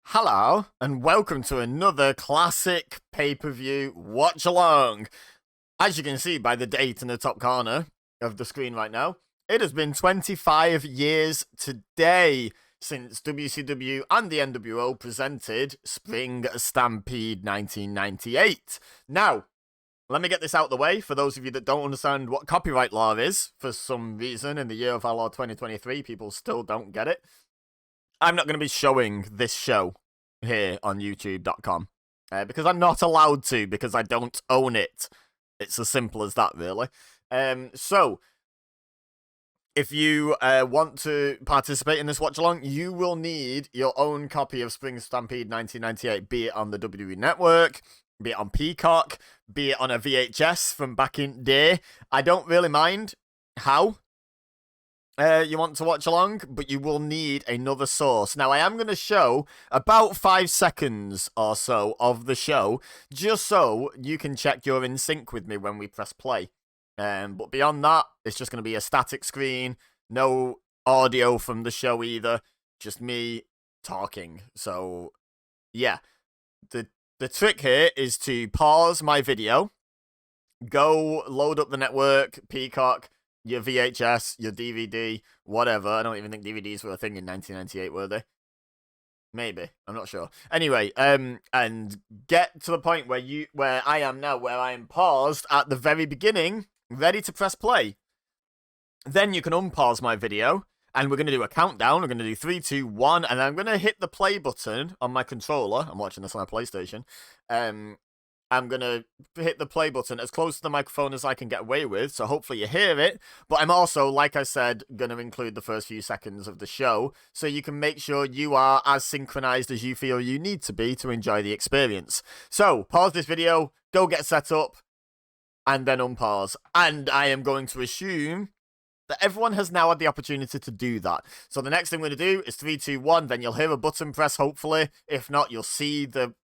Hello, and welcome to another classic pay-per-view watch-along. As you can see by the date in the top corner of the screen right now, it has been 25 years today since WCW and the nWo presented Spring Stampede 1998. Now, let me get this out of the way for those of you that don't understand what copyright law is. For some reason, in the year of our Lord 2023, people still don't get it. I'm not going to be showing this show here on youtube.com because I'm not allowed to, because I don't own it. It's as simple as that, really. So, if you want to participate in this watch-along, you will need your own copy of Spring Stampede 1998, be it on the WWE Network, be it on Peacock, be it on a VHS from back in the day. I don't really mind how you want to watch along, but you will need another source. Now, I am going to show about 5 seconds or so of the show, just so you can check you're in sync with me when we press play. But beyond that, it's just going to be a static screen, no audio from the show either, just me talking. So, yeah. The trick here is to pause my video, go load up the network, Peacock, your VHS, your DVD, whatever. I don't even think DVDs were a thing in 1998, were they? Maybe. I'm not sure. Anyway, and get to the point where I am now, where I am paused at the very beginning, ready to press play. Then you can unpause my video, and we're going to do a countdown. We're going to do 3, 2, 1, and I'm going to hit the play button on my controller. I'm watching this on my PlayStation. I'm going to hit the play button as close to the microphone as I can get away with, so hopefully you hear it. But I'm also, like I said, going to include the first few seconds of the show, so you can make sure you are as synchronized as you feel you need to be to enjoy the experience. So, pause this video, go get set up, and then unpause. And I am going to assume that everyone has now had the opportunity to do that. So the next thing we're going to do is 3, 2, 1, then you'll hear a button press, hopefully. If not, you'll see the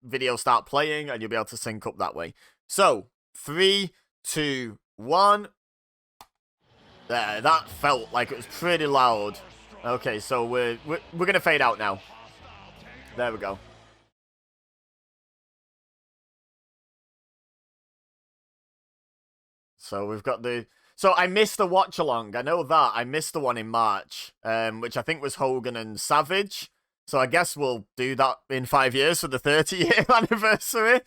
video start playing, and you'll be able to sync up that way. So, 3, 2, 1. There, that felt like it was pretty loud. Okay, so we're gonna fade out now. There we go. So we've got the... So I missed the watch-along. I know that. I missed the one in March, which I think was Hogan and Savage. So I guess we'll do that in 5 years for the 30-year anniversary.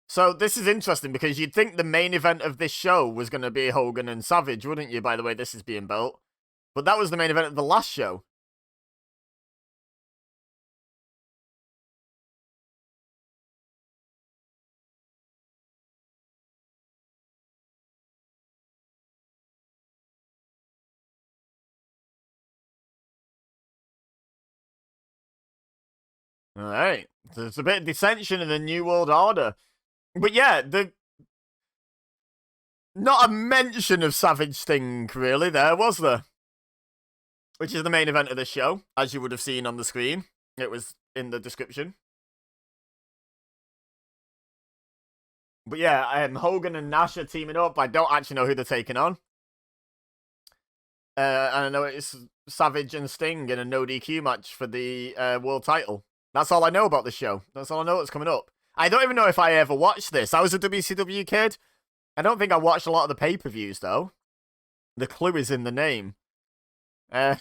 So this is interesting, because you'd think the main event of this show was going to be Hogan and Savage, wouldn't you, by the way this is being built? But that was the main event of the last show. Alright. There's a bit of dissension in the New World Order. But yeah, not a mention of Savage Sting, really, there, was there? Which is the main event of the show, as you would have seen on the screen. It was in the description. But yeah, Hogan and Nash are teaming up. I don't actually know who they're taking on. And I know it's Savage and Sting in a no DQ match for the world title. That's all I know about the show. That's all I know that's coming up. I don't even know if I ever watched this. I was a WCW kid. I don't think I watched a lot of the pay-per-views, though. The clue is in the name. I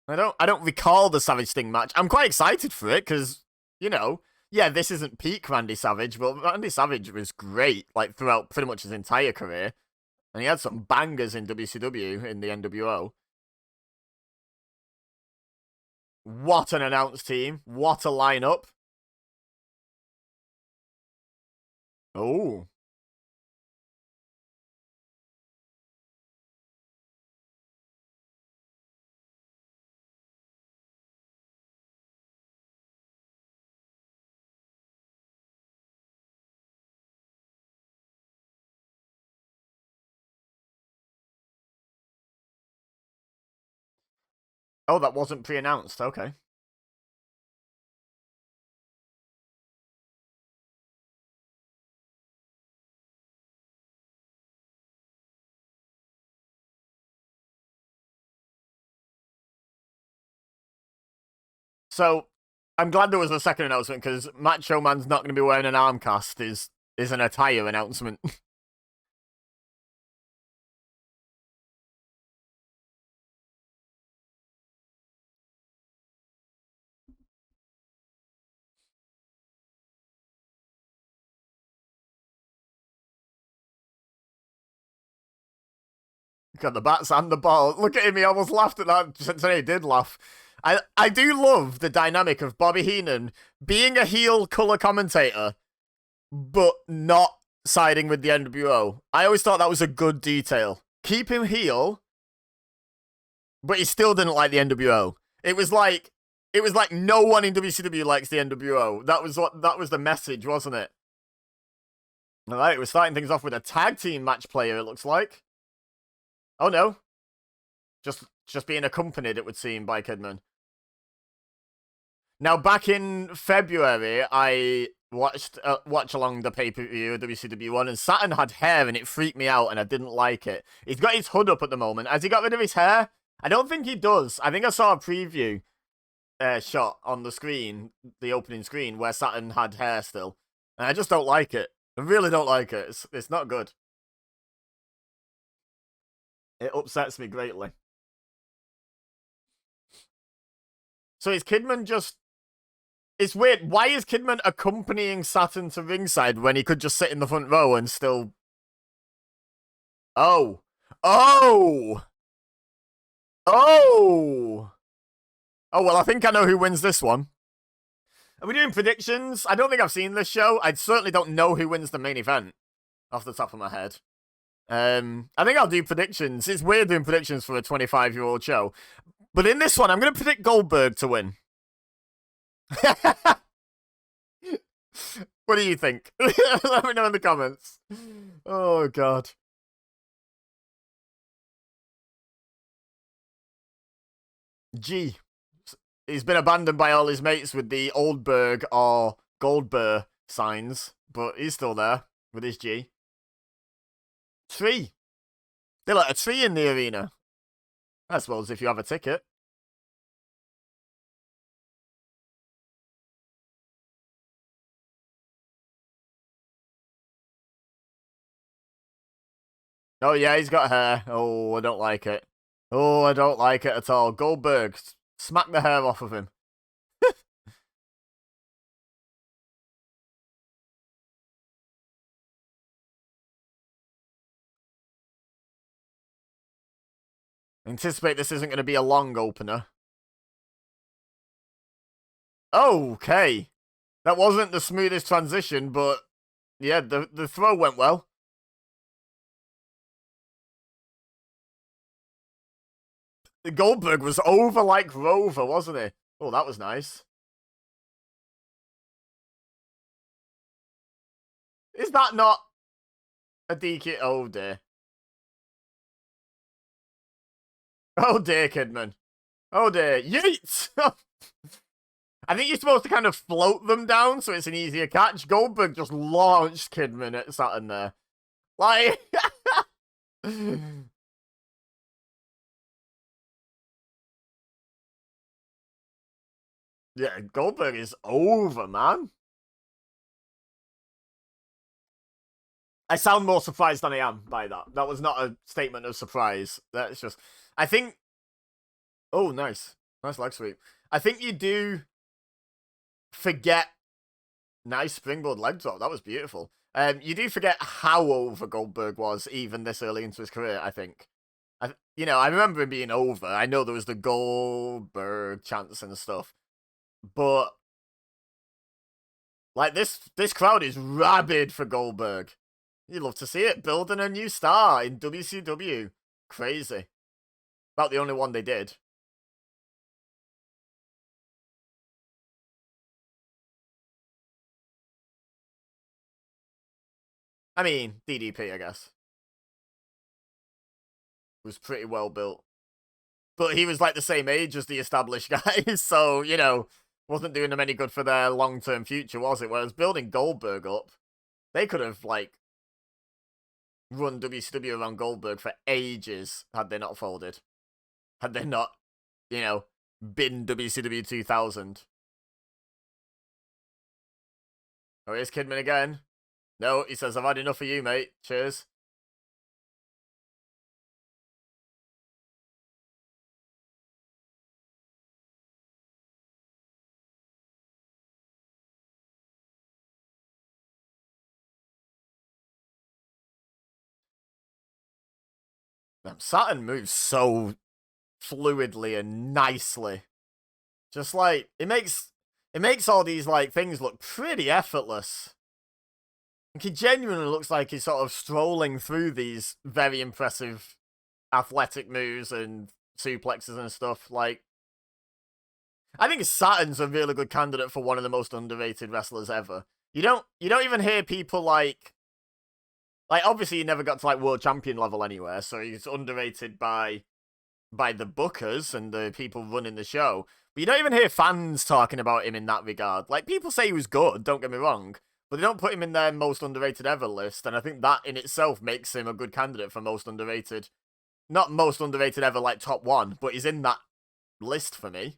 don't recall the Savage Sting match. I'm quite excited for it, because, you know, yeah, this isn't peak Randy Savage, but Randy Savage was great, like, throughout pretty much his entire career. And he had some bangers in WCW in the nWo. What an announced team. What a lineup. Oh. Oh, that wasn't pre-announced. Okay. So, I'm glad there was a second announcement because Macho Man's not going to be wearing an arm cast is an attire announcement. Got the bats and the ball. Look at him, he almost laughed at that. Today he did laugh. I do love the dynamic of Bobby Heenan being a heel color commentator, but not siding with the NWO. I always thought that was a good detail. Keep him heel, but he still didn't like the NWO. It was like no one in WCW likes the NWO. That was the message, wasn't it? Alright, we're starting things off with a tag team match player, it looks like. Oh no. Just being accompanied, it would seem, by Kidman. Now, back in February, I watched watch along the pay-per-view WCW one, and Saturn had hair, and it freaked me out, and I didn't like it. He's got his hood up at the moment. Has he got rid of his hair? I don't think he does. I think I saw a preview shot on the screen, the opening screen, where Saturn had hair still, and I just don't like it. I really don't like it. It's not good. It upsets me greatly. So is Kidman just... It's weird. Why is Kidman accompanying Saturn to ringside when he could just sit in the front row and still... Oh. Oh! Oh! Oh, well, I think I know who wins this one. Are we doing predictions? I don't think I've seen this show. I certainly don't know who wins the main event off the top of my head. I think I'll do predictions. It's weird doing predictions for a 25-year-old show. But in this one, I'm going to predict Goldberg to win. What do you think? Let me know in the comments. Oh, God. G. He's been abandoned by all his mates with the Oldberg or Goldberg signs, but he's still there with his G. Tree. They let a tree in the arena. I suppose if you have a ticket. Oh, yeah, he's got hair. Oh, I don't like it. Oh, I don't like it at all. Goldberg, smack the hair off of him. Anticipate this isn't going to be a long opener. Okay. That wasn't the smoothest transition, but yeah, the throw went well. Goldberg was over like Rover, wasn't he? Oh, that was nice. Is that not a DQ? Oh, dear. Oh, dear, Kidman. Oh, dear. Yeet! I think you're supposed to kind of float them down so it's an easier catch. Goldberg just launched Kidman at Saturn there. Like... yeah, Goldberg is over, man. I sound more surprised than I am by that. That was not a statement of surprise. That's just... I think... Oh, nice. Nice leg sweep. I think you do forget... Nice springboard leg drop. That was beautiful. You do forget how over Goldberg was even this early into his career, I think. I remember him being over. I know there was the Goldberg chants and stuff. But... Like, this crowd is rabid for Goldberg. You'd love to see it. Building a new star in WCW. Crazy. About the only one they did. I mean, DDP, I guess. Was pretty well built. But he was like the same age as the established guys, so, you know, wasn't doing them any good for their long-term future, was it? Whereas building Goldberg up, they could have, like, run WCW around Goldberg for ages had they not folded. Had they not, you know, been WCW 2000. Oh, here's Kidman again. No, he says, I've had enough of you, mate. Cheers. Saturn moves so fluidly and nicely. Just like it makes all these like things look pretty effortless. Like, he genuinely looks like he's sort of strolling through these very impressive athletic moves and suplexes and stuff. Like, I think Saturn's a really good candidate for one of the most underrated wrestlers ever. You don't even hear people like obviously he never got to like world champion level anywhere, so he's underrated by the bookers and the people running the show. But you don't even hear fans talking about him in that regard. Like, people say he was good, don't get me wrong, but they don't put him in their most underrated ever list, and I think that in itself makes him a good candidate for most underrated. Not most underrated ever, like top one, but he's in that list for me.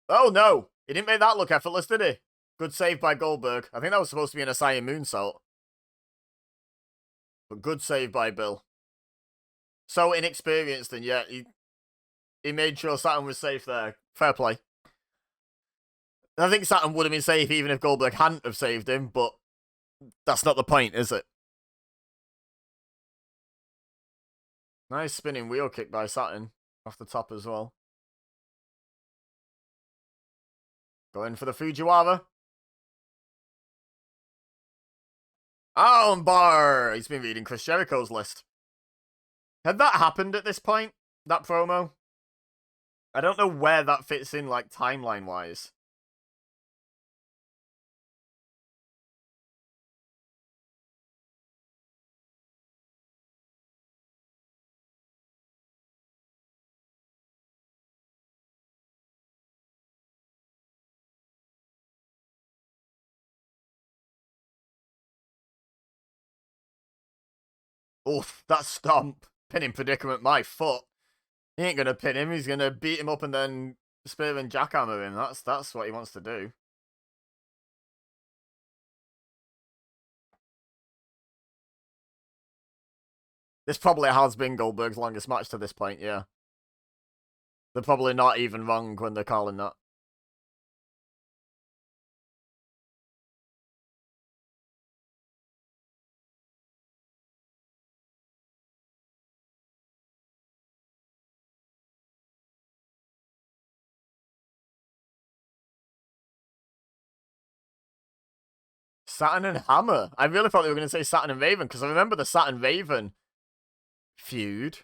Oh no! He didn't make that look effortless, did he? Good save by Goldberg. I think that was supposed to be an Asai moonsault. But good save by Bill. So inexperienced, and yet he made sure Saturn was safe there. Fair play. I think Saturn would have been safe even if Goldberg hadn't have saved him, but that's not the point, is it? Nice spinning wheel kick by Saturn off the top as well. Going for the Fujiwara. Armbar! He's been reading Chris Jericho's list. Had that happened at this point? That promo? I don't know where that fits in, like, timeline-wise. Oof, that stomp. Pinning predicament, my foot. He ain't gonna pin him, he's gonna beat him up and then spear and jackhammer him. That's what he wants to do. This probably has been Goldberg's longest match to this point, yeah. They're probably not even wrong when they're calling that. Saturn and Hammer. I really thought they were going to say Saturn and Raven, because I remember the Saturn Raven feud.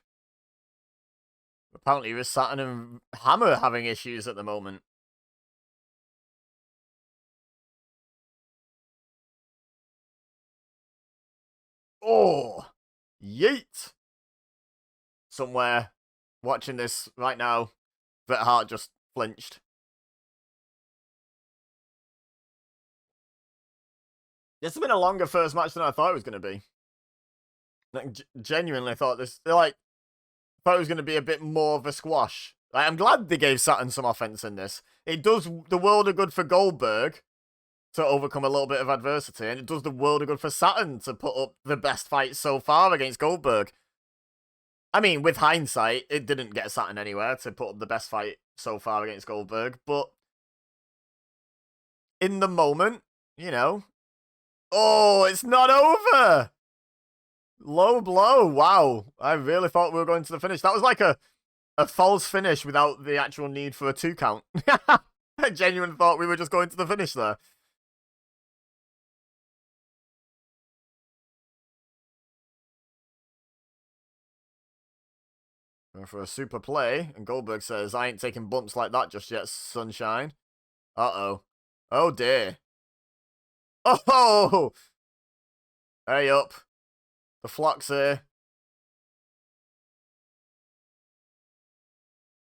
Apparently, with Saturn and Hammer having issues at the moment. Oh, yeet. Somewhere watching this right now, Bret Hart just flinched. This has been a longer first match than I thought it was going to be. Like, genuinely thought this, like, thought it was going to be a bit more of a squash. Like, I'm glad they gave Saturn some offense in this. It does the world of good for Goldberg to overcome a little bit of adversity, and it does the world of good for Saturn to put up the best fight so far against Goldberg. I mean, with hindsight, it didn't get Saturn anywhere to put up the best fight so far against Goldberg, but in the moment, you know. Oh, it's not over! Low blow, wow. I really thought we were going to the finish. That was like a false finish without the actual need for a 2 count. I genuinely thought we were just going to the finish there. For a super play, and Goldberg says, I ain't taking bumps like that just yet, sunshine. Uh-oh. Oh, dear. Oh! Hey up. The flock's here.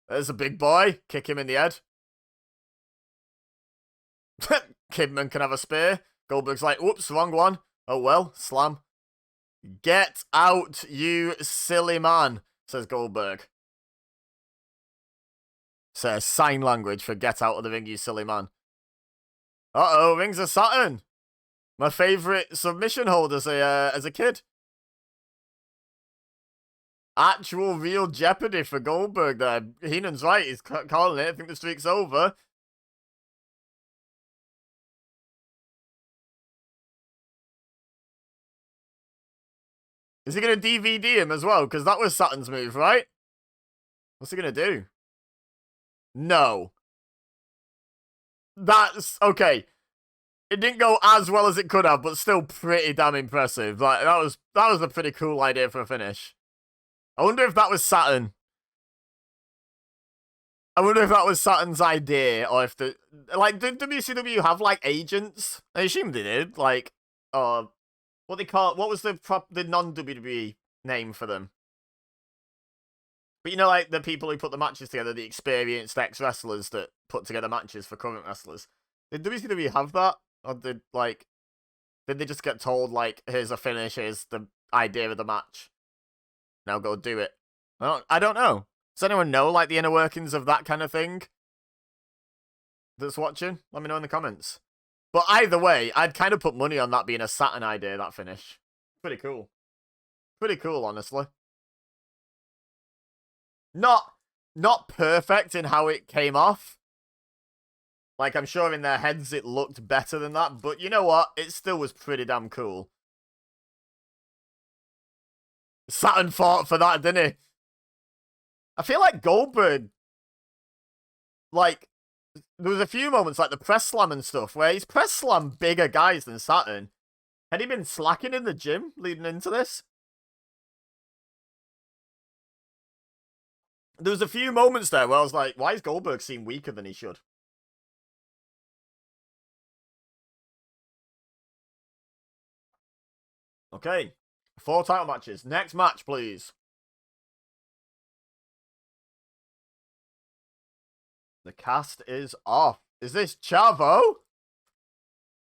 There's a big boy. Kick him in the head. Kidman can have a spear. Goldberg's like, whoops, wrong one. Oh well, slam. Get out, you silly man, says Goldberg. Says sign language for get out of the ring, you silly man. Uh-oh, rings of Saturn. My favourite submission hold as a kid. Actual real jeopardy for Goldberg there. Heenan's right, he's calling it. I think the streak's over. Is he going to DVD him as well? Because that was Saturn's move, right? What's he going to do? No. That's... Okay. It didn't go as well as it could have, but still pretty damn impressive. Like, that was a pretty cool idea for a finish. I wonder if that was Saturn. I wonder if that was Saturn's idea, or if the... Like, did WCW have, like, agents? I assume they did. Like, what they call... What was the non-WWE name for them? But you know, like, the people who put the matches together, the experienced ex-wrestlers that put together matches for current wrestlers. Did WCW have that? Or did they just get told, like, here's a finish, here's the idea of the match? Now go do it. I don't know. Does anyone know, like, the inner workings of that kind of thing? That's watching? Let me know in the comments. But either way, I'd kind of put money on that being a Saturn idea, that finish. Pretty cool. Pretty cool, honestly. Not perfect in how it came off. Like, I'm sure in their heads it looked better than that, but you know what? It still was pretty damn cool. Saturn fought for that, didn't he? I feel like Goldberg, like, there was a few moments, like the press slam and stuff, where he's press slam bigger guys than Saturn. Had he been slacking in the gym leading into this? There was a few moments there where I was like, why is Goldberg seem weaker than he should? Okay, 4 title matches. Next match, please. The cast is off. Is this Chavo?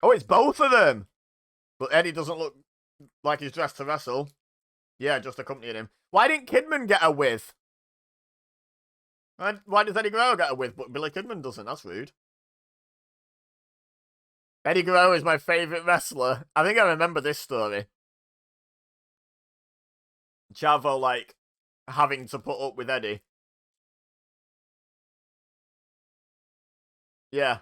Oh, it's both of them. But Eddie doesn't look like he's dressed to wrestle. Yeah, just accompanying him. Why didn't Kidman get a with? Why does Eddie Guerrero get a with, but Billy Kidman doesn't? That's rude. Eddie Guerrero is my favourite wrestler. I think I remember this story. Chavo, like, having to put up with Eddie. Yeah.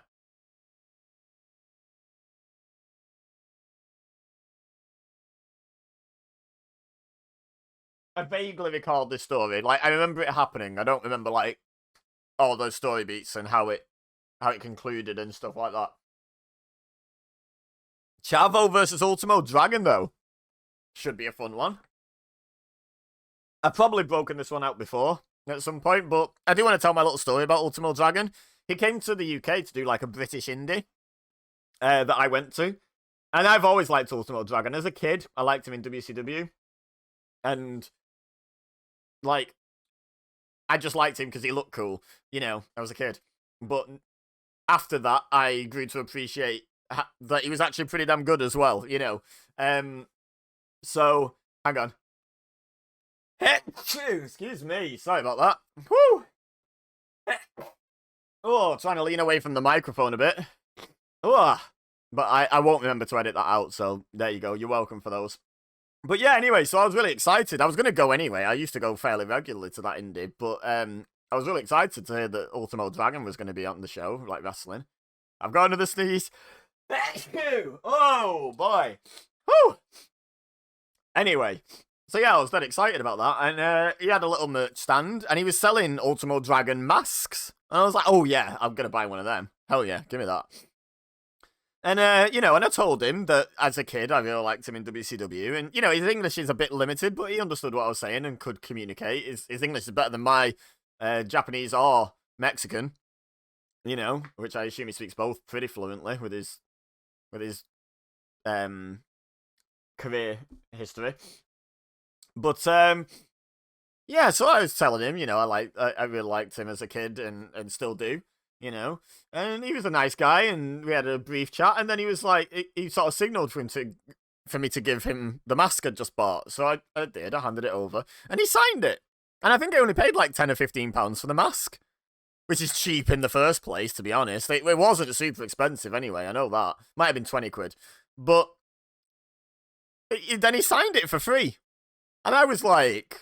I vaguely recall this story. Like, I remember it happening. I don't remember, like, all those story beats and how it concluded and stuff like that. Chavo versus Ultimo Dragon, though. Should be a fun one. I've probably broken this one out before at some point, but I do want to tell my little story about Ultimo Dragon. He came to the UK to do, like, a British indie that I went to. And I've always liked Ultimo Dragon. As a kid, I liked him in WCW. And, like, I just liked him because he looked cool. You know, I was a kid. But after that, I grew to appreciate that he was actually pretty damn good as well, you know. So, hang on. Excuse me. Sorry about that. Woo! Oh, trying to lean away from the microphone a bit. Oh, but I won't remember to edit that out, so there you go. You're welcome for those. But yeah, anyway, so I was really excited. I was going to go anyway. I used to go fairly regularly to that indie, but I was really excited to hear that Ultimo Dragon was going to be on the show, like wrestling. I've got another sneeze. Oh, boy. Whew. Anyway, so yeah, I was very excited about that, and he had a little merch stand, and he was selling Ultimo Dragon masks. And I was like, oh yeah, I'm going to buy one of them. Hell yeah, give me that. And, you know, and I told him that as a kid, I really liked him in WCW. And, you know, his English is a bit limited, but he understood what I was saying and could communicate. His English is better than my Japanese or Mexican, you know, which I assume he speaks both pretty fluently with his um, career history. But, yeah, so I was telling him, you know, I really liked him as a kid and still do, you know. And he was a nice guy, and we had a brief chat, and then he was like, he sort of signaled for me to give him the mask I'd just bought. So I did, I handed it over, and he signed it. And I think I only paid like £10 or £15 for the mask, which is cheap in the first place, to be honest. It wasn't super expensive anyway, I know that. Might have been 20 quid. But then he signed it for free. And I was like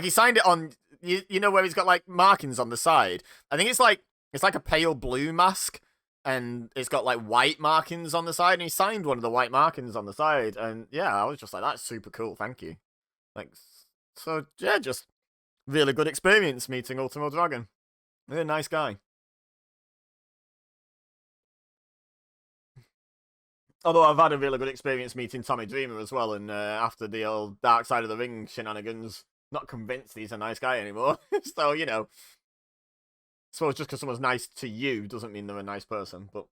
he signed it on, you know where he's got like markings on the side. I think it's like a pale blue mask, and it's got like white markings on the side. And he signed one of the white markings on the side, and yeah, I was just like, that's super cool, thank you. Like, so yeah, just really good experience meeting Ultimo Dragon. Really nice guy. Although I've had a really good experience meeting Tommy Dreamer as well, and after the old Dark Side of the Ring shenanigans, not convinced he's a nice guy anymore. So, you know, I suppose just because someone's nice to you doesn't mean they're a nice person, but...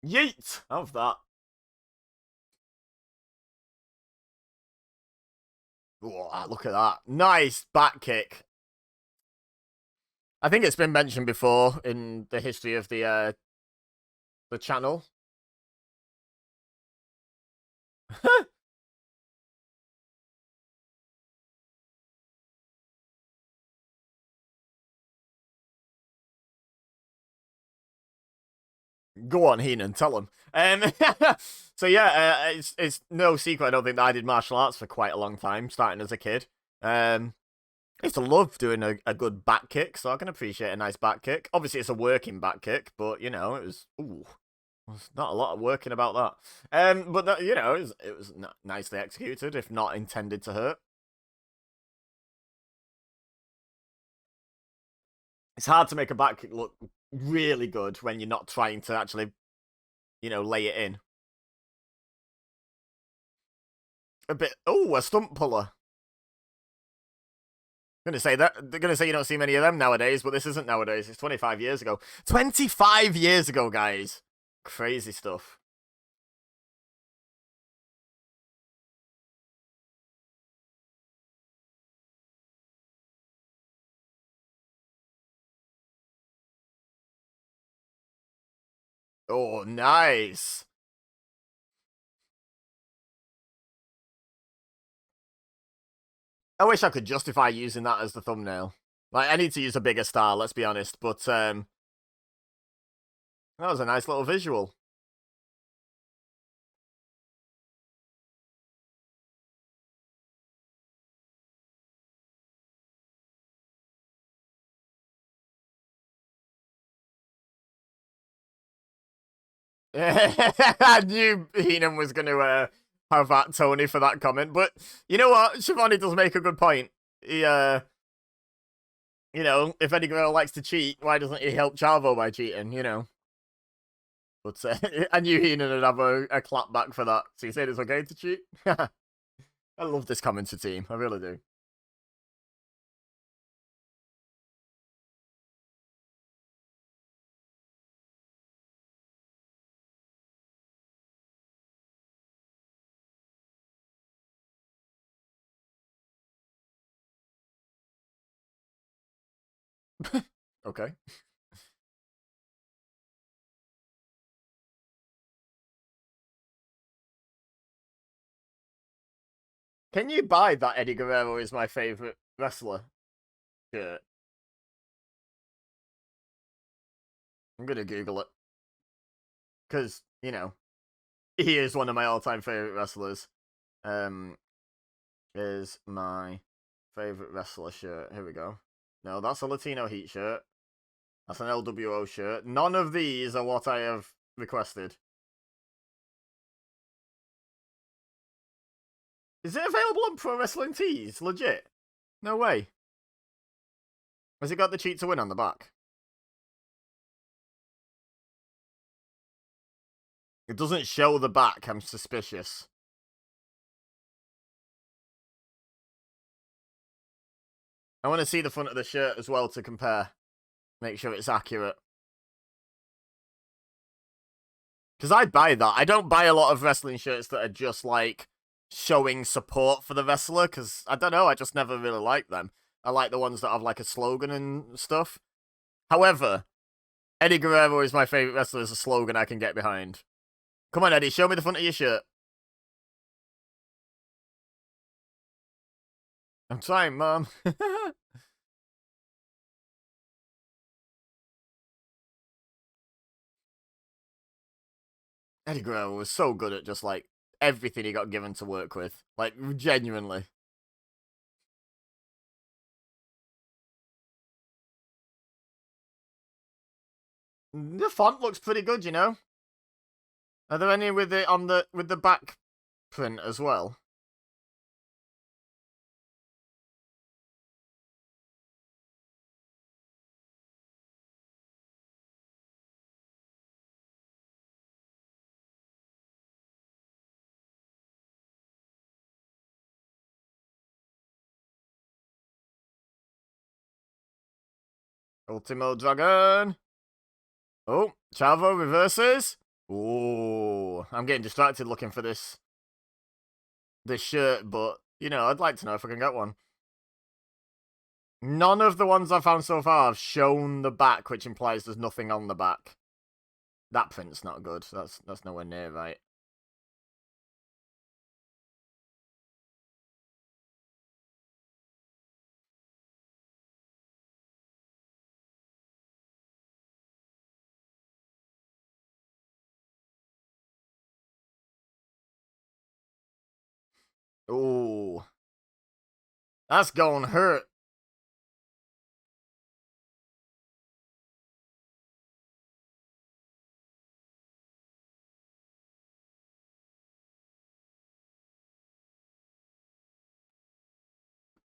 Yeet! Of that. Whoa, look at that. Nice back kick. I think it's been mentioned before in the history of the channel. Go on, Heenan, tell him. So yeah, it's no secret. I don't think that I did martial arts for quite a long time, starting as a kid. I used to love doing a good back kick, so I can appreciate a nice back kick. Obviously, it's a working back kick, but you know, it was there's not a lot of working about that. But that, you know, it was nicely executed, if not intended to hurt. It's hard to make a back kick look really good when you're not trying to actually, you know, lay it in. A bit. Oh, a stump puller. I'm gonna say that they're gonna say you don't see many of them nowadays, but this isn't nowadays. It's 25 years ago. 25 years ago, guys. Crazy stuff. Oh, nice. I wish I could justify using that as the thumbnail. Like, I need to use a bigger star, let's be honest, but that was a nice little visual. I knew Heenan was going to have that Tony for that comment, but you know what? Shivani does make a good point. He, you know, if any girl likes to cheat, why doesn't he help Chavo by cheating, you know? But I knew Heenan would have a clap back for that. So you said it's okay to cheat? I love this commenter team. I really do. Okay. Can you buy that Eddie Guerrero is my favorite wrestler shirt? I'm gonna Google it. Because, you know, he is one of my all-time favorite wrestlers. Um, is my favorite wrestler shirt. Here we go. No, that's a Latino Heat shirt. That's an LWO shirt. None of these are what I have requested. Is it available on Pro Wrestling Tees? Legit? No way. Has it got the cheat to win on the back? It doesn't show the back. I'm suspicious. I want to see the front of the shirt as well to compare. Make sure it's accurate. Because I'd buy that. I don't buy a lot of wrestling shirts that are just, like, showing support for the wrestler. Because, I don't know, I just never really like them. I like the ones that have, like, a slogan and stuff. However, Eddie Guerrero is my favorite wrestler as a slogan I can get behind. Come on, Eddie, show me the front of your shirt. I'm trying, Mom. Eddie Guerrero was so good at just, like, everything he got given to work with. Like, genuinely. The font looks pretty good, you know? Are there any with it on the back print as well? Ultimo Dragon. Oh, Chavo reverses. Oh, I'm getting distracted looking for this shirt, but, you know, I'd like to know if I can get one. None of the ones I've found so far have shown the back, which implies there's nothing on the back. That print's not good. That's nowhere near right. Ooh. That's gonna hurt.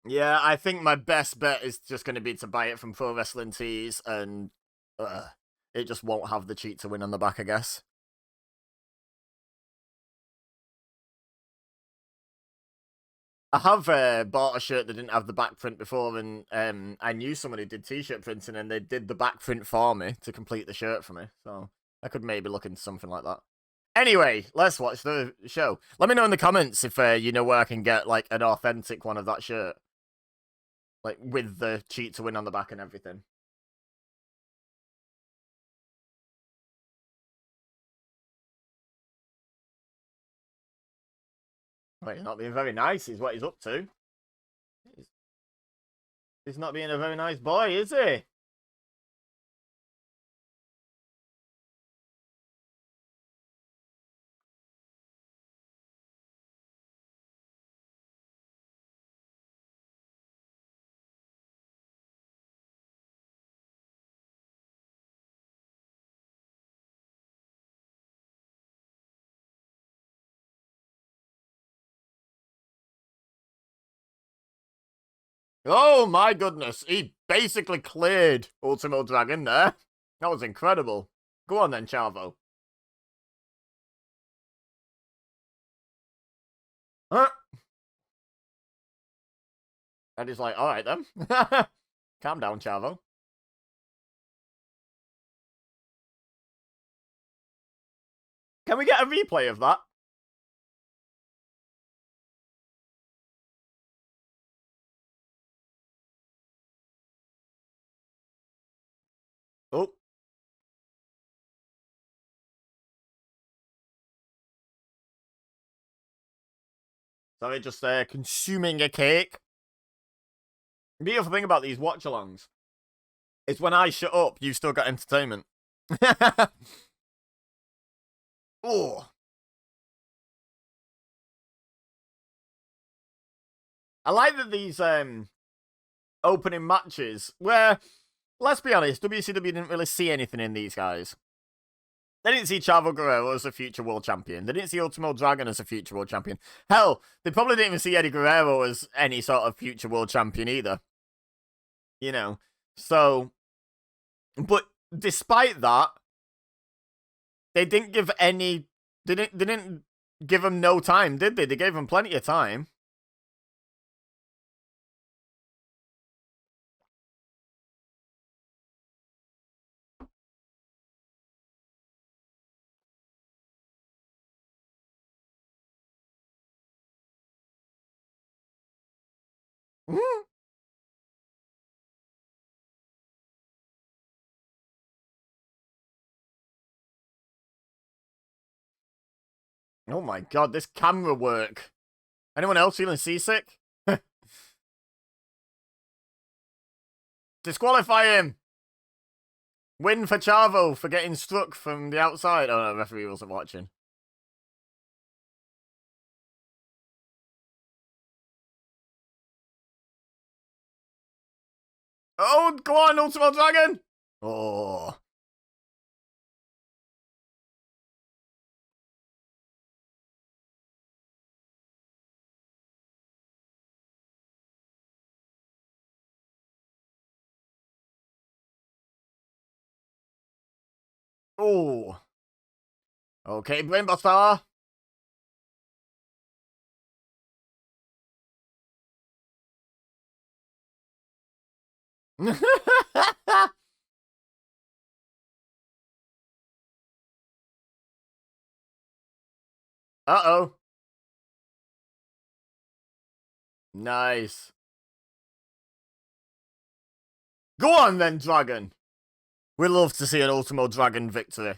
Yeah, I think my best bet is just going to be to buy it from Pro Wrestling Tees, and it just won't have the cheat to win on the back, I guess. I have bought a shirt that didn't have the back print before, and I knew someone who did t-shirt printing, and they did the back print for me to complete the shirt for me, so I could maybe look into something like that. Anyway, let's watch the show. Let me know in the comments if you know where I can get, like, an authentic one of that shirt. Like, with the cheat to win on the back and everything. Wait, he's not being very nice, is what he's up to. He's not being a very nice boy, is he? Oh my goodness, he basically cleared Ultimo Dragon there. That was incredible. Go on then, Chavo. Huh? And he's like, alright then. Calm down, Chavo. Can we get a replay of that? Oh. Sorry, just consuming a cake. The beautiful thing about these watch-alongs is when I shut up, you've still got entertainment. Oh. I like that these opening matches where, let's be honest, WCW didn't really see anything in these guys. They didn't see Chavo Guerrero as a future world champion. They didn't see Ultimo Dragon as a future world champion. Hell, they probably didn't even see Eddie Guerrero as any sort of future world champion either. You know, So, but despite that, they didn't give any. They didn't give him no time, did they? They gave him plenty of time. Oh my god, this camera work. Anyone else feeling seasick? Disqualify him! Win for Chavo for getting struck from the outside. Oh no, the referee wasn't watching. Oh, go on, Ultimo Dragon! Oh. Oh. Okay, Brainbuster. Uh-oh. Nice. Go on then, Dragon. We'd love to see an Ultimo Dragon victory.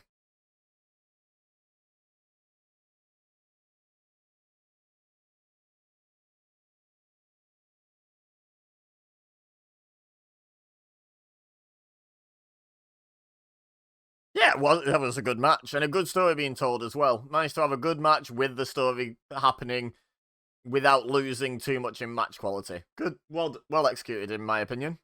Yeah, well, that was a good match and a good story being told as well. Nice to have a good match with the story happening without losing too much in match quality. Good, well executed in my opinion.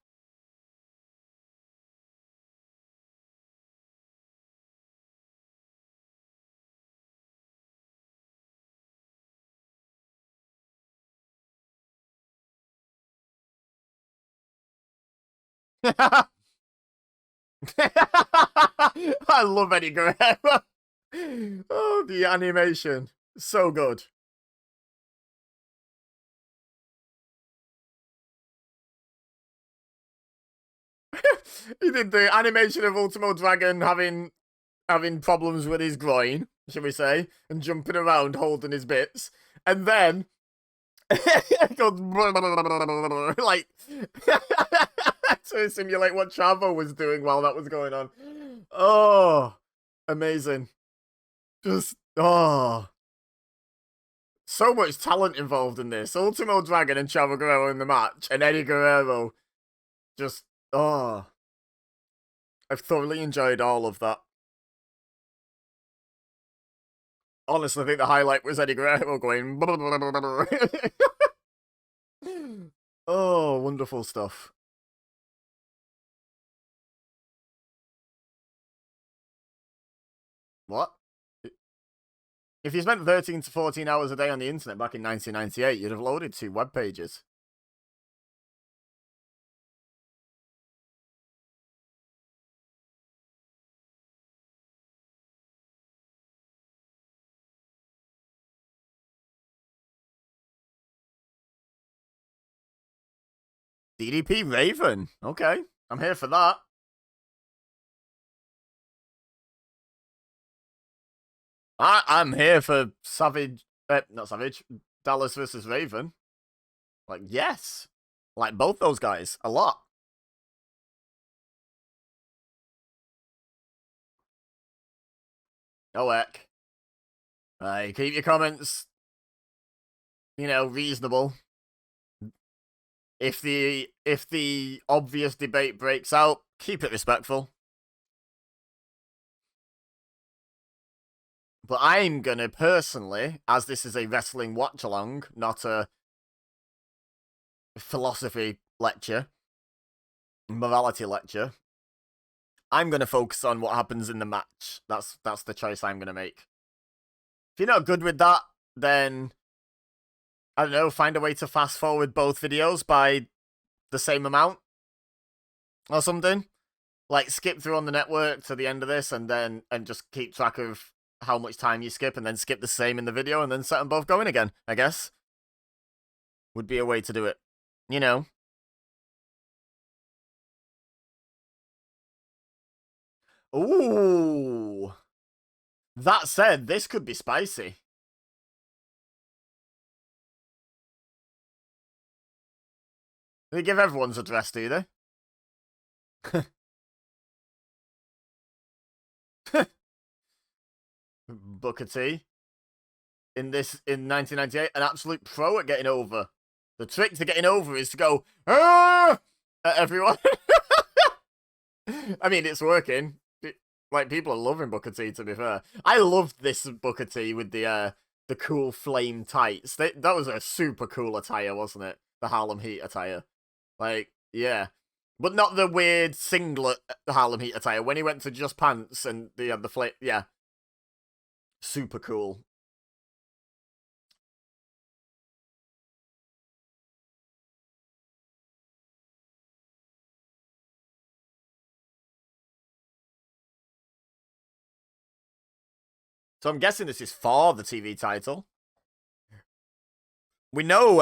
I love Eddie Guerrero. Oh, the animation. So good. He did the animation of Ultimo Dragon having problems with his groin, shall we say, and jumping around holding his bits. And then it goes like to simulate what Chavo was doing while that was going on. Oh, amazing. Just so much talent involved in this. Ultimo Dragon and Chavo Guerrero in the match, and Eddie Guerrero just I've thoroughly enjoyed all of that. Honestly, I think the highlight was Eddie Guerrero going. Oh, wonderful stuff. What? If you spent 13 to 14 hours a day on the internet back in 1998, you'd have loaded 2 web pages. DDP Raven. Okay, I'm here for that. I'm here for Savage. Not Savage. Dallas versus Raven. Like, yes. Like both those guys. A lot. Oh, heck. Keep your comments, reasonable. If the obvious debate breaks out, keep it respectful. But I'm gonna personally, as this is a wrestling watch along, not a philosophy lecture, morality lecture, I'm gonna focus on what happens in the match. That's the choice I'm gonna make. If you're not good with that, then I don't know, find a way to fast forward both videos by the same amount. or something. Like, skip through on the network to the end of this and just keep track of how much time you skip and then skip the same in the video and then set them both going again, I guess. Would be a way to do it. You know. Ooh. That said, this could be spicy. They give everyone's address, do they? Booker T. In 1998, an absolute pro at getting over. The trick to getting over is to go, "Ah!" at everyone. I mean, it's working. Like, people are loving Booker T, to be fair. I loved this Booker T with the cool flame tights. That was a super cool attire, wasn't it? The Harlem Heat attire. Like, yeah. But not the weird singlet Harlem Heat attire. When he went to just pants and they had the flame, yeah. Super cool. So I'm guessing this is for the TV title. We know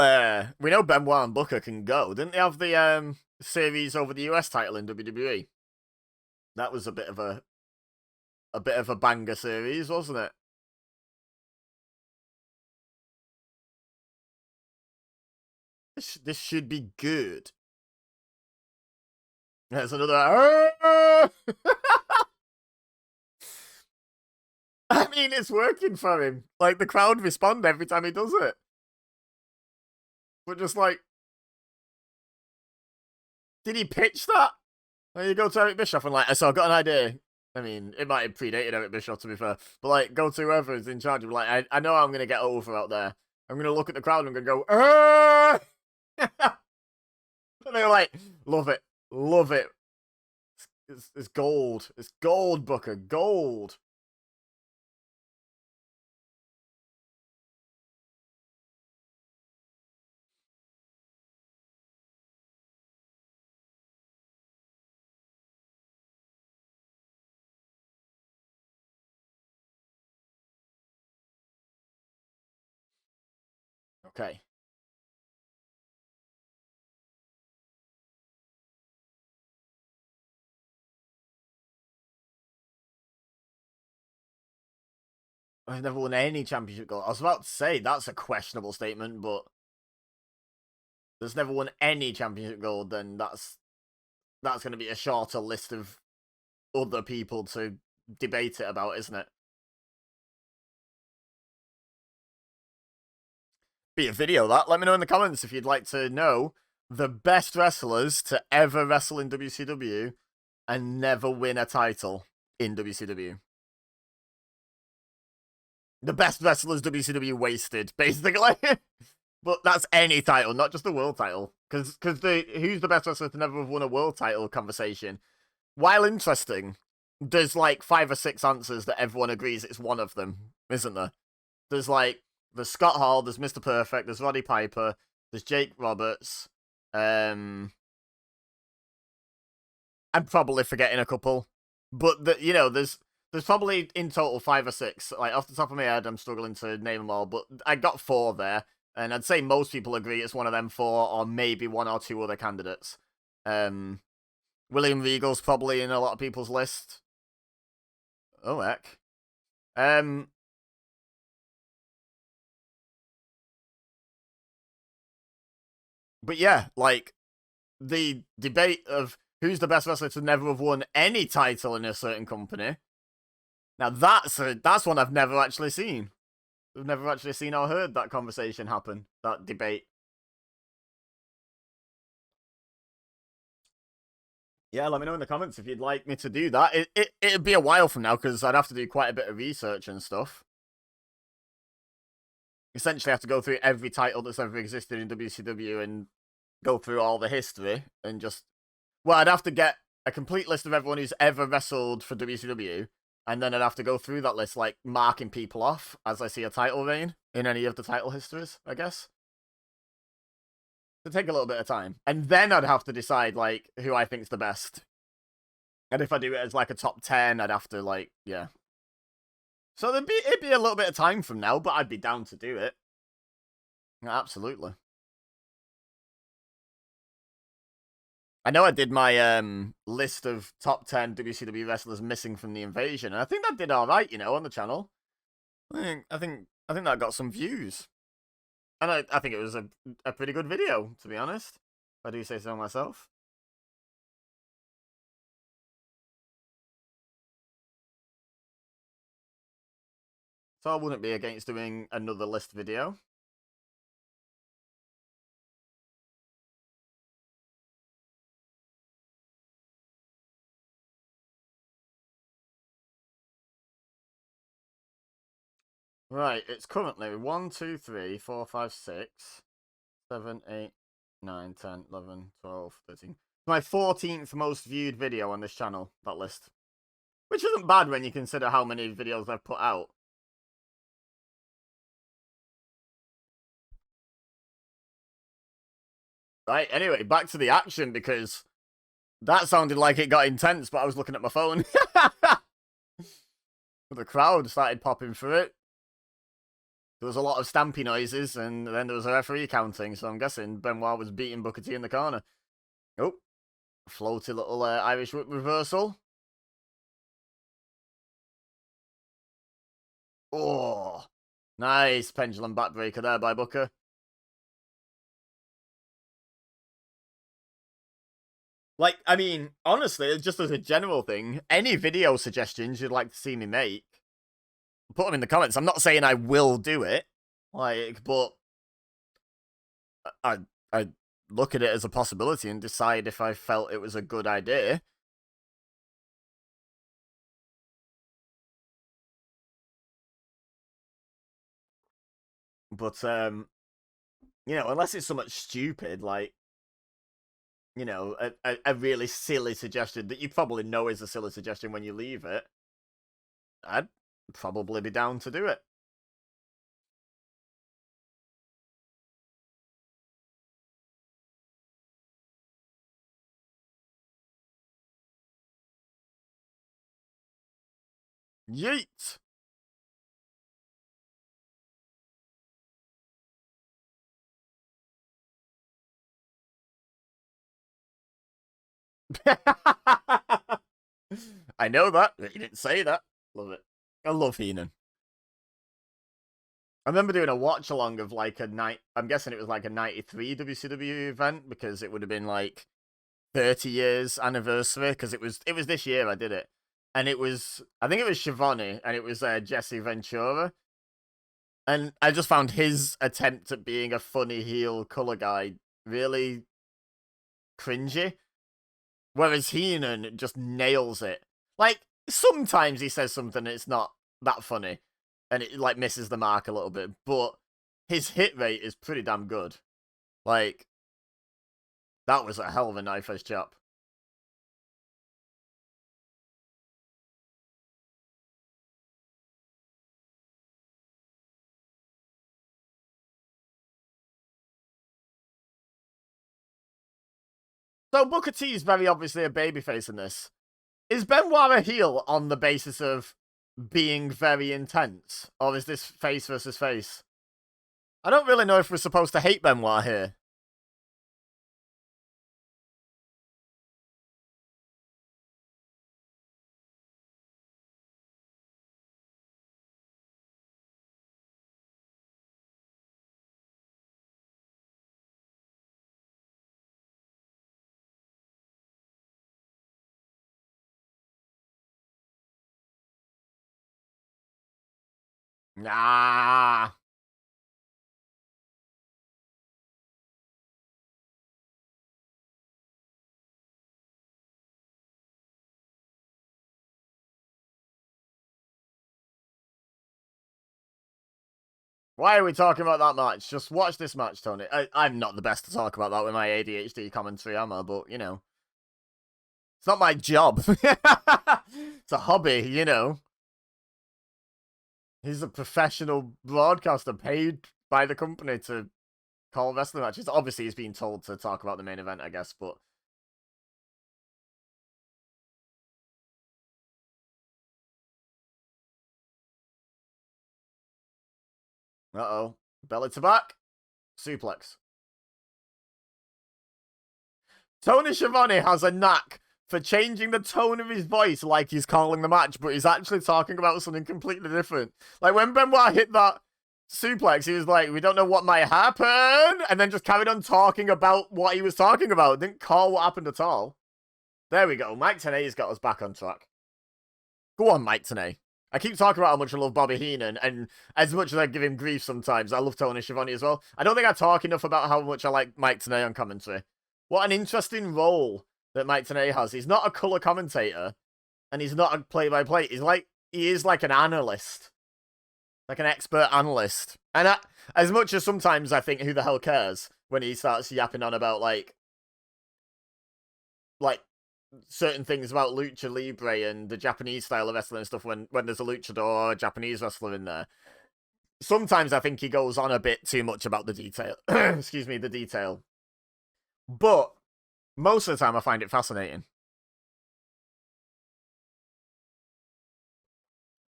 Benoit and Booker can go. Didn't they have the series over the US title in WWE? That was a bit of a banger series, wasn't it? This should be good. There's another. I mean, it's working for him. Like, the crowd respond every time he does it. But just like, did he pitch that? Like, you go to Eric Bischoff and like, so I've got an idea. I mean, it might have predated Eric Bischoff, to be fair. But like, go to whoever's in charge of like, I know I'm going to get over out there. I'm going to look at the crowd and I'm going to go, ah! And they're like, love it. Love it. It's gold. It's gold, Booker. Gold. Okay. I've never won any championship gold. I was about to say that's a questionable statement, but there's never won any championship gold, then that's going to be a shorter list of other people to debate it about, isn't it? Be a video, that. Let me know in the comments if you'd like to know the best wrestlers to ever wrestle in WCW and never win a title in WCW. The best wrestlers WCW wasted, basically. But that's any title, not just the world title. Because who's the best wrestler to never have won a world title conversation, while interesting, there's like 5 or 6 answers that everyone agrees it's one of them, isn't there? There's like, there's Scott Hall, there's Mr. Perfect, there's Roddy Piper, there's Jake Roberts. I'm probably forgetting a couple. But, there's probably in total 5 or 6. Like, off the top of my head, I'm struggling to name them all, but I got 4 there. And I'd say most people agree it's one of them 4, or maybe 1 or 2 other candidates. William Regal's probably in a lot of people's list. Oh, heck. But yeah, like, the debate of who's the best wrestler to never have won any title in a certain company. Now, that's one I've never actually seen. I've never actually seen or heard that conversation happen, that debate. Yeah, let me know in the comments if you'd like me to do that. It'd be a while from now, because I'd have to do quite a bit of research and stuff. Essentially, I have to go through every title that's ever existed in WCW and go through all the history and just... Well, I'd have to get a complete list of everyone who's ever wrestled for WCW, and then I'd have to go through that list, like, marking people off as I see a title reign in any of the title histories, I guess. to take a little bit of time. And then I'd have to decide, like, who I think's the best. And if I do it as, like, a top 10, I'd have to, like, yeah. So it'd be a little bit of time from now, but I'd be down to do it. Absolutely. I know I did my list of top 10 WCW wrestlers missing from the invasion, and I think that did all right, you know, on the channel. I think that got some views, and I think it was a pretty good video, to be honest. If I do say so myself. So I wouldn't be against doing another list video. Right, it's currently 1, 2, 3, 4, 5, 6, 7, 8, 9, 10, 11, 12, 13. My 14th most viewed video on this channel, that list. Which isn't bad when you consider how many videos I've put out. Right, anyway, back to the action, because that sounded like it got intense, but I was looking at my phone. The crowd started popping for it. There was a lot of stampy noises, and then there was a referee counting, so I'm guessing Benoit was beating Booker T in the corner. Oh, floaty little Irish whip reversal. Oh, nice pendulum backbreaker there by Booker. Like, I mean, honestly, just as a general thing, any video suggestions you'd like to see me make, put them in the comments. I'm not saying I will do it, like, but I look at it as a possibility and decide if I felt it was a good idea. But you know, unless it's so much stupid, like, you know, a really silly suggestion that you probably know is a silly suggestion when you leave it, I'd probably be down to do it. Yeet! I know that. He didn't say that. Love it. I love Heenan. I remember doing a watch along of like a night. I'm guessing it was like a '93 WCW event, because it would have been like 30 years anniversary, because it was this year I did it, and it was, I think it was Schiavone, and it was Jesse Ventura, and I just found his attempt at being a funny heel color guy really cringy, whereas Heenan just nails it. Like, sometimes he says something and it's not that funny, and it like misses the mark a little bit, but his hit rate is pretty damn good. Like, that was a hell of a knife edge chop. So Booker T is very obviously a babyface in this. Is Benoit a heel on the basis of being very intense, or is this face versus face? I don't really know if we're supposed to hate Benoit here. Nah. Why are we talking about that match? Just watch this match, Tony. I'm not the best to talk about that with my ADHD commentary, am I? But, you know, it's not my job. It's a hobby, you know. He's a professional broadcaster paid by the company to call wrestling matches. Obviously, he's being told to talk about the main event, I guess, but... Uh-oh. Belly to back. Suplex. Tony Schiavone has a knack for changing the tone of his voice like he's calling the match, but he's actually talking about something completely different. Like, when Benoit hit that suplex, he was like, we don't know what might happen, and then just carried on talking about what he was talking about. Didn't call what happened at all. There we go. Mike Tenay's got us back on track. Go on, Mike Tenay. I keep talking about how much I love Bobby Heenan, and as much as I give him grief sometimes, I love Tony Schiavone as well. I don't think I talk enough about how much I like Mike Tenay on commentary. What an interesting role that Mike Tenay has. He's not a color commentator, and he's not a play-by-play. He is like an analyst. Like an expert analyst. And as much as sometimes I think, who the hell cares when he starts yapping on about, like certain things about Lucha Libre and the Japanese style of wrestling and stuff when there's a luchador or a Japanese wrestler in there. Sometimes I think he goes on a bit too much about the detail. Excuse me, the detail. But most of the time I find it fascinating.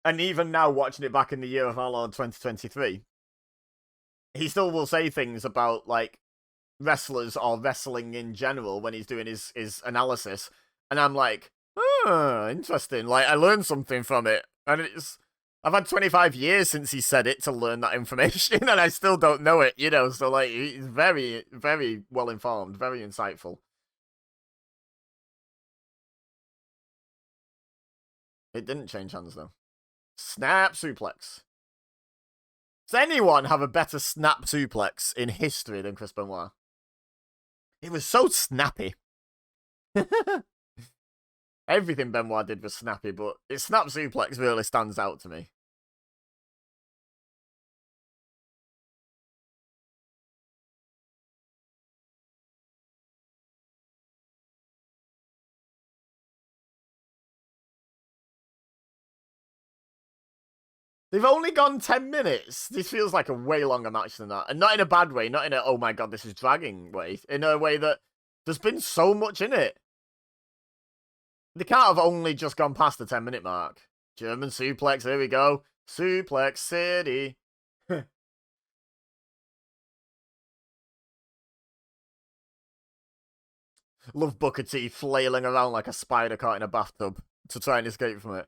And even now, watching it back in the year of our Lord 2023, he still will say things about, like, wrestlers or wrestling in general when he's doing his analysis. And I'm like, oh, interesting. Like, I learned something from it. And I've had 25 years since he said it to learn that information, and I still don't know it, you know? So, like, he's very, very well informed, very insightful. It didn't change hands, though. Snap suplex. Does anyone have a better snap suplex in history than Chris Benoit? It was so snappy. Everything Benoit did was snappy, but his snap suplex really stands out to me. They've only gone 10 minutes. This feels like a way longer match than that. And not in a bad way, not in a, oh my god, this is dragging way. In a way that there's been so much in it. They can't have only just gone past the 10-minute mark. German suplex, here we go. Suplex City. Love Booker T flailing around like a spider caught in a bathtub to try and escape from it.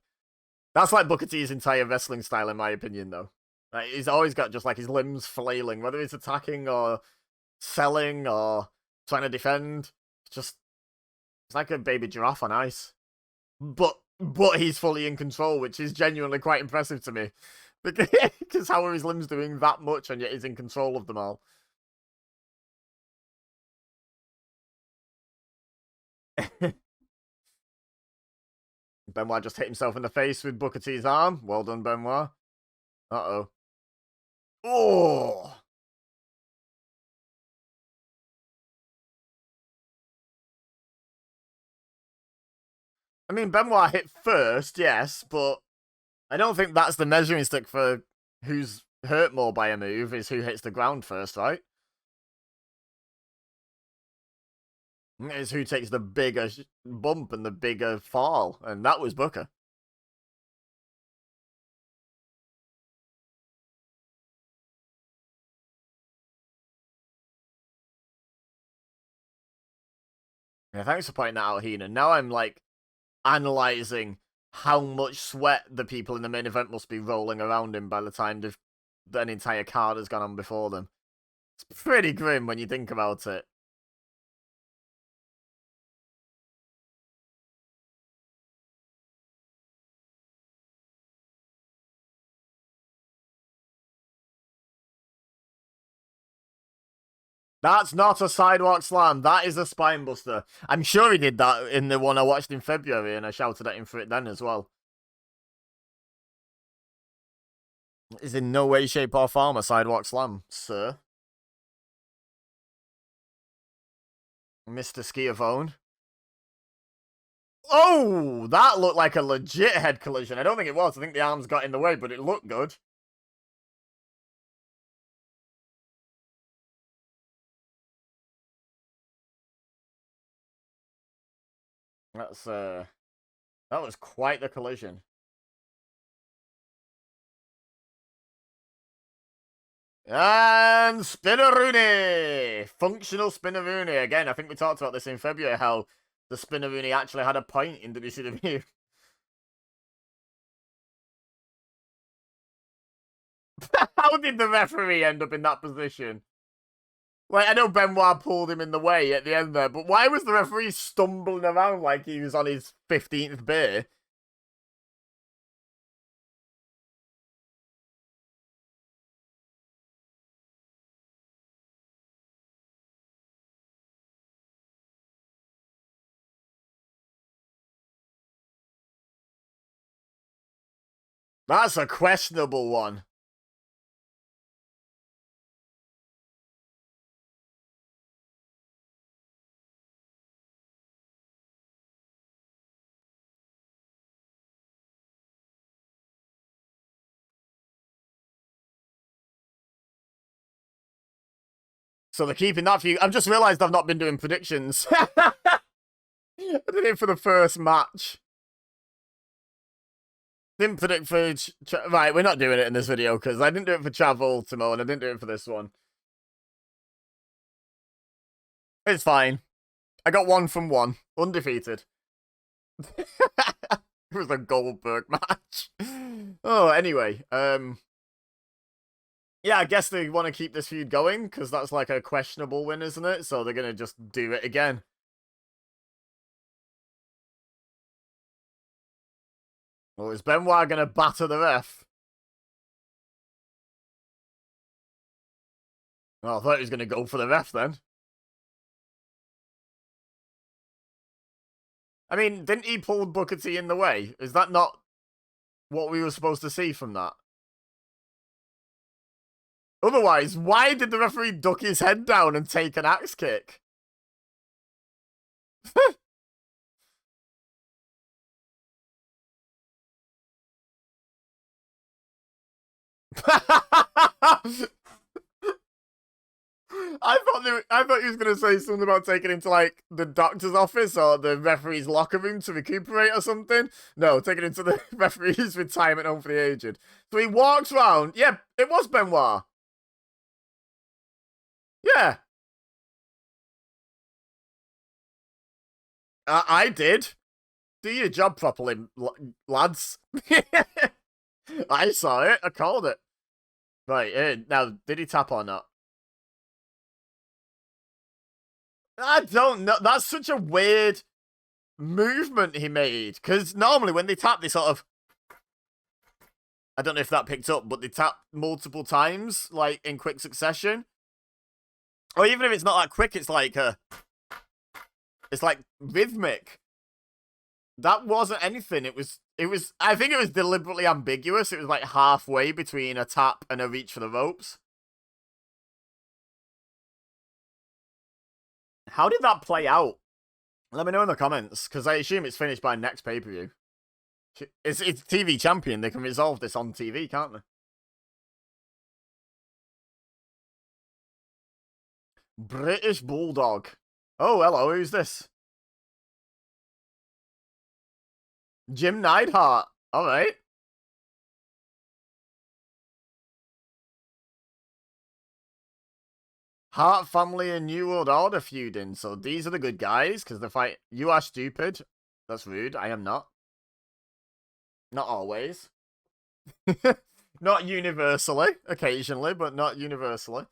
That's like Booker T's entire wrestling style, in my opinion, though. Like, he's always got just like his limbs flailing, whether he's attacking or selling or trying to defend. It's like a baby giraffe on ice. But he's fully in control, which is genuinely quite impressive to me. Because how are his limbs doing that much and yet he's in control of them all? Benoit just hit himself in the face with Booker T's arm. Well done, Benoit. Uh-oh. Oh! I mean, Benoit hit first, yes, but I don't think that's the measuring stick for who's hurt more by a move, is who hits the ground first, right? It's who takes the bigger bump and the bigger fall, and that was Booker. Yeah, thanks for pointing that out, Heenan. Now I'm, like, analysing how much sweat the people in the main event must be rolling around him by the time an entire card has gone on before them. It's pretty grim when you think about it. That's not a sidewalk slam. That is a spine buster. I'm sure he did that in the one I watched in February, and I shouted at him for it then as well. Is in no way, shape, or form a sidewalk slam, sir. Mr. Schiavone. Oh, that looked like a legit head collision. I don't think it was. I think the arms got in the way, but it looked good. That was quite the collision. And Spinneroonie! Functional Spinneroonie. Again, I think we talked about this in February, how the Spinneroonie actually had a point in WCW. How did the referee end up in that position? Like, I know Benoit pulled him in the way at the end there, but why was the referee stumbling around like he was on his 15th beer? That's a questionable one. So they're keeping that for you. I've just realised I've not been doing predictions. I did it for the first match. Didn't predict for... Right, we're not doing it in this video, because I didn't do it for Chav Ultimo, and I didn't do it for this one. It's fine. I got 1 from 1. Undefeated. It was a Goldberg match. Oh, anyway. Yeah, I guess they want to keep this feud going, because that's like a questionable win, isn't it? So they're going to just do it again. Well, is Benoit going to batter the ref? Oh, I thought he was going to go for the ref then. I mean, didn't he pull Booker T in the way? Is that not what we were supposed to see from that? Otherwise, why did the referee duck his head down and take an axe kick? I thought he was gonna say something about taking him to like the doctor's office or the referee's locker room to recuperate or something. No, taking him to the referee's retirement home for the aged. So he walks round. Yeah, it was Benoit. Yeah, I did. Do your job properly, lads. I saw it. I called it. Right, now, did he tap or not? I don't know. That's such a weird movement he made. Because normally when they tap, they sort of... I don't know if that picked up, but they tap multiple times, like, in quick succession. Or even if it's not that quick, it's like rhythmic. That wasn't anything. It was, I think it was deliberately ambiguous. It was like halfway between a tap and a reach for the ropes. How did that play out? Let me know in the comments, because I assume it's finished by next pay-per-view. It's TV champion. They can resolve this on TV, can't they? British Bulldog. Oh, hello. Who's this? Jim Neidhart. All right. Hart family and New World Order feuding. So these are the good guys because they fight. You are stupid. That's rude. I am not. Not always. Not universally. Occasionally, but not universally.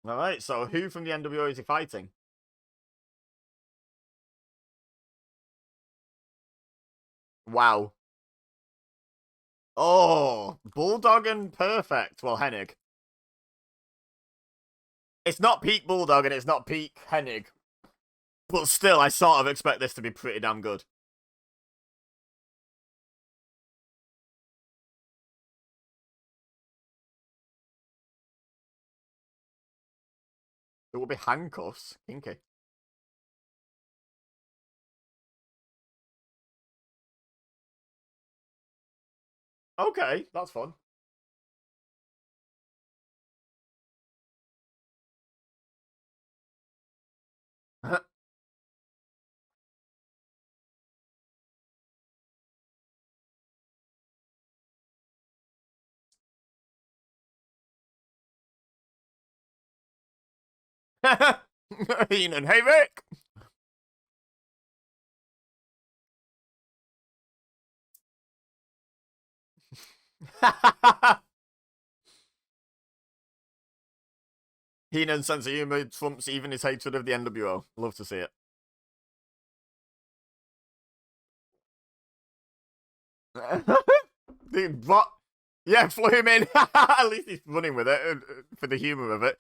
All right. So who from the nWo is he fighting? Wow. Oh, Bulldog and Perfect. Well, Hennig. It's not peak Bulldog and it's not peak Hennig. But still, I sort of expect this to be pretty damn good. It will be handcuffs. Kinky. Okay, that's fun. Heenan, hey Rick! Heenan's sense of humor trumps even his hatred of the nWo. Love to see it. Dude, what? Yeah, flew him in. At least he's running with it for the humor of it.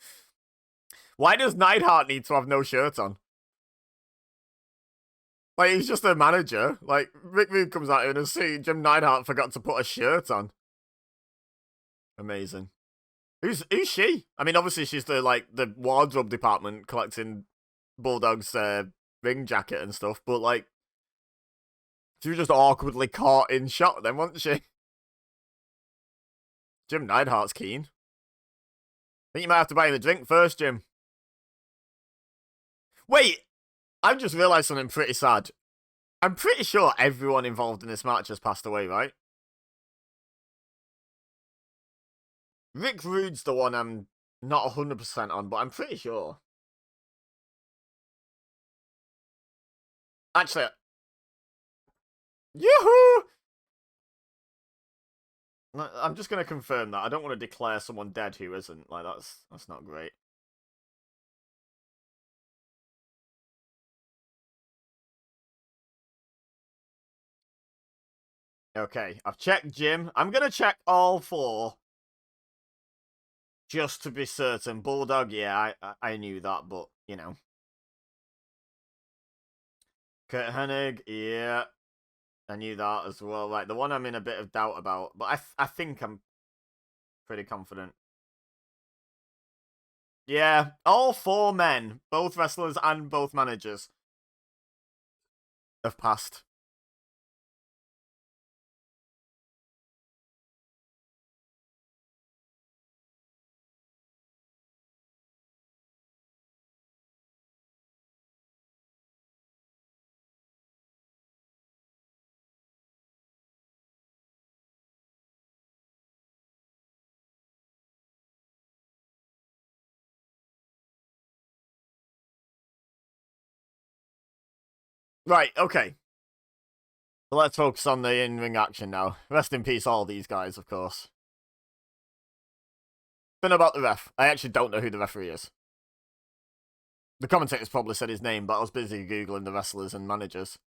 Why does Neidhart need to have no shirt on? Like, he's just a manager. Like, Rick Rude comes out here and see Jim Neidhart forgot to put a shirt on. Amazing. Who's she? I mean, obviously she's the wardrobe department collecting Bulldog's ring jacket and stuff, but like, she was just awkwardly caught in shot then, wasn't she? Jim Neidhart's keen. I think you might have to buy him a drink first, Jim. Wait, I've just realised something pretty sad. I'm pretty sure everyone involved in this match has passed away, right? Rick Rude's the one I'm not 100% on, but I'm pretty sure. Actually, yoo-hoo! I'm just going to confirm that. I don't want to declare someone dead who isn't. Like, that's not great. Okay, I've checked Jim. I'm going to check all four. Just to be certain. Bulldog, yeah, I knew that, but, you know. Kurt Hennig, yeah. I knew that as well. Like, the one I'm in a bit of doubt about, but I think I'm pretty confident. Yeah, all four men, both wrestlers and both managers, have passed. Right, okay. So let's focus on the in-ring action now. Rest in peace, all these guys, of course. Then about the ref. I actually don't know who the referee is. The commentators probably said his name, but I was busy Googling the wrestlers and managers.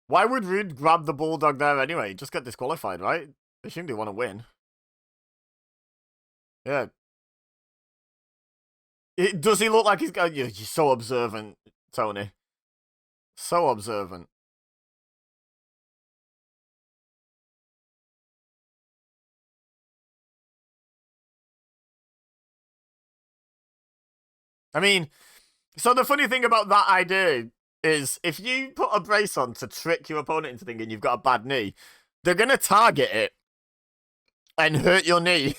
Why would Rude grab the Bulldog there anyway? Just get disqualified, right? They shouldn't want to win. Yeah. Does he look like he's got... You're so observant, Tony. So observant. I mean, so the funny thing about that idea is if you put a brace on to trick your opponent into thinking you've got a bad knee, they're going to target it and hurt your knee.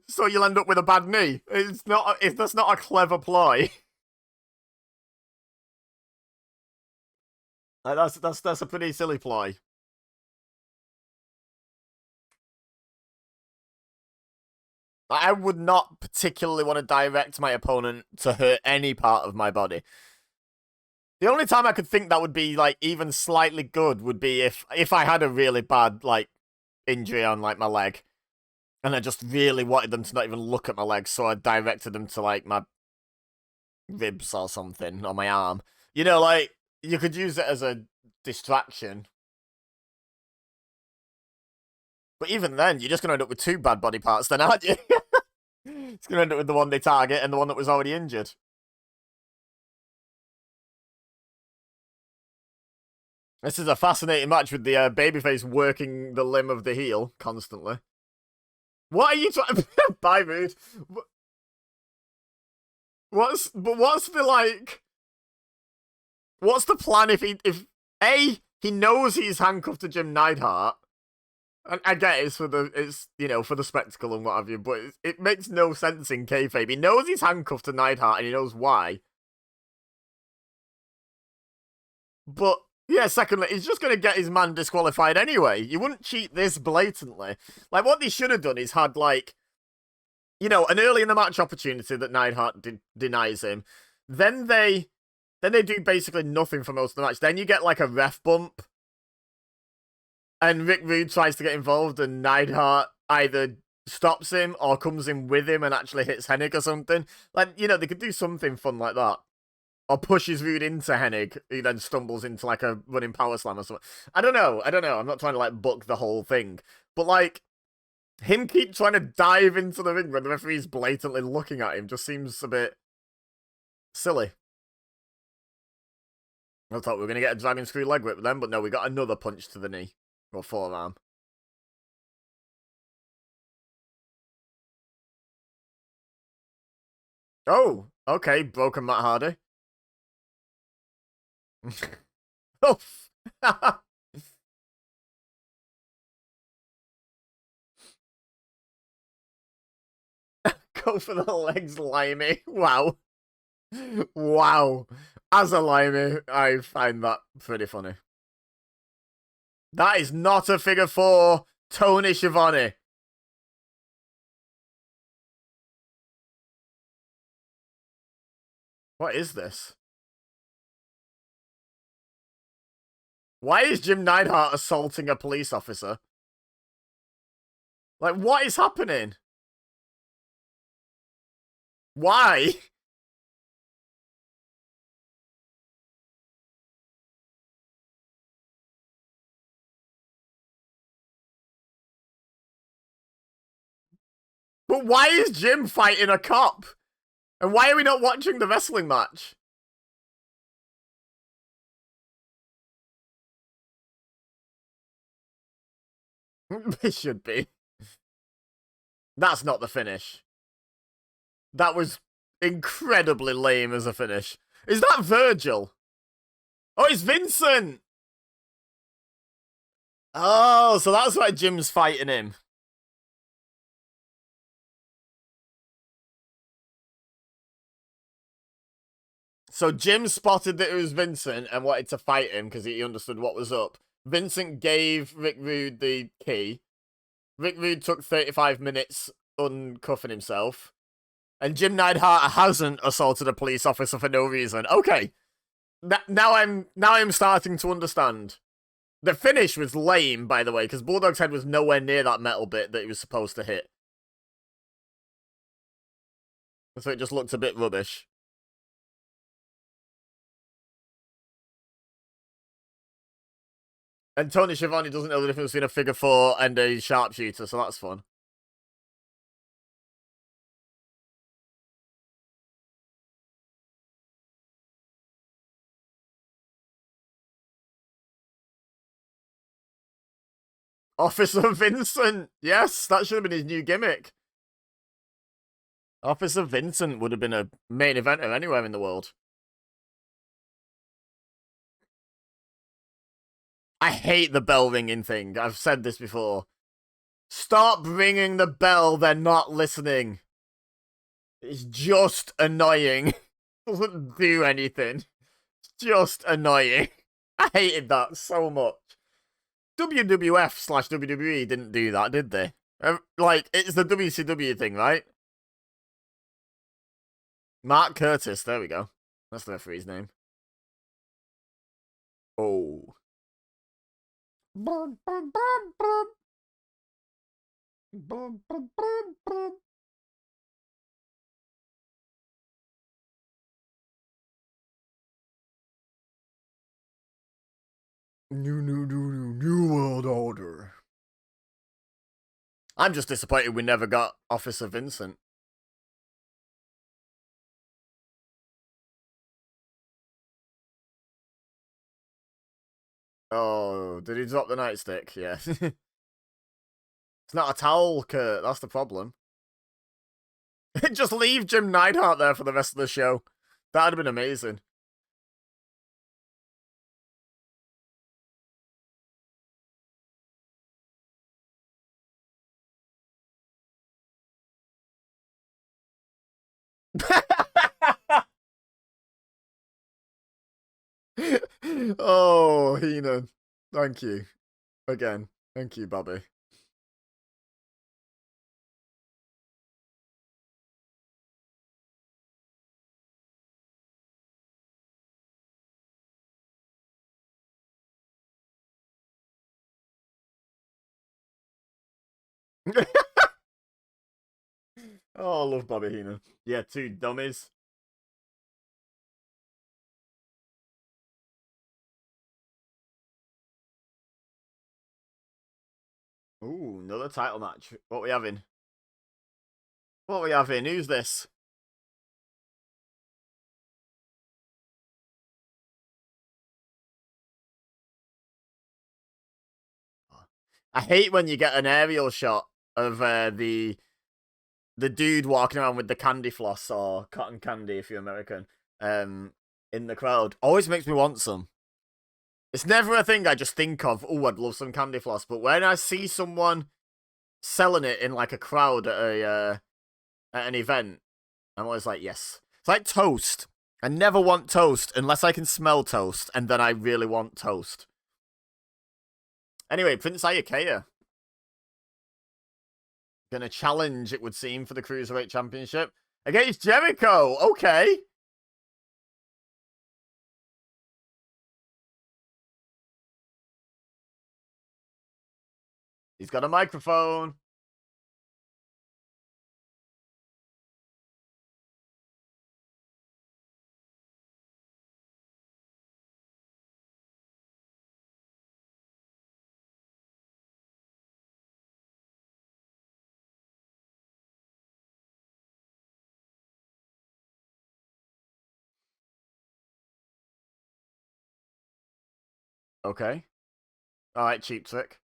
So you'll end up with a bad knee. That's not a clever ploy. That's a pretty silly ploy. I would not particularly want to direct my opponent to hurt any part of my body. The only time I could think that would be like even slightly good would be if I had a really bad like injury on like my leg, and I just really wanted them to not even look at my legs, so I directed them to like my ribs or something, or my arm. You know, like you could use it as a distraction. But even then, you're just going to end up with two bad body parts then, aren't you? It's going to end up with the one they target and the one that was already injured. This is a fascinating match with the babyface working the limb of the heel constantly. What are you trying... Bye, Rude. What's the, like... What's the plan if A, he knows he's handcuffed to Jim Neidhart, I get it's for the spectacle and what have you, but it makes no sense in kayfabe. He knows he's handcuffed to Neidhart and he knows why. But yeah, secondly, he's just gonna get his man disqualified anyway. You wouldn't cheat this blatantly. Like what they should have done is had like, an early in the match opportunity that Neidhart denies him. Then they do basically nothing for most of the match. Then you get like a ref bump. And Rick Rude tries to get involved, and Neidhart either stops him or comes in with him and actually hits Hennig or something. Like, they could do something fun like that. Or pushes Rude into Hennig, who then stumbles into like a running power slam or something. I don't know. I'm not trying to like book the whole thing. But like, him keep trying to dive into the ring when the referee's blatantly looking at him just seems a bit silly. I thought we were going to get a dragon screw leg whip then, but no, we got another punch to the knee. Or forearm. Oh, okay, broken Matt Hardy. Oh, go for the legs, Limey. Wow. Wow. As a Limey, I find that pretty funny. That is not a figure four, Tony Schiavone. What is this? Why is Jim Neidhart assaulting a police officer? Like, what is happening? Why? But why is Jim fighting a cop? And why are we not watching the wrestling match? It should be. That's not the finish. That was incredibly lame as a finish. Is that Virgil? Oh, it's Vincent! Oh, so that's why Jim's fighting him. So Jim spotted that it was Vincent and wanted to fight him because he understood what was up. Vincent gave Rick Rude the key. Rick Rude took 35 minutes uncuffing himself. And Jim Neidhart hasn't assaulted a police officer for no reason. Okay. Now I'm starting to understand. The finish was lame, by the way, because Bulldog's head was nowhere near that metal bit that he was supposed to hit. So it just looked a bit rubbish. And Tony Schiavone doesn't know the difference between a figure four and a sharpshooter, so that's fun. Officer Vincent! Yes, that should have been his new gimmick. Officer Vincent would have been a main eventer anywhere in the world. I hate the bell ringing thing. I've said this before. Stop ringing the bell, they're not listening. It's just annoying. Doesn't do anything. It's just annoying. I hated that so much. WWF/WWE didn't do that, did they? Like, it's the WCW thing, right? Mark Curtis, there we go. That's the referee's name. Oh. New world order. I'm just disappointed we never got Officer Vincent. Oh, did he drop the nightstick? Yeah. It's not a towel, Kurt. That's the problem. Just leave Jim Neidhart there for the rest of the show. That'd have been amazing. Oh, Heenan. Thank you. Again. Thank you, Bobby. Oh, I love Bobby Heenan. Yeah, two dummies. Ooh, another title match. What we having? What we having? Who's this? I hate when you get an aerial shot of the dude walking around with the candy floss or cotton candy if you're American in the crowd. Always makes me want some. It's never a thing I just think of, oh, I'd love some candy floss. But when I see someone selling it in like a crowd at an event, I'm always like, yes. It's like toast. I never want toast unless I can smell toast, and then I really want toast. Anyway, Prince Ayakea gonna challenge, it would seem, for the Cruiserweight Championship against Jericho. Okay. He's got a microphone. Okay. All right, cheap trick.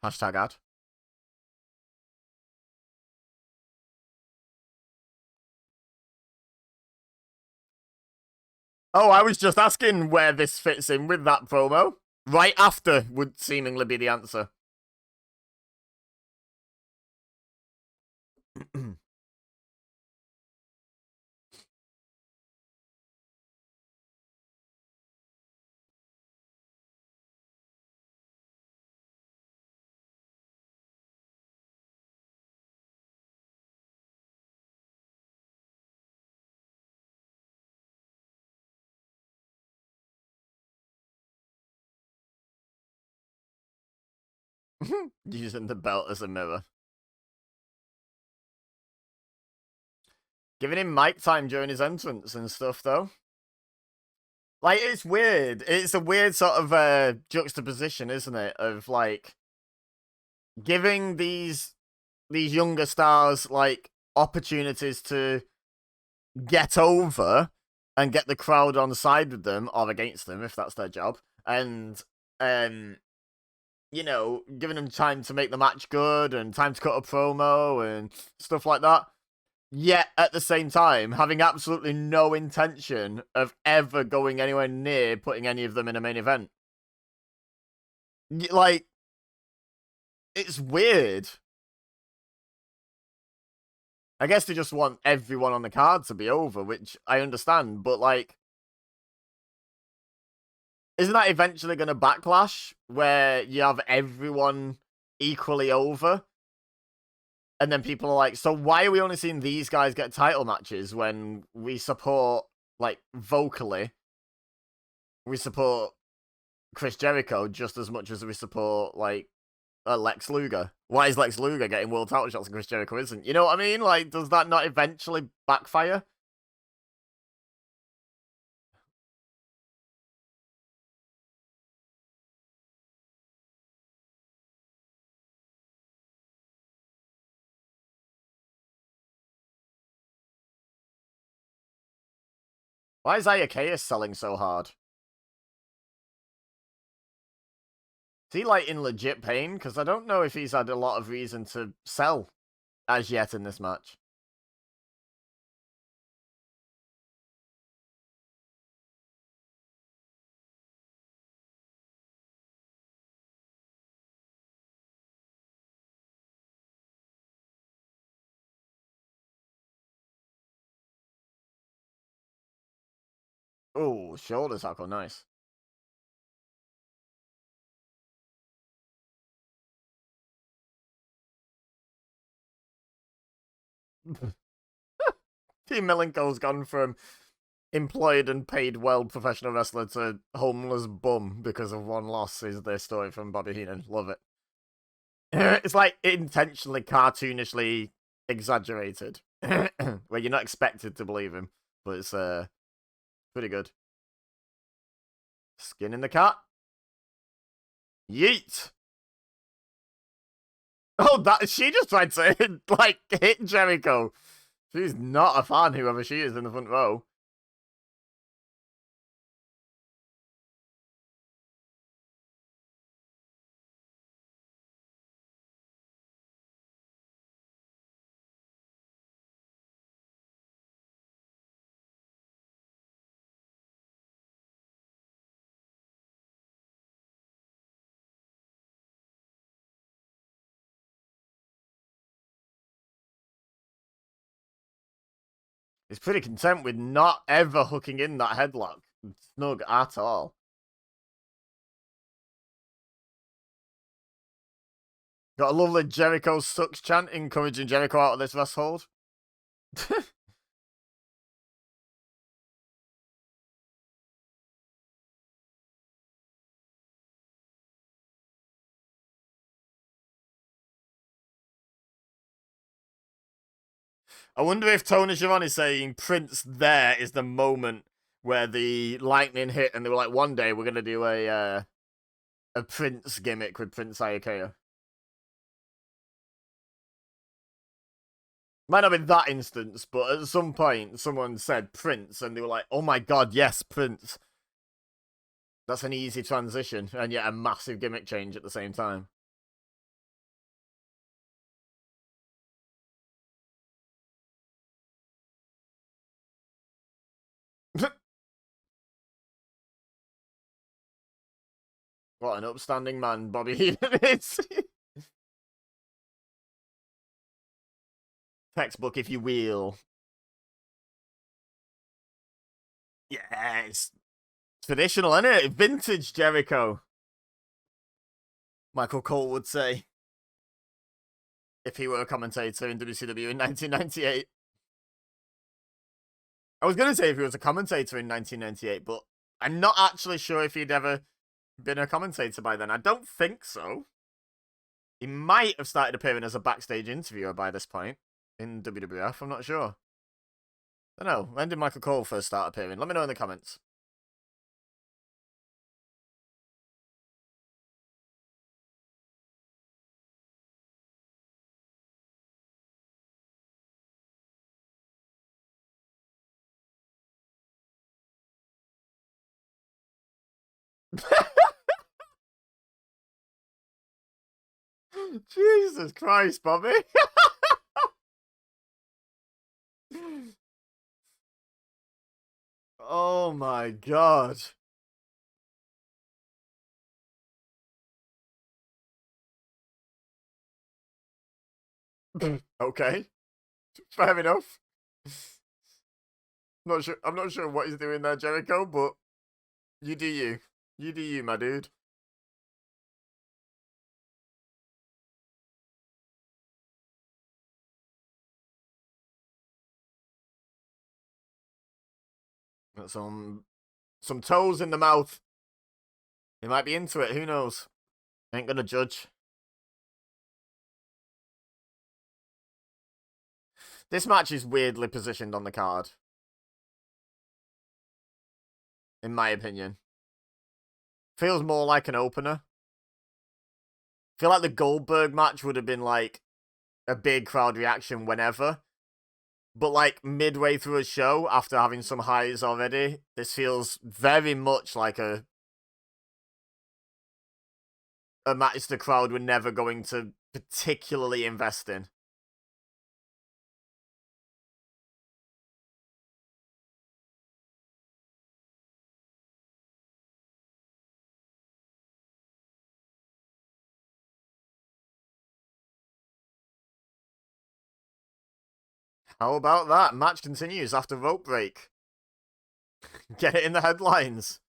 Hashtag ad. Oh, I was just asking where this fits in with that promo. Right after would seemingly be the answer. Using the belt as a mirror. Giving him mic time during his entrance and stuff, though. Like, it's weird. It's a weird sort of juxtaposition, isn't it? Of, like, giving these younger stars, like, opportunities to get over and get the crowd on side with them or against them if that's their job, and you know, giving them time to make the match good and time to cut a promo and stuff like that. Yet at the same time, having absolutely no intention of ever going anywhere near putting any of them in a main event. Like, it's weird. I guess they just want everyone on the card to be over, which I understand, but like, isn't that eventually going to backlash where you have everyone equally over? And then people are like, so why are we only seeing these guys get title matches when we support, like, vocally, we support Chris Jericho just as much as we support, like, Lex Luger? Why is Lex Luger getting world title shots and Chris Jericho isn't? You know what I mean? Like, does that not eventually backfire? Why is Ayakea selling so hard? Is he, like, in legit pain? Because I don't know if he's had a lot of reason to sell as yet in this match. Oh, shoulder tackle, nice. Team Milenko's gone from employed and paid well professional wrestler to homeless bum because of one loss is the story from Bobby Heenan. Love it. It's like intentionally cartoonishly exaggerated, where you're not expected to believe him, but it's pretty good. Skin in the cat. Yeet. Oh, that she just tried to like hit Jericho. She's not a fan, whoever she is in the front row. He's pretty content with not ever hooking in that headlock. Snug at all. Got a lovely Jericho sucks chant encouraging Jericho out of this rest hold. I wonder if Tony Schiavone is saying Prince there is the moment where the lightning hit and they were like, one day we're going to do a Prince gimmick with Prince Ayakea. Might not be that instance, but at some point someone said Prince and they were like, oh my god, yes, Prince. That's an easy transition and yet a massive gimmick change at the same time. What an upstanding man Bobby Heenan is. Textbook, if you will. Yeah, it's traditional, isn't it? Vintage Jericho. Michael Cole would say. If he were a commentator in WCW in 1998. I was going to say if he was a commentator in 1998, but I'm not actually sure if he'd ever been a commentator by then. I don't think so. He might have started appearing as a backstage interviewer by this point in WWF. I'm not sure. I don't know. When did Michael Cole first start appearing? Let me know in the comments. Jesus Christ, Bobby. Oh my god. Okay. Fair enough. I'm not sure what he's doing there, Jericho, but you do you. You do you, my dude. Got some toes in the mouth. He might be into it, who knows? Ain't gonna judge. This match is weirdly positioned on the card. In my opinion. Feels more like an opener. I feel like the Goldberg match would have been like a big crowd reaction whenever. But like midway through a show, after having some highs already, this feels very much like a match the crowd were never going to particularly invest in. How about that? Match continues after rope break. Get it in the headlines.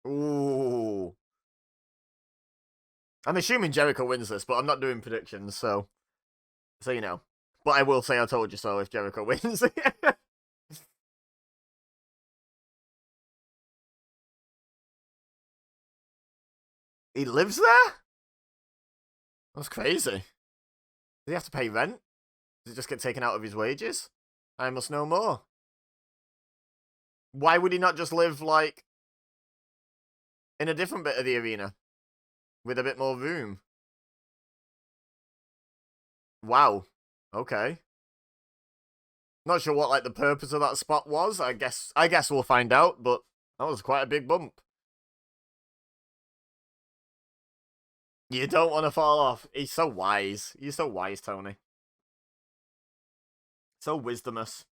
Ooh. I'm assuming Jericho wins this, but I'm not doing predictions, so you know. But I will say I told you so if Jericho wins. He lives there? That's crazy. Does he have to pay rent? Does it just get taken out of his wages? I must know more. Why would he not just live, like, in a different bit of the arena? With a bit more room? Wow. Okay. Not sure what, like, the purpose of that spot was. I guess we'll find out, but that was quite a big bump. You don't want to fall off. He's so wise. You're so wise, Tony. So wisdomous.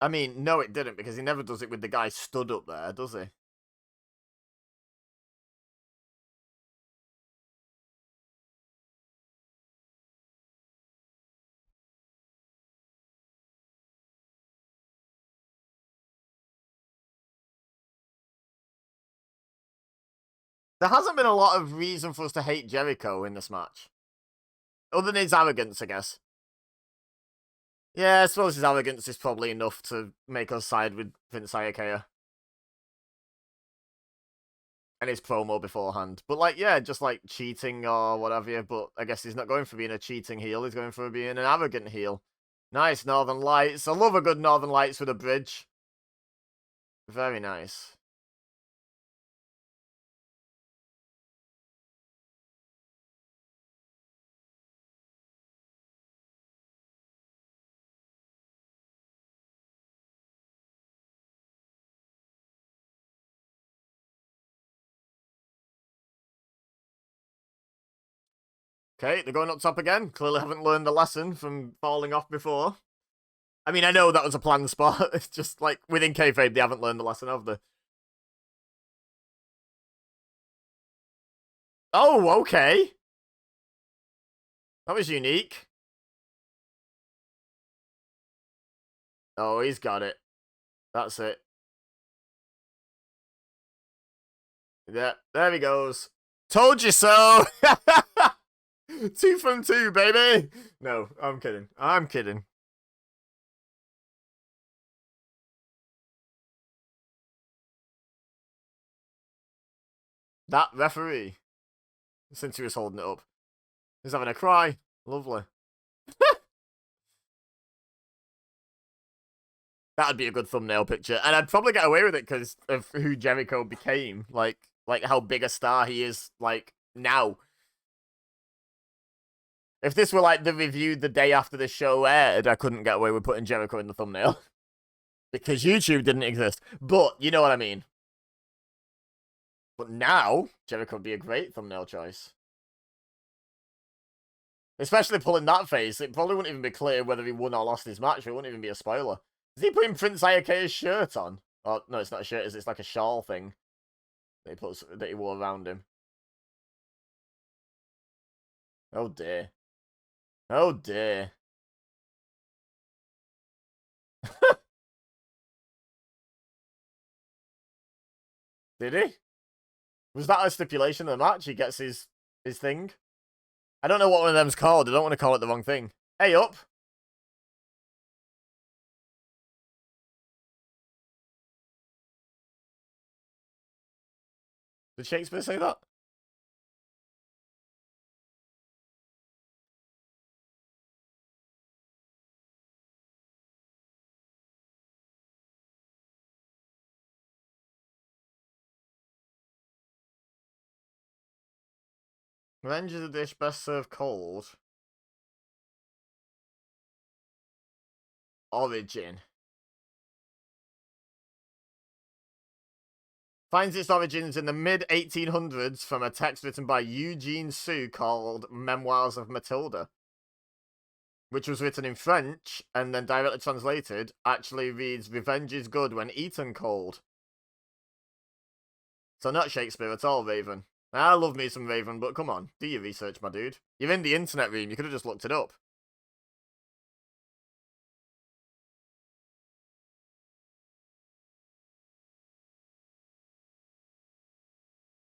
I mean, no, it didn't, because he never does it with the guy stood up there, does he? There hasn't been a lot of reason for us to hate Jericho in this match. Other than his arrogance, I guess. Yeah, I suppose his arrogance is probably enough to make us side with Prince Ayakea. And his promo beforehand. But, like, yeah, just, like, cheating or whatever. But I guess he's not going for being a cheating heel. He's going for being an arrogant heel. Nice Northern Lights. I love a good Northern Lights with a bridge. Very nice. Okay, they're going up top again. Clearly haven't learned a lesson from falling off before. I mean, I know that was a planned spot. It's just, like, within kayfabe, they haven't learned the lesson, have they? Oh, okay. That was unique. Oh, he's got it. That's it. Yeah, there he goes. Told you so! 2 from 2, baby! No, I'm kidding. I'm kidding. That referee, since he was holding it up, he's having a cry. Lovely. That'd be a good thumbnail picture. And I'd probably get away with it because of who Jericho became. Like how big a star he is, like, now. If this were, like, the review the day after the show aired, I couldn't get away with putting Jericho in the thumbnail. Because YouTube didn't exist. But, you know what I mean. But now, Jericho would be a great thumbnail choice. Especially pulling that face, it probably wouldn't even be clear whether he won or lost his match. It wouldn't even be a spoiler. Is he putting Prince Ayakea's shirt on? Oh, no, it's not a shirt, it's like a shawl thing that he wore around him. Oh dear. Oh dear. Did he? Was that a stipulation of the match? He gets his thing? I don't know what one of them's called. I don't want to call it the wrong thing. Hey, up. Did Shakespeare say that? Revenge is a dish best served cold. Origin. Finds its origins in the mid-1800s from a text written by Eugene Sue called Memoirs of Matilda, which was written in French and then directly translated actually reads "Revenge is good when eaten cold." So not Shakespeare at all, Raven. I love me some Raven, but come on, do your research, my dude. You're in the internet room, you could have just looked it up.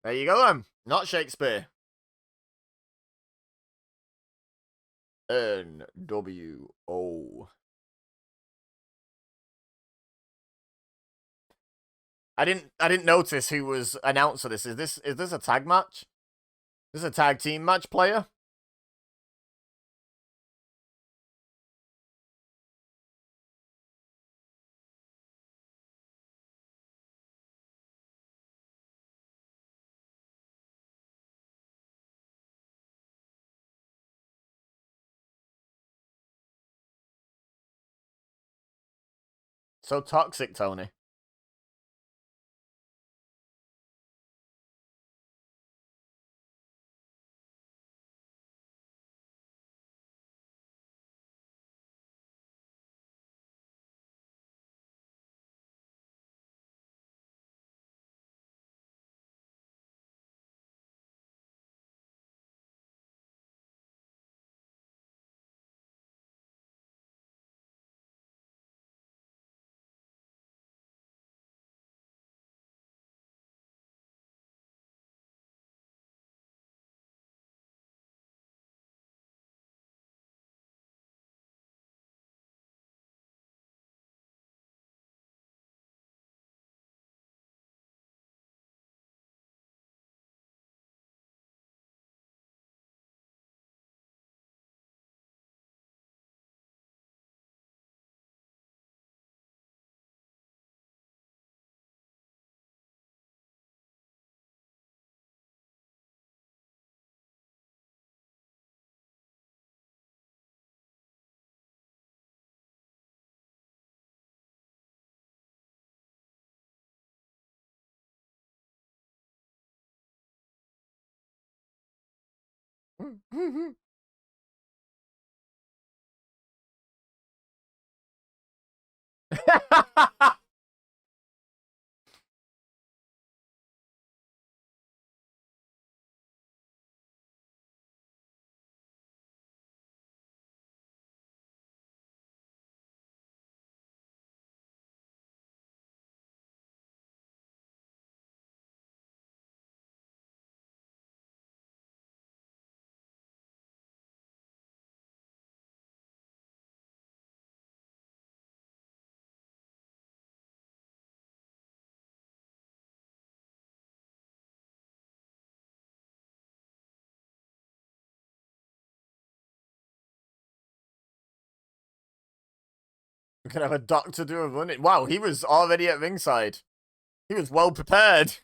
There you go then. Not Shakespeare. nWo. I didn't notice who was announced for this. Is this a tag match? This is a tag team match player? So toxic, Tony. We can have a doctor do a run. Wow, he was already at ringside. He was well prepared.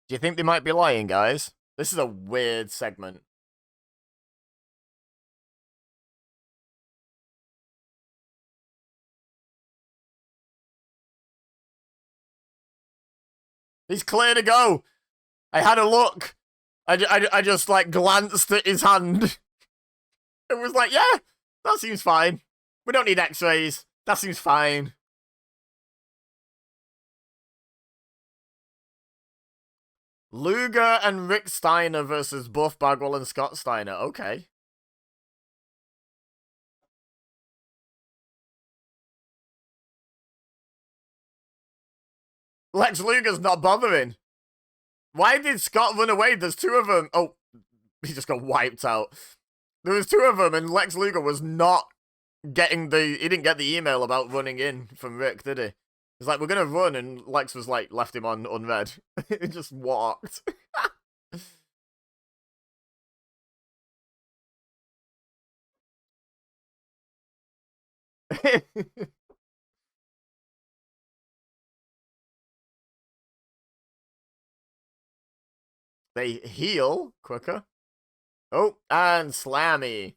Do you think they might be lying, guys? This is a weird segment. He's clear to go. I had a look. I just like glanced at his hand. It was like, yeah, that seems fine. We don't need x-rays. That seems fine. Luger and Rick Steiner versus Buff Bagwell and Scott Steiner. Okay. Lex Luger's not bothering. Why did Scott run away? There's two of them. Oh, he just got wiped out. There was two of them, and Lex Luger was not getting the... He didn't get the email about running in from Rick, did he? He's like, we're going to run, and Lex was like, left him on unread. He just walked. They heal quicker. Oh, and Slammy.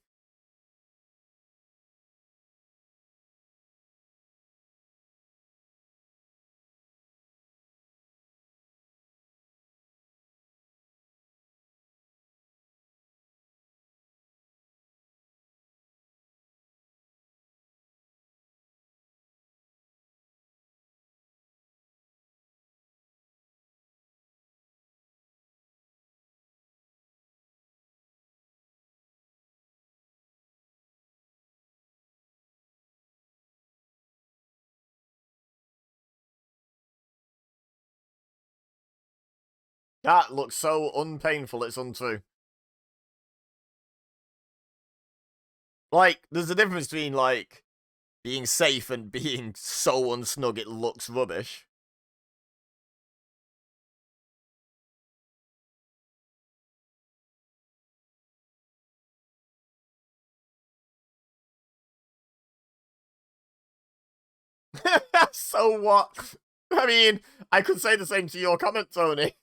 That looks so unpainful, it's untrue. Like, there's a difference between, like, being safe and being so unsnug it looks rubbish. So what? I mean, I could say the same to your comment, Tony.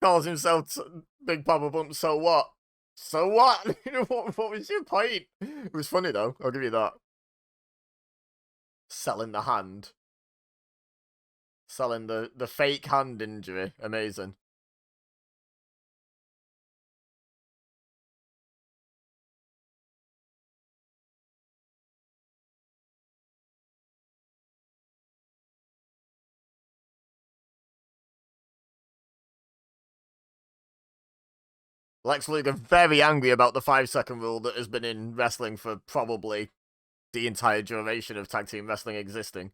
Calls himself Big Papa Bump, so what? So what? what was your point? It was funny, though. I'll give you that. Selling the hand. Selling the fake hand injury. Amazing. Lex Luger very angry about the 5-second rule that has been in wrestling for probably the entire duration of tag team wrestling existing.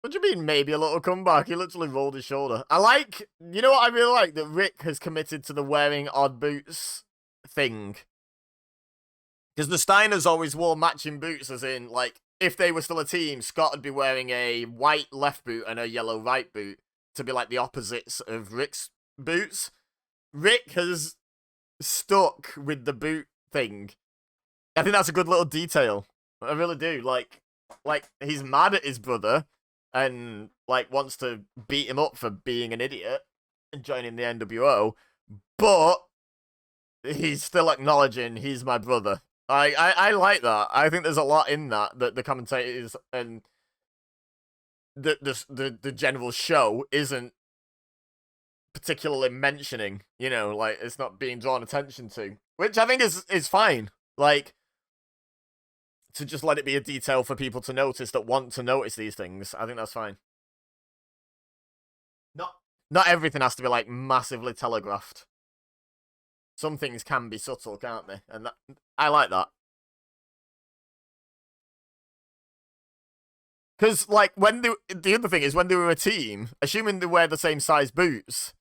What do you mean, maybe a little comeback? He literally rolled his shoulder. I like... You know what I really like? That Rick has committed to the wearing odd boots thing. Because the Steiners always wore matching boots, as in, like, if they were still a team, Scott would be wearing a white left boot and a yellow right boot to be, like, the opposites of Rick's boots. Rick has stuck with the boot thing. I think that's a good little detail. I really do. Like, he's mad at his brother and, like, wants to beat him up for being an idiot and joining the nWo, but he's still acknowledging he's my brother. I like that. I think there's a lot in that the commentators and the general show isn't particularly mentioning. You know, like, it's not being drawn attention to, which I think is fine. Like, to just let it be a detail for people to notice that want to notice these things. I think that's fine. Not everything has to be, like, massively telegraphed. Some things can be subtle, can't they? And I like that. Because, like, the other thing is, when they were a team, assuming they wear the same size boots,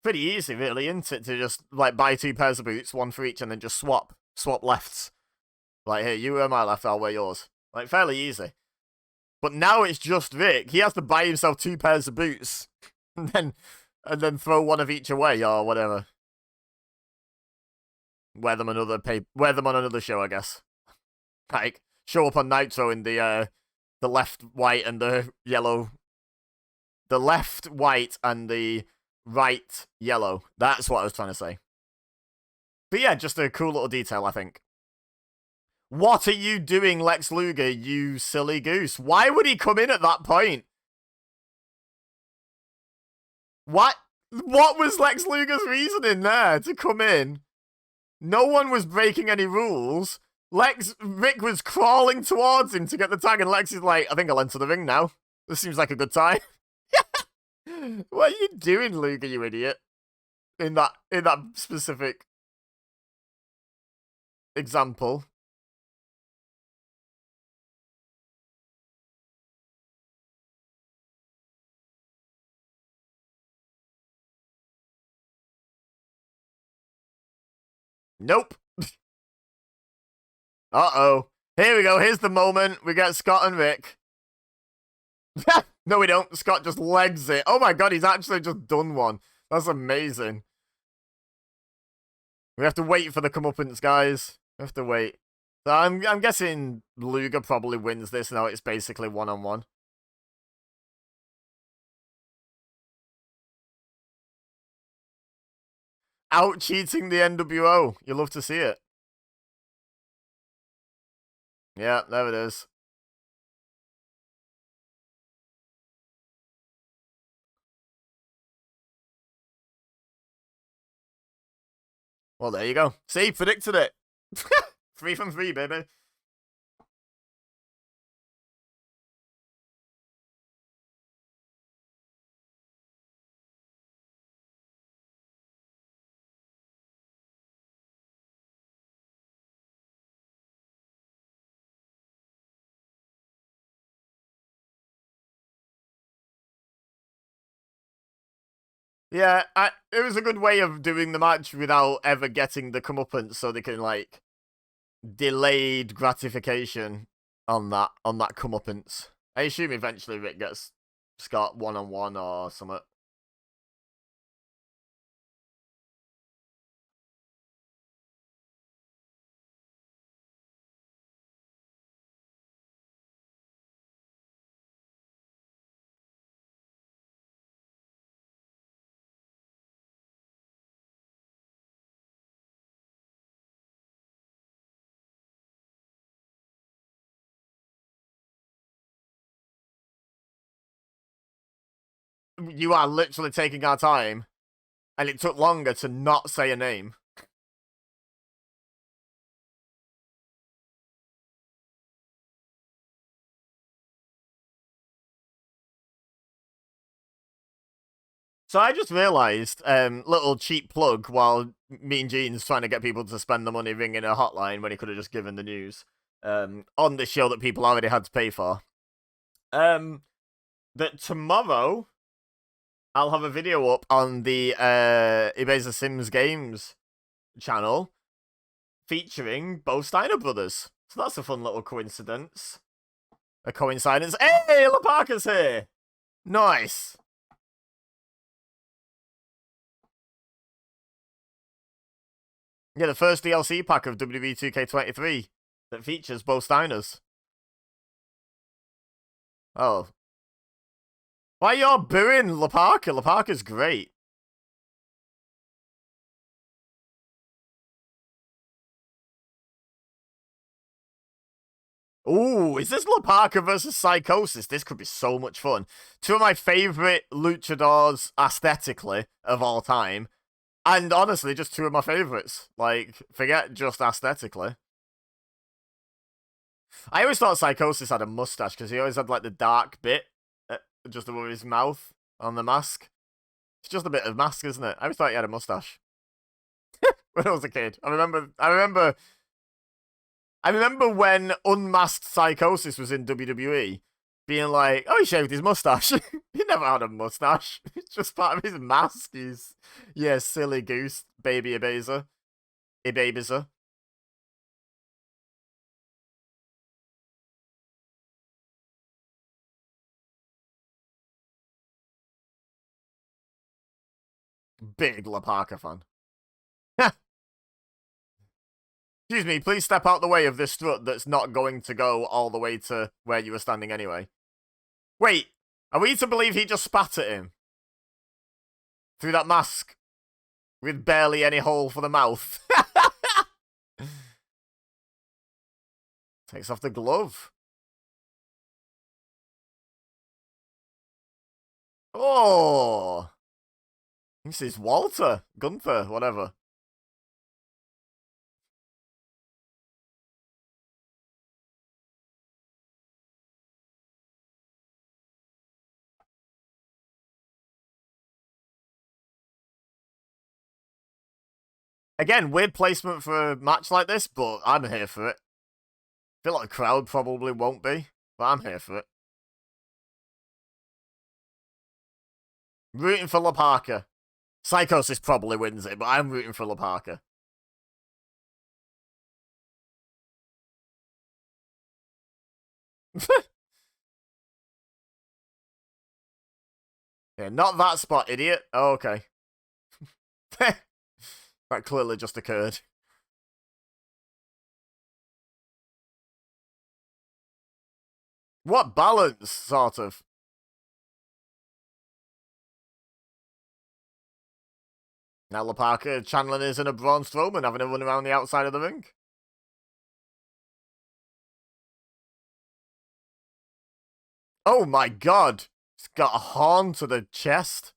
pretty easy, really, isn't it? To just, like, buy 2 pairs of boots, one for each, and then just swap lefts. Like, hey, you wear my left, I'll wear yours. Like, fairly easy. But now it's just Rick. He has to buy himself 2 pairs of boots, and then throw one of each away, or whatever. Wear them on another show, I guess. Like, show up on Nitro in the left, white, and the yellow. The left, white, and the right, yellow. That's what I was trying to say. But yeah, just a cool little detail, I think. What are you doing, Lex Luger, you silly goose? Why would he come in at that point? What was Lex Luger's reasoning there to come in? No one was breaking any rules. Rick was crawling towards him to get the tag, and Lex is like, I think I'll enter the ring now. This seems like a good time. What are you doing, Luger, you idiot? In that specific example. Nope. Uh-oh. Here we go. Here's the moment. We get Scott and Rick. No, we don't. Scott just legs it. Oh my god, he's actually just done one. That's amazing. We have to wait for the comeuppance, guys. We have to wait. So I'm guessing Luger probably wins this now. It's basically one-on-one. Out cheating the nWo. You love to see it. Yeah, there it is. Well, there you go. See, predicted it. 3 from 3, baby. Yeah, it was a good way of doing the match without ever getting the comeuppance, so they can, like, delayed gratification on that comeuppance. I assume eventually Rick gets Scott one-on-one or something. You are literally taking our time, and it took longer to not say a name. So I just realised, little cheap plug while Mean Gene's trying to get people to spend the money ringing a hotline when he could have just given the news, on this show that people already had to pay for. That tomorrow I'll have a video up on the EBEZAsimsgames channel featuring both Steiner brothers. So that's a fun little coincidence. A coincidence. Hey, LaParker's here! Nice! Yeah, the first DLC pack of WWE 2K23 that features both Steiners. Oh. Why you're booing LaParker? LaParker's great. Ooh, is this LaParker versus Psychosis? This could be so much fun. Two of my favorite luchadors aesthetically of all time. And honestly, just two of my favorites. Like, forget just aesthetically. I always thought Psychosis had a mustache because he always had like the dark bit just above his mouth on the mask. It's just a bit of mask, isn't it? I always thought he had a mustache when I was a kid. I remember when Unmasked Psychosis was in WWE, being like, "Oh, he shaved his mustache." He never had a mustache. It's just part of his mask. He's silly goose, baby Ebeza. Big La Parka fan. Excuse me, please step out the way of this strut that's not going to go all the way to where you were standing anyway. Wait, are we to believe he just spat at him? Through that mask? With barely any hole for the mouth? Takes off the glove. Oh! This is Walter. Gunther, whatever. Again, weird placement for a match like this, but I'm here for it. I feel like the crowd probably won't be, but I'm here for it. Rooting for La Parka. Psychosis probably wins it, but I'm rooting for La Parka. Yeah, not that spot, idiot. Oh, okay. That clearly just occurred. What balance, sort of? Now La Parka channeling is in a Braun Strowman having a run around the outside of the ring. Oh my god! It's got a horn to the chest.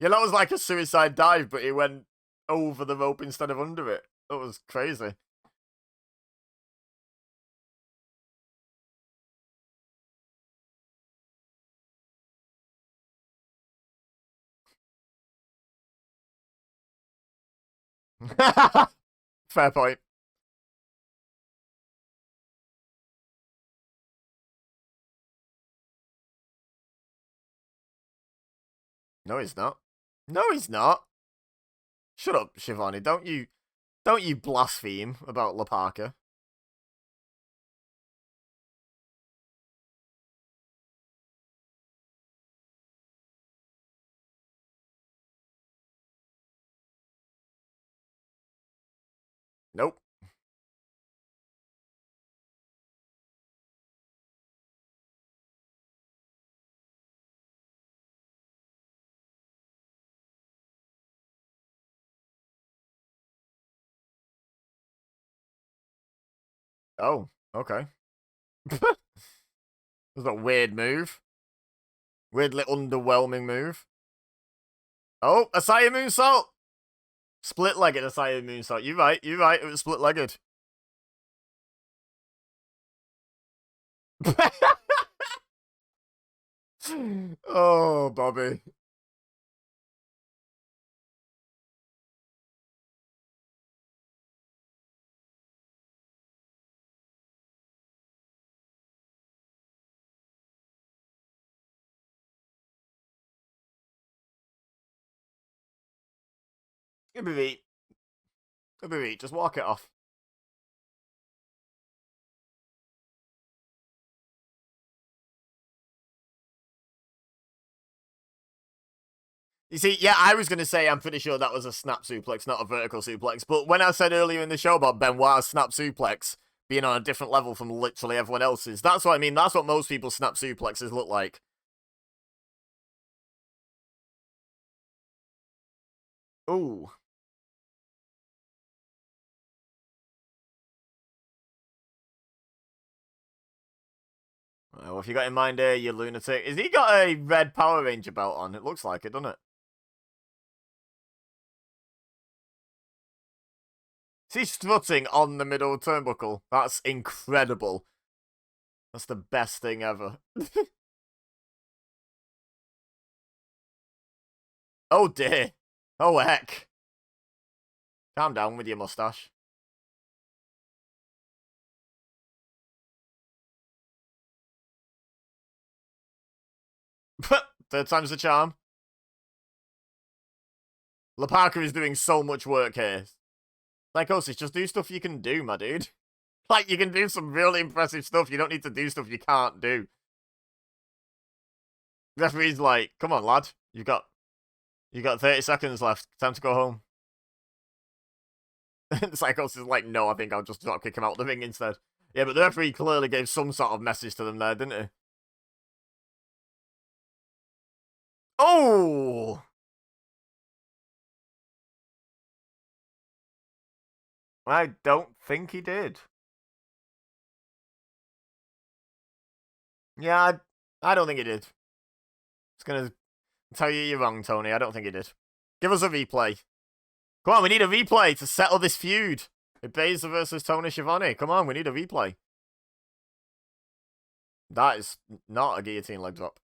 Yeah, that was like a suicide dive, but he went over the rope instead of under it. That was crazy. Fair point. No, he's not. No, he's not. Shut up, Shivani. Don't you blaspheme about La Parka. Nope. Oh, okay. Was that a weird move? Weirdly underwhelming move. Oh, Asaya moonsault! Split-legged Asaya moonsault. You're right, you're right. It was split-legged. Oh, Bobby. It'll be neat. It'll be neat. Just walk it off. You see, yeah, I was going to say I'm pretty sure that was a snap suplex, not a vertical suplex. But when I said earlier in the show about Benoit's snap suplex being on a different level from literally everyone else's, that's what I mean. That's what most people's snap suplexes look like. Ooh. Well, if you got in mind here, you lunatic. Has he got a red Power Ranger belt on? It looks like it, doesn't it? Is he strutting on the middle turnbuckle? That's incredible. That's the best thing ever. Oh dear. Oh heck. Calm down with your mustache. Third time's the charm. La Parker is doing so much work here. Psychosis, just do stuff you can do, my dude. Like, you can do some really impressive stuff. You don't need to do stuff you can't do. The referee's like, come on, lad. You got 30 seconds left. Time to go home. Psychosis is like, no, I think I'll just drop kick him out of the ring instead. Yeah, but the referee clearly gave some sort of message to them there, didn't he? Oh! I don't think he did. Yeah, I don't think he did. It's gonna tell you you're wrong, Tony. I don't think he did. Give us a replay. Come on, we need a replay to settle this feud. EBEZA versus Tony Schiavone. Come on, we need a replay. That is not a guillotine leg drop.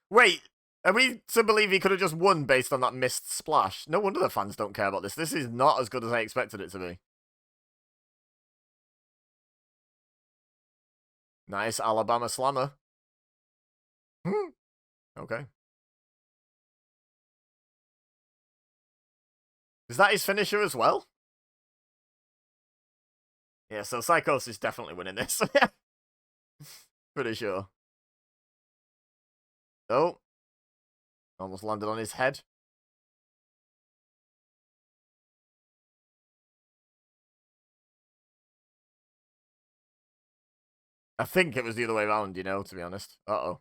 Wait, are we to believe he could have just won based on that missed splash? No wonder the fans don't care about this. This is not as good as I expected it to be. Nice Alabama slammer. Okay. Is that his finisher as well? Yeah, so Psychos is definitely winning this. Pretty sure. Oh. Almost landed on his head. I think it was the other way around, you know, to be honest. Uh-oh.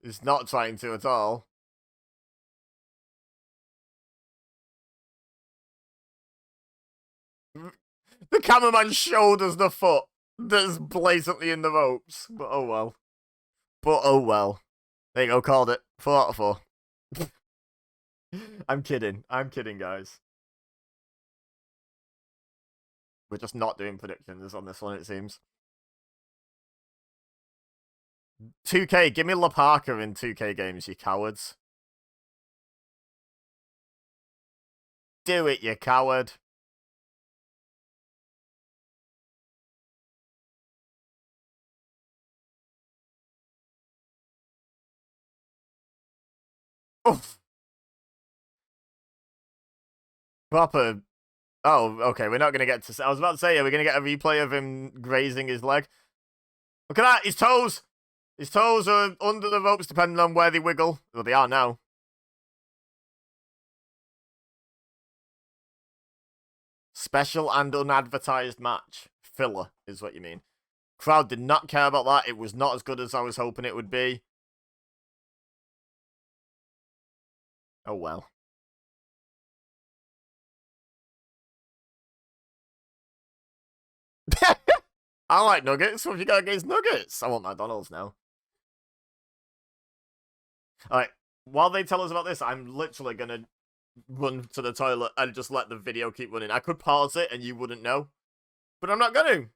He's not trying to at all. The cameraman showed us the foot that's blatantly in the ropes. But oh well. But oh well. There you go, called it. 4 out of 4. I'm kidding. I'm kidding, guys. We're just not doing predictions on this one, it seems. 2K, give me La Parker in 2K games, you cowards. Do it, you coward. Oof. Proper. Oh, okay, we're not going to get to... I was about to say, are we going to get a replay of him grazing his leg? Look at that, his toes! His toes are under the ropes depending on where they wiggle. Well, they are now. Special and unadvertised match. Filler is what you mean. Crowd did not care about that. It was not as good as I was hoping it would be. Oh well. I like nuggets. What have you got against nuggets? I want McDonald's now. Alright, while they tell us about this, I'm literally gonna run to the toilet and just let the video keep running. I could pause it and you wouldn't know. But I'm not gonna. I'm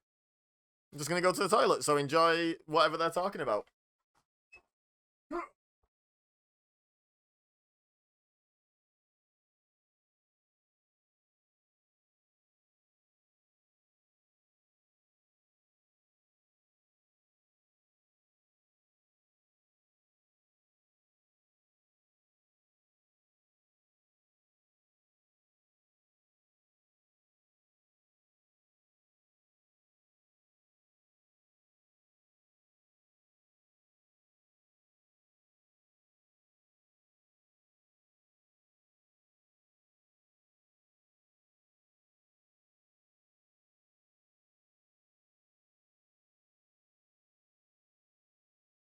just gonna go to the toilet, so enjoy whatever they're talking about.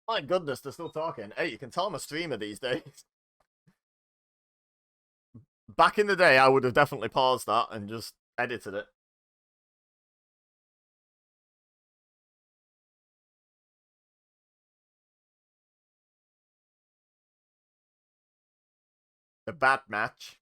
My goodness, they're still talking. Hey, you can tell I'm a streamer these days. Back in the day, I would have definitely paused that and just edited it. A bad match.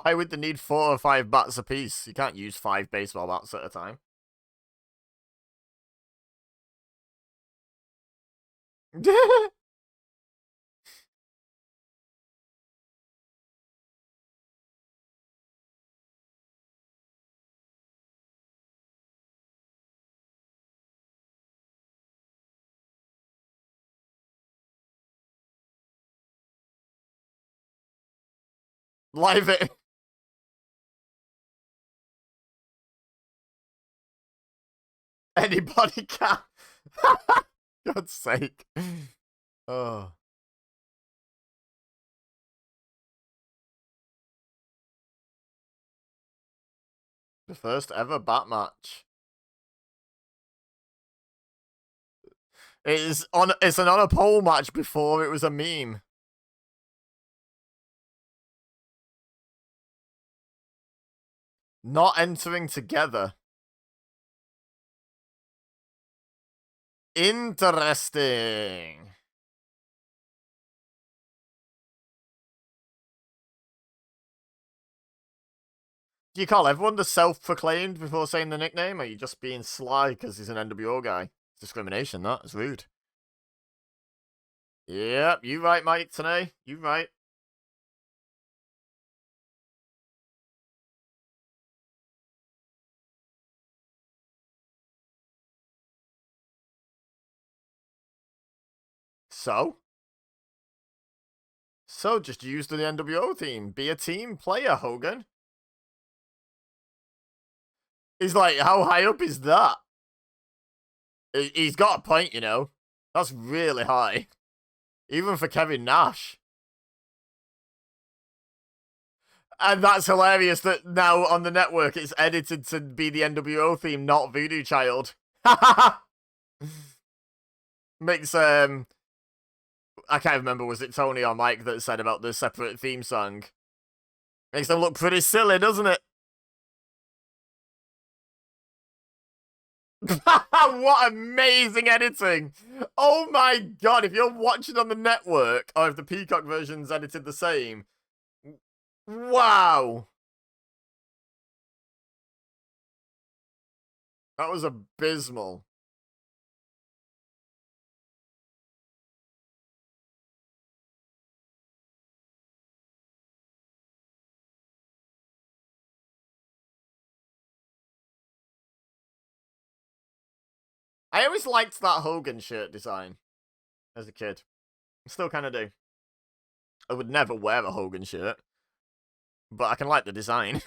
Why would they need 4 or 5 bats apiece? You can't use 5 baseball bats at a time. Live it. Anybody can. God's sake. Oh. The first ever bat match. It's on a pole match before it was a meme. Not entering together. Interesting. Do you call everyone the self-proclaimed before saying the nickname, or are you just being sly because he's an nWo guy? It's discrimination, that. It's rude. Yep, you right, Mike, today. You right. So? So, just use the nWo theme. Be a team player, Hogan. He's like, how high up is that? He's got a point, you know. That's really high. Even for Kevin Nash. And that's hilarious that now on the network it's edited to be the nWo theme, not Voodoo Child. Makes, I can't remember, was it Tony or Mike that said about the separate theme song? Makes them look pretty silly, doesn't it? What amazing editing! Oh my god, if you're watching on the network, or if the Peacock version's edited the same, wow! That was abysmal. I always liked that Hogan shirt design as a kid. I still kind of do. I would never wear a Hogan shirt, but I can like the design.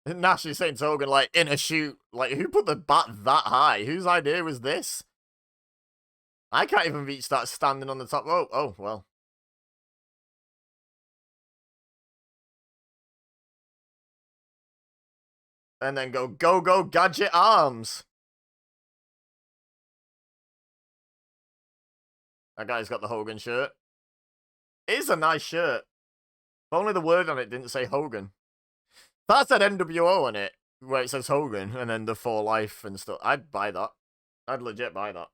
Nash is saying to Hogan, like, in a shoot. Like, who put the bat that high? Whose idea was this? I can't even reach that standing on the top rope. Oh, well. And then go, gadget arms. That guy's got the Hogan shirt. It is a nice shirt. If only the word on it didn't say Hogan. That said nWo on it, where it says Hogan, and then the For Life and stuff. I'd buy that. I'd legit buy that.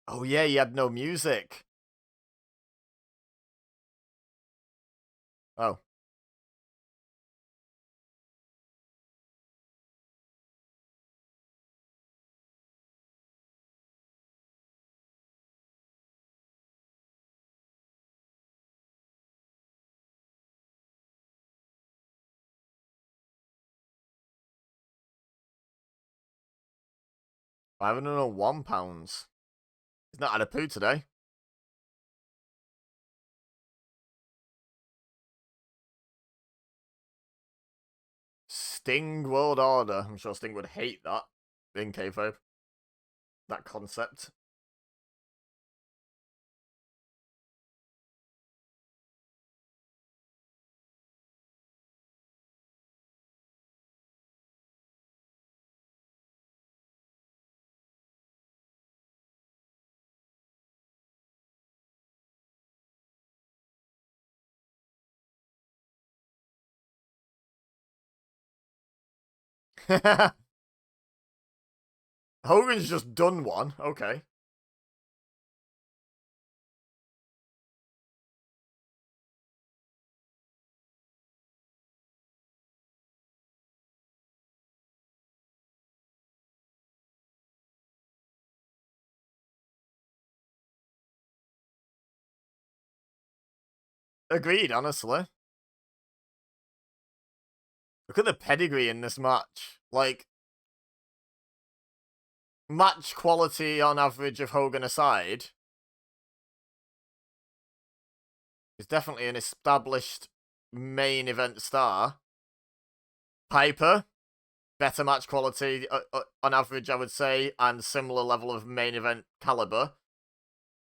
Oh yeah, he had no music. Oh. £501. He's not had a poo today. Sting World Order. I'm sure Sting would hate that in kayfabe. That concept. Hogan's just done one. Okay. Agreed, honestly. Look at the pedigree in this match. Like, match quality on average of Hogan aside, is definitely an established main event star. Piper, better match quality on average, I would say, and similar level of main event caliber.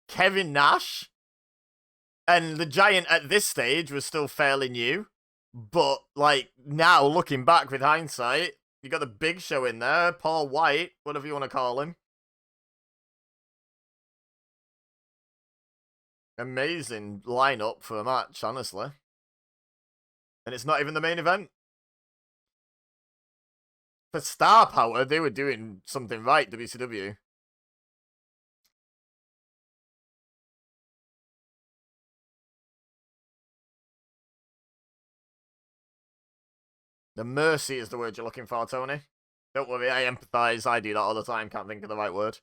Kevin Nash, and the Giant at this stage was still fairly new, but like now looking back with hindsight, you got the Big Show in there, Paul White, whatever you want to call him. Amazing lineup for a match, honestly. And it's not even the main event. For star power, they were doing something right, WCW. The mercy is the word you're looking for, Tony. Don't worry, I empathise. I do that all the time. Can't think of the right word.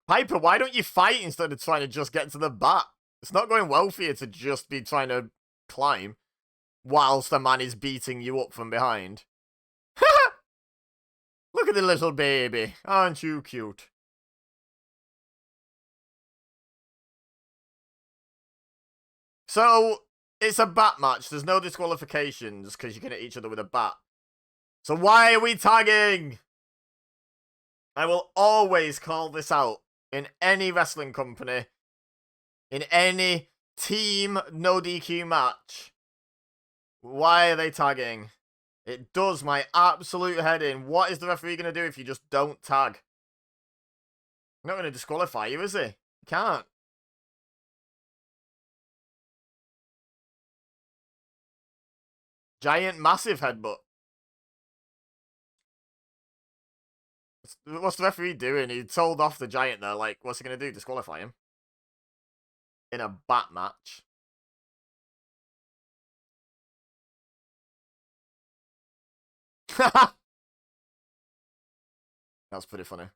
Piper, why don't you fight instead of trying to just get to the bat? It's not going well for you to just be trying to climb whilst the man is beating you up from behind. Look at the little baby. Aren't you cute? So, it's a bat match. There's no disqualifications because you can hit each other with a bat. So why are we tagging? I will always call this out in any wrestling company, in any team no DQ match. Why are they tagging? It does my absolute head in. What is the referee going to do if you just don't tag? He's not going to disqualify you, is he? He can't. Giant massive headbutt. What's the referee doing? He told off the Giant there, like, what's he going to do? Disqualify him? In a bat match. That's pretty funny.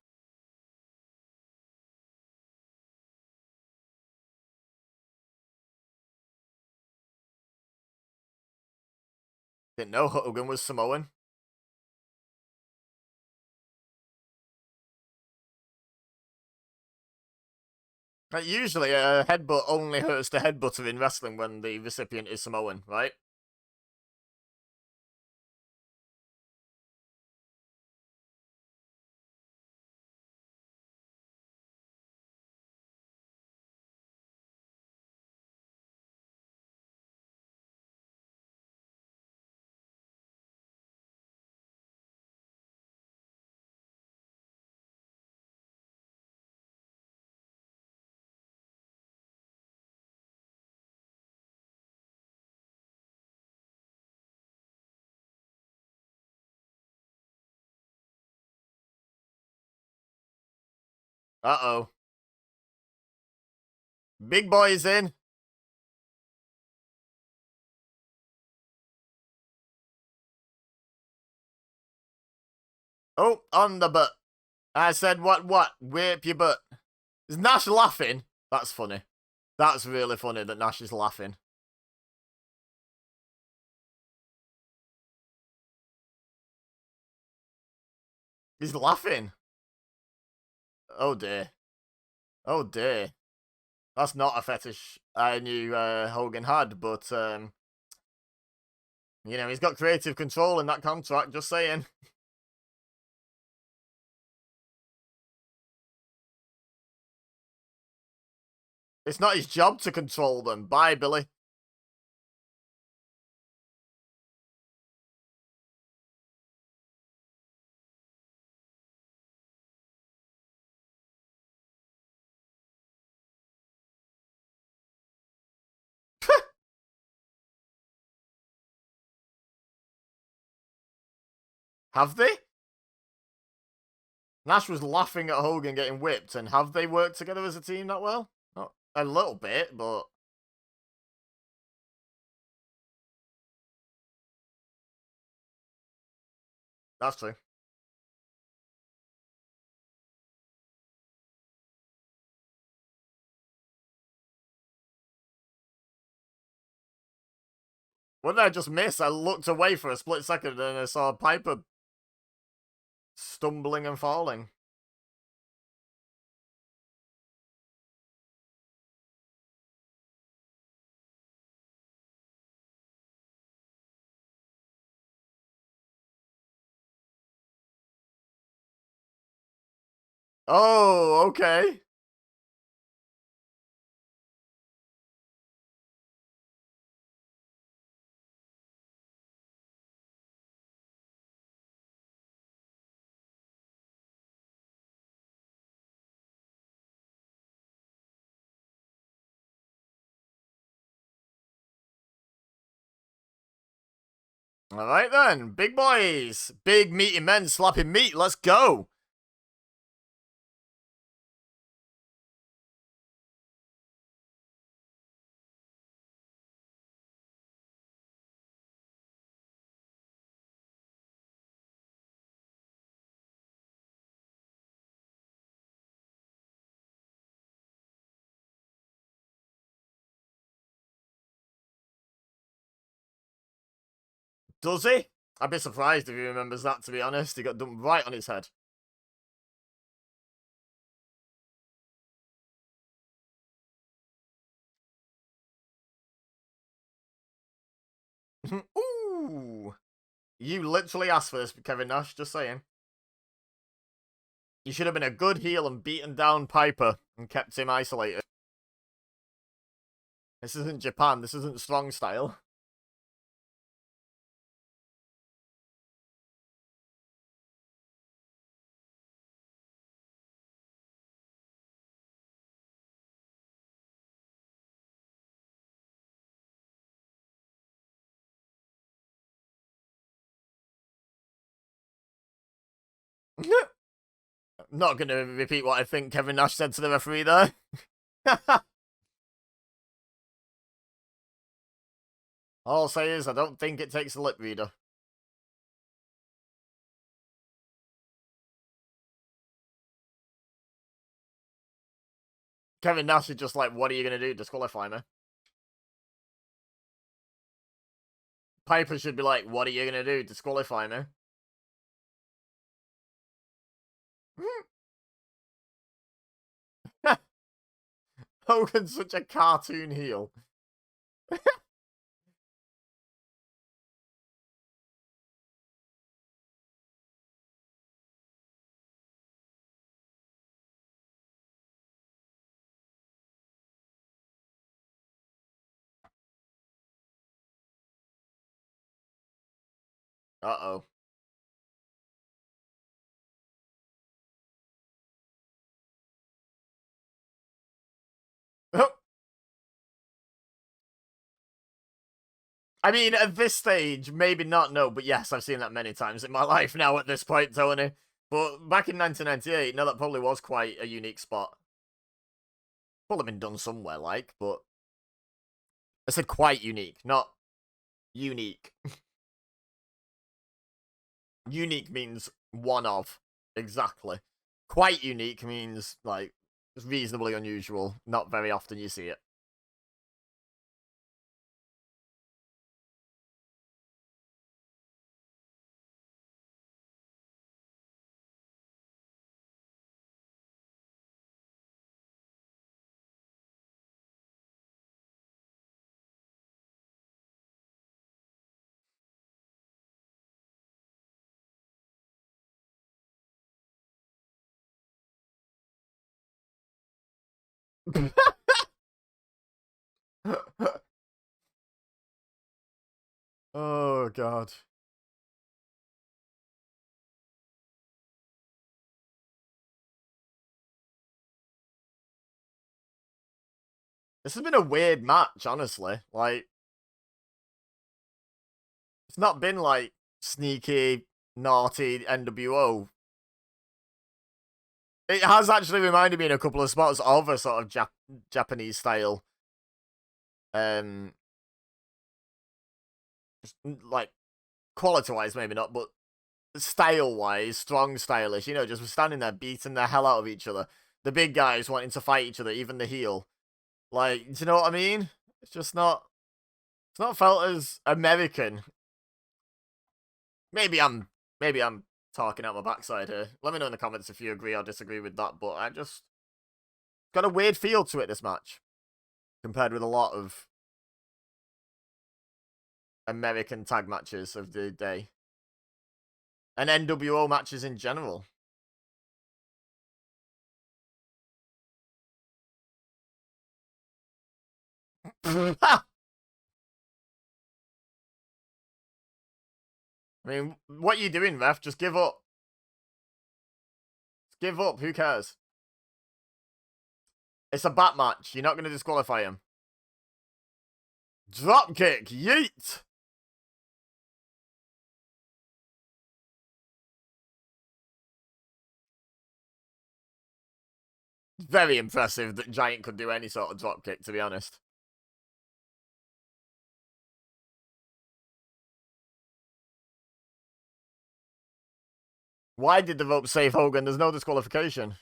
Didn't know Hogan was Samoan. Like, usually, a headbutt only hurts the headbutter in wrestling when the recipient is Samoan, right? Uh-oh. Big boy's in. Oh, on the butt. I said, what? Whip your butt. Is Nash laughing? That's funny. That's really funny that Nash is laughing. He's laughing. Oh dear. Oh dear. That's not a fetish I knew Hogan had, but, you know, he's got creative control in that contract, just saying. It's not his job to control them. Bye, Billy. Have they? Nash was laughing at Hogan getting whipped, and have they worked together as a team that well? Not a little bit, but... That's true. What did I just miss? I looked away for a split second and I saw Piper stumbling and falling. Oh, okay. Alright then, big boys. Big meaty men slapping meat, let's go. Does he? I'd be surprised if he remembers that, to be honest. He got dumped right on his head. Ooh. You literally asked for this, Kevin Nash, just saying. You should have been a good heel and beaten down Piper and kept him isolated. This isn't Japan, this isn't strong style. Not gonna repeat what I think Kevin Nash said to the referee there. All I'll say is, I don't think it takes a lip reader. Kevin Nash is just like, what are you gonna do? Disqualify me? Piper should be like, what are you gonna do? Disqualify me? Hogan's such a cartoon heel. Uh-oh. I mean, at this stage, maybe not, no, but yes, I've seen that many times in my life now at this point, Tony. But back in 1998, no, that probably was quite a unique spot. Probably been done somewhere, like, but I said quite unique, not unique. Unique means one of, exactly. Quite unique means, like, reasonably unusual. Not very often you see it. Oh, God. This has been a weird match, honestly. Like, it's not been, like, sneaky, naughty NWO. It has actually reminded me in a couple of spots of a sort of Japanese style. Like, quality-wise, maybe not, but style-wise, strong, stylish. You know, just standing there beating the hell out of each other. The big guys wanting to fight each other, even the heel. Like, do you know what I mean? It's just not It's not felt as American. Maybe I'm talking out my backside here. Let me know in the comments if you agree or disagree with that, but I just got a weird feel to it, this match, compared with a lot of American tag matches of the day. And nWo matches in general. I mean, what are you doing, ref? Just give up. Just give up, who cares? It's a bat match. You're not going to disqualify him. Dropkick, yeet! Very impressive that Giant could do any sort of dropkick, to be honest. Why did the rope save Hogan? There's no disqualification.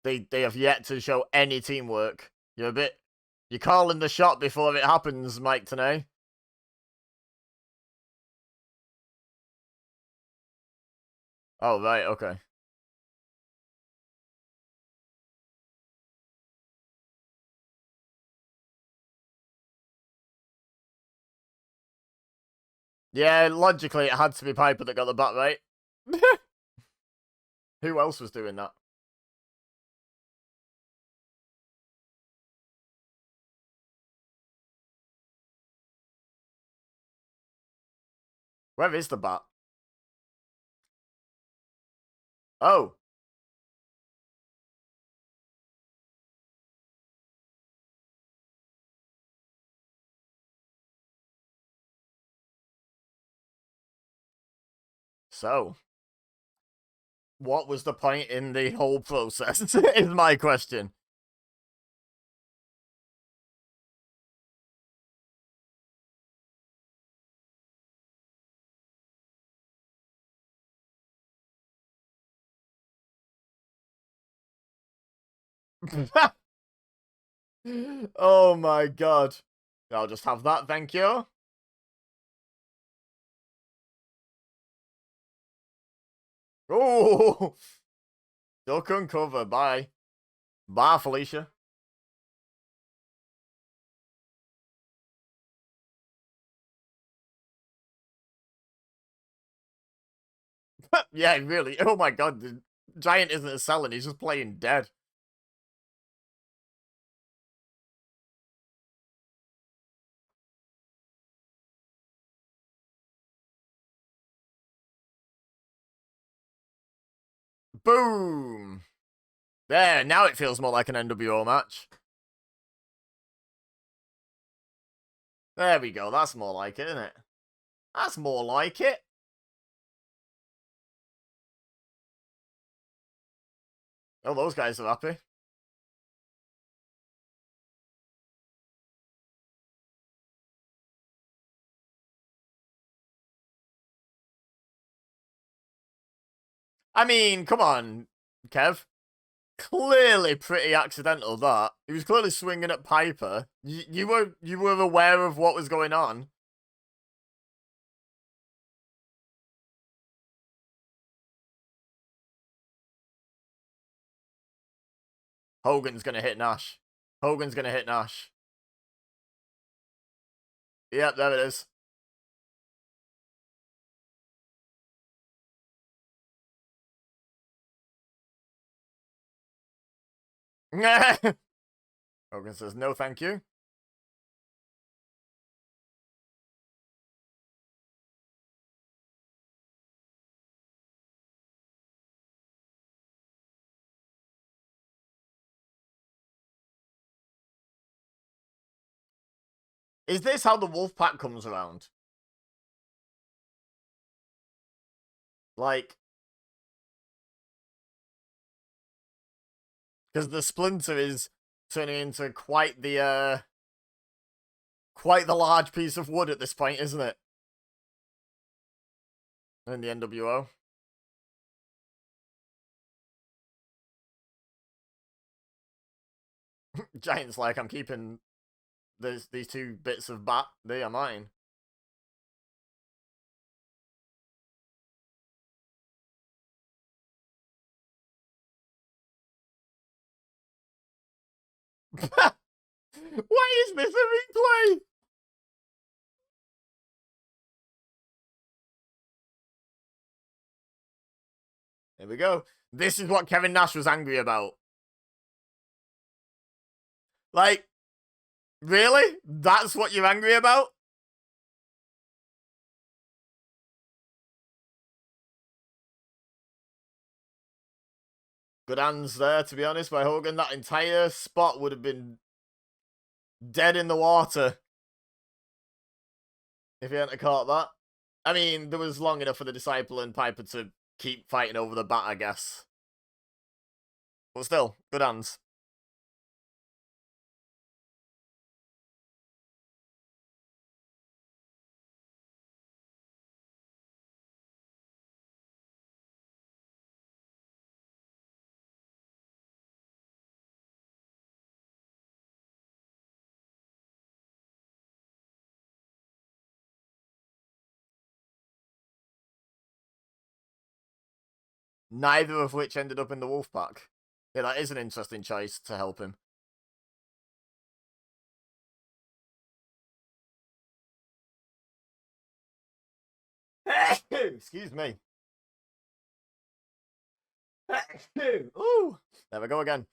They have yet to show any teamwork. You're calling the shot before it happens, Mike Tenay. Oh, right, okay. Yeah, logically, it had to be Piper that got the bat right. Who else was doing that? Where is the bat? Oh. So, what was the point in the whole process, is my question. Oh my god. I'll just have that, thank you. Oh! Duck and cover, bye. Bye, Felicia. Yeah, really. Oh my god, the Giant isn't selling, he's just playing dead. Boom! There, now it feels more like an nWo match. There we go, that's more like it, isn't it? That's more like it. Oh, those guys are happy. I mean, come on, Kev. Clearly pretty accidental, that. He was clearly swinging at Piper. You were aware of what was going on. Hogan's gonna hit Nash. Hogan's gonna hit Nash. Yep, there it is. Hogan says, no thank you. Is this how the Wolfpack comes around? Like, because the Splinter is turning into quite the large piece of wood at this point, isn't it? In the nWo. Giant's like, I'm keeping these two bits of bat. They are mine. Why is this a replay? Here we go. This is what Kevin Nash was angry about. Like, really? That's what you're angry about? Good hands there, to be honest, by Hogan. That entire spot would have been dead in the water if he hadn't caught that. I mean, there was long enough for the Disciple and Piper to keep fighting over the bat, I guess. But still, good hands. Neither of which ended up in the Wolfpack. Yeah, that is an interesting choice to help him. Excuse me. Ooh, there we go again.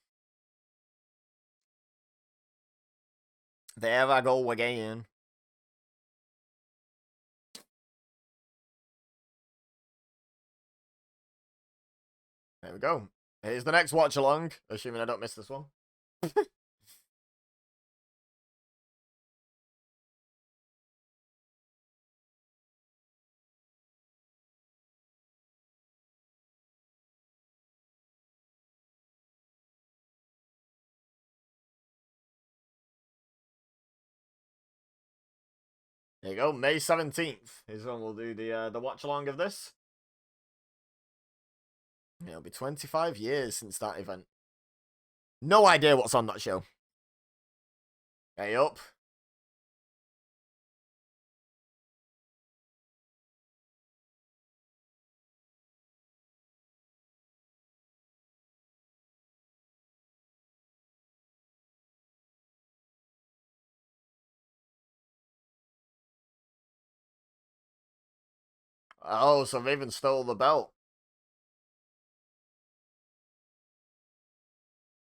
There I go again. There we go. Here's the next watch along, assuming I don't miss this one. There you go. May 17th is when we'll do the watch along of this. It'll be 25 years since that event. No idea what's on that show. Hey up. Oh, so Raven stole the belt.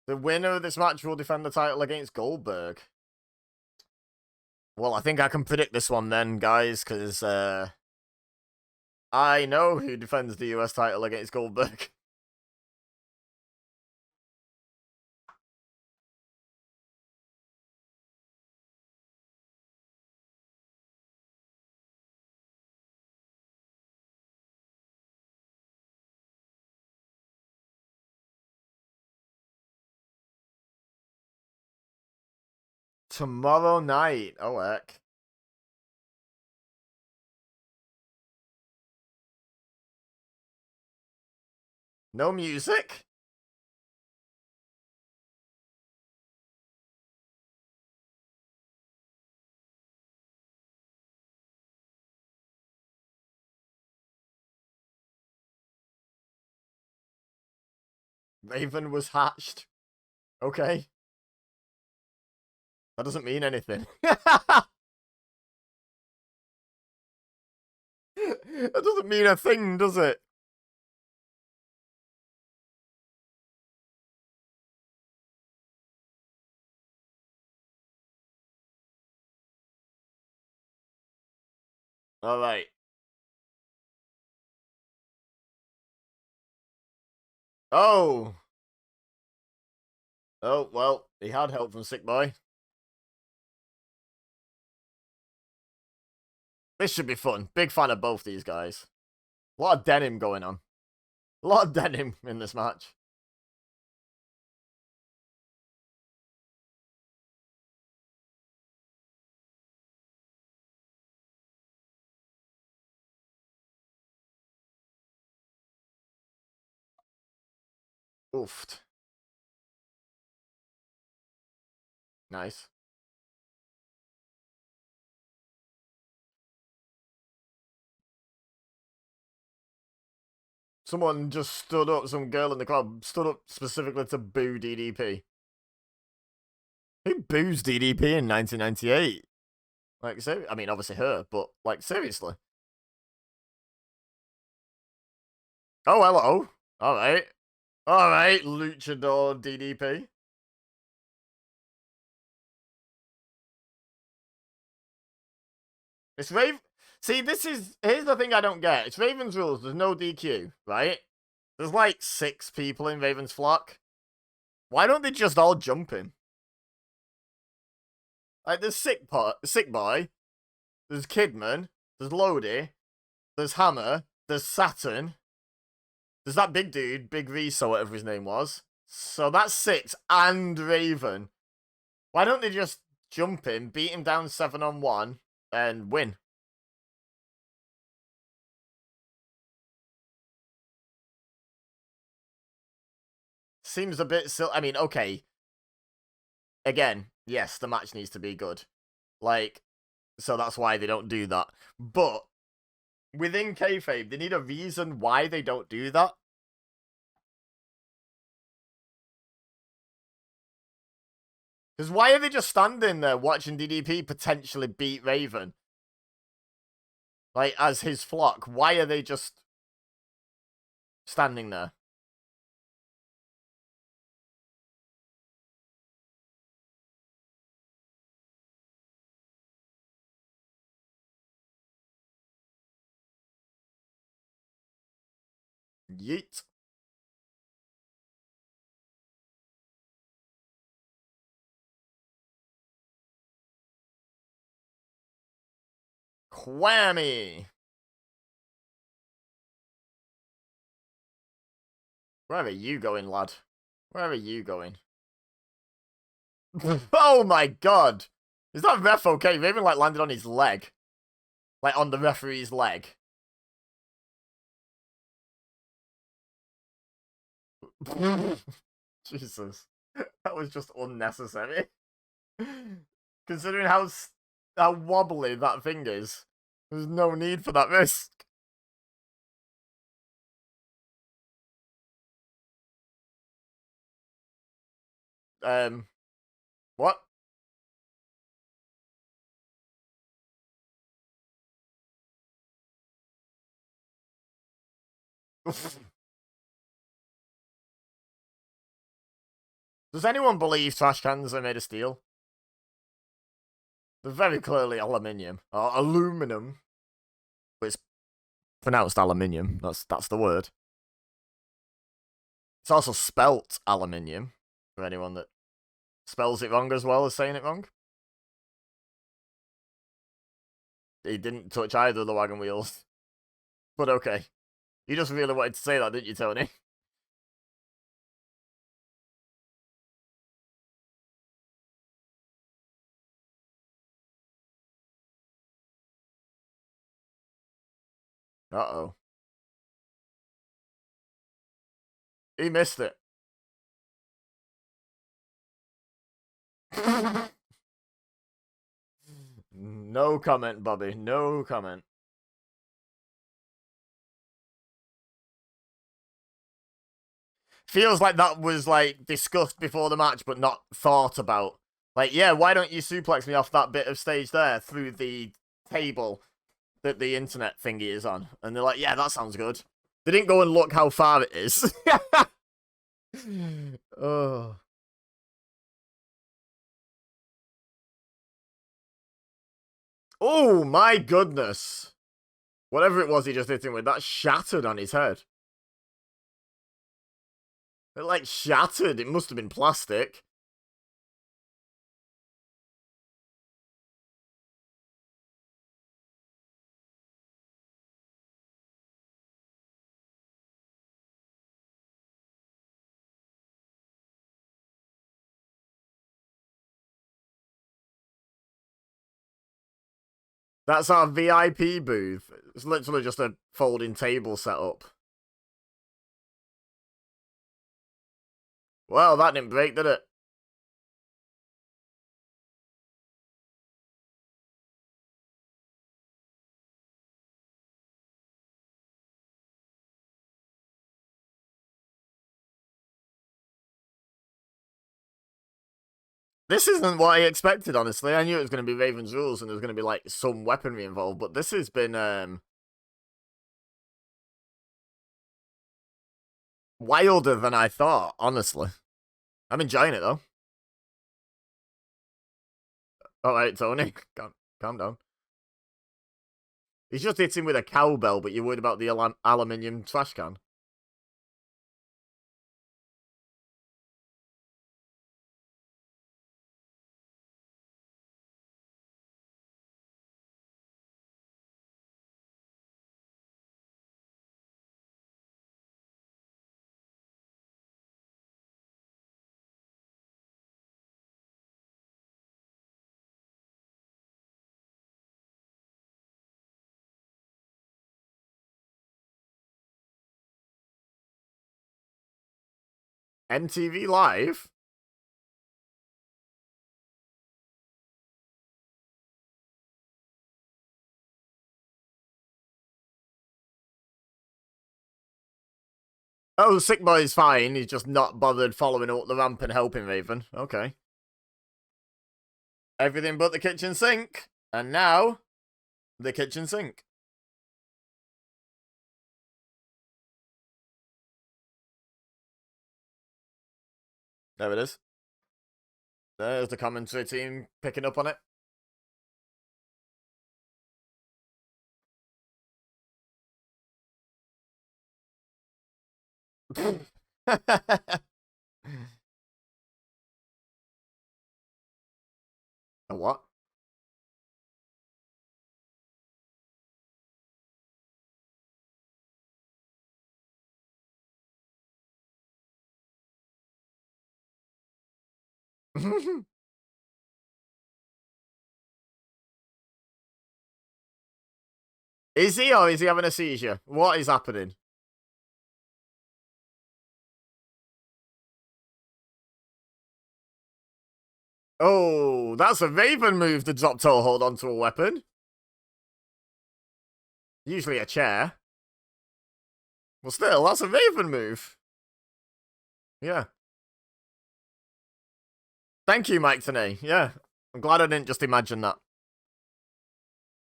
The winner of this match will defend the title against Goldberg. Well, I think I can predict this one then, guys, because I know who defends the US title against Goldberg. Tomorrow night. Oh, heck. No music? Raven was hatched. Okay. That doesn't mean anything. That doesn't mean a thing, does it? Alright. Oh. Oh, well, he had help from Sick Boy. This should be fun. Big fan of both these guys. A lot of denim going on. A lot of denim in this match. Oofed. Nice. Someone just stood up, some girl in the crowd stood up specifically to boo DDP. Who boos DDP in 1998? Like, I mean, obviously her, but, like, seriously. Oh, hello. Alright. Alright, Luchador DDP. It's Raven. See, here's the thing I don't get. It's Raven's rules. There's no DQ, right? There's like 6 people in Raven's flock. Why don't they just all jump him? Like, there's Sick Boy, there's Kidman, there's Lodi, there's Hammer, there's Saturn, there's that big dude, Big Reese or whatever his name was. So that's 6 and Raven. Why don't they just jump him, beat him down 7-on-1, and win? Seems a bit silly. I mean, okay. Again, yes, the match needs to be good. Like, so that's why they don't do that. But within kayfabe, they need a reason why they don't do that. Because why are they just standing there watching DDP potentially beat Raven? Like, as his flock. Why are they just standing there? Yeet. Whammy. Where are you going, lad? Where are you going? Oh my god! Is that ref okay? Raven, like, landed on his leg. Like, on the referee's leg. Jesus. That was just unnecessary. Considering how wobbly that thing is, there's no need for that risk. What? Does anyone believe trash cans are made of steel? They're very clearly aluminium. Or aluminum. But it's pronounced aluminium. That's the word. It's also spelt aluminium, for anyone that spells it wrong as well as saying it wrong. He didn't touch either of the wagon wheels. But okay. You just really wanted to say that, didn't you, Tony? Uh-oh. He missed it. No comment, Bobby. No comment. Feels like that was, like, discussed before the match, but not thought about. Like, yeah, why don't you suplex me off that bit of stage there through the table that the internet thingy is on? And they're like, yeah, that sounds good. They didn't go and look how far it is. Oh. Oh, my goodness. Whatever it was he just hit him with, that shattered on his head. It, like, shattered. It must have been plastic. That's our VIP booth. It's literally just a folding table set up. Well, that didn't break, did it? This isn't what I expected, honestly. I knew it was going to be Raven's Rules and there's going to be, like, some weaponry involved, but this has been, wilder than I thought, honestly. I'm enjoying it, though. Alright, Tony. Calm down. He's just hitting with a cowbell, but you're worried about the aluminium trash can. MTV Live? Oh, Sick Boy's fine. He's just not bothered following up the ramp and helping Raven. Okay. Everything but the kitchen sink. And now, the kitchen sink. There it is. There's the commentary team picking up on it. A what? Is he, or is he having a seizure? What is happening? Oh, that's a Raven move to drop toe hold onto a weapon. Usually a chair. Well, still, that's a Raven move. Yeah. Thank you, Mike Tenay. Yeah. I'm glad I didn't just imagine that.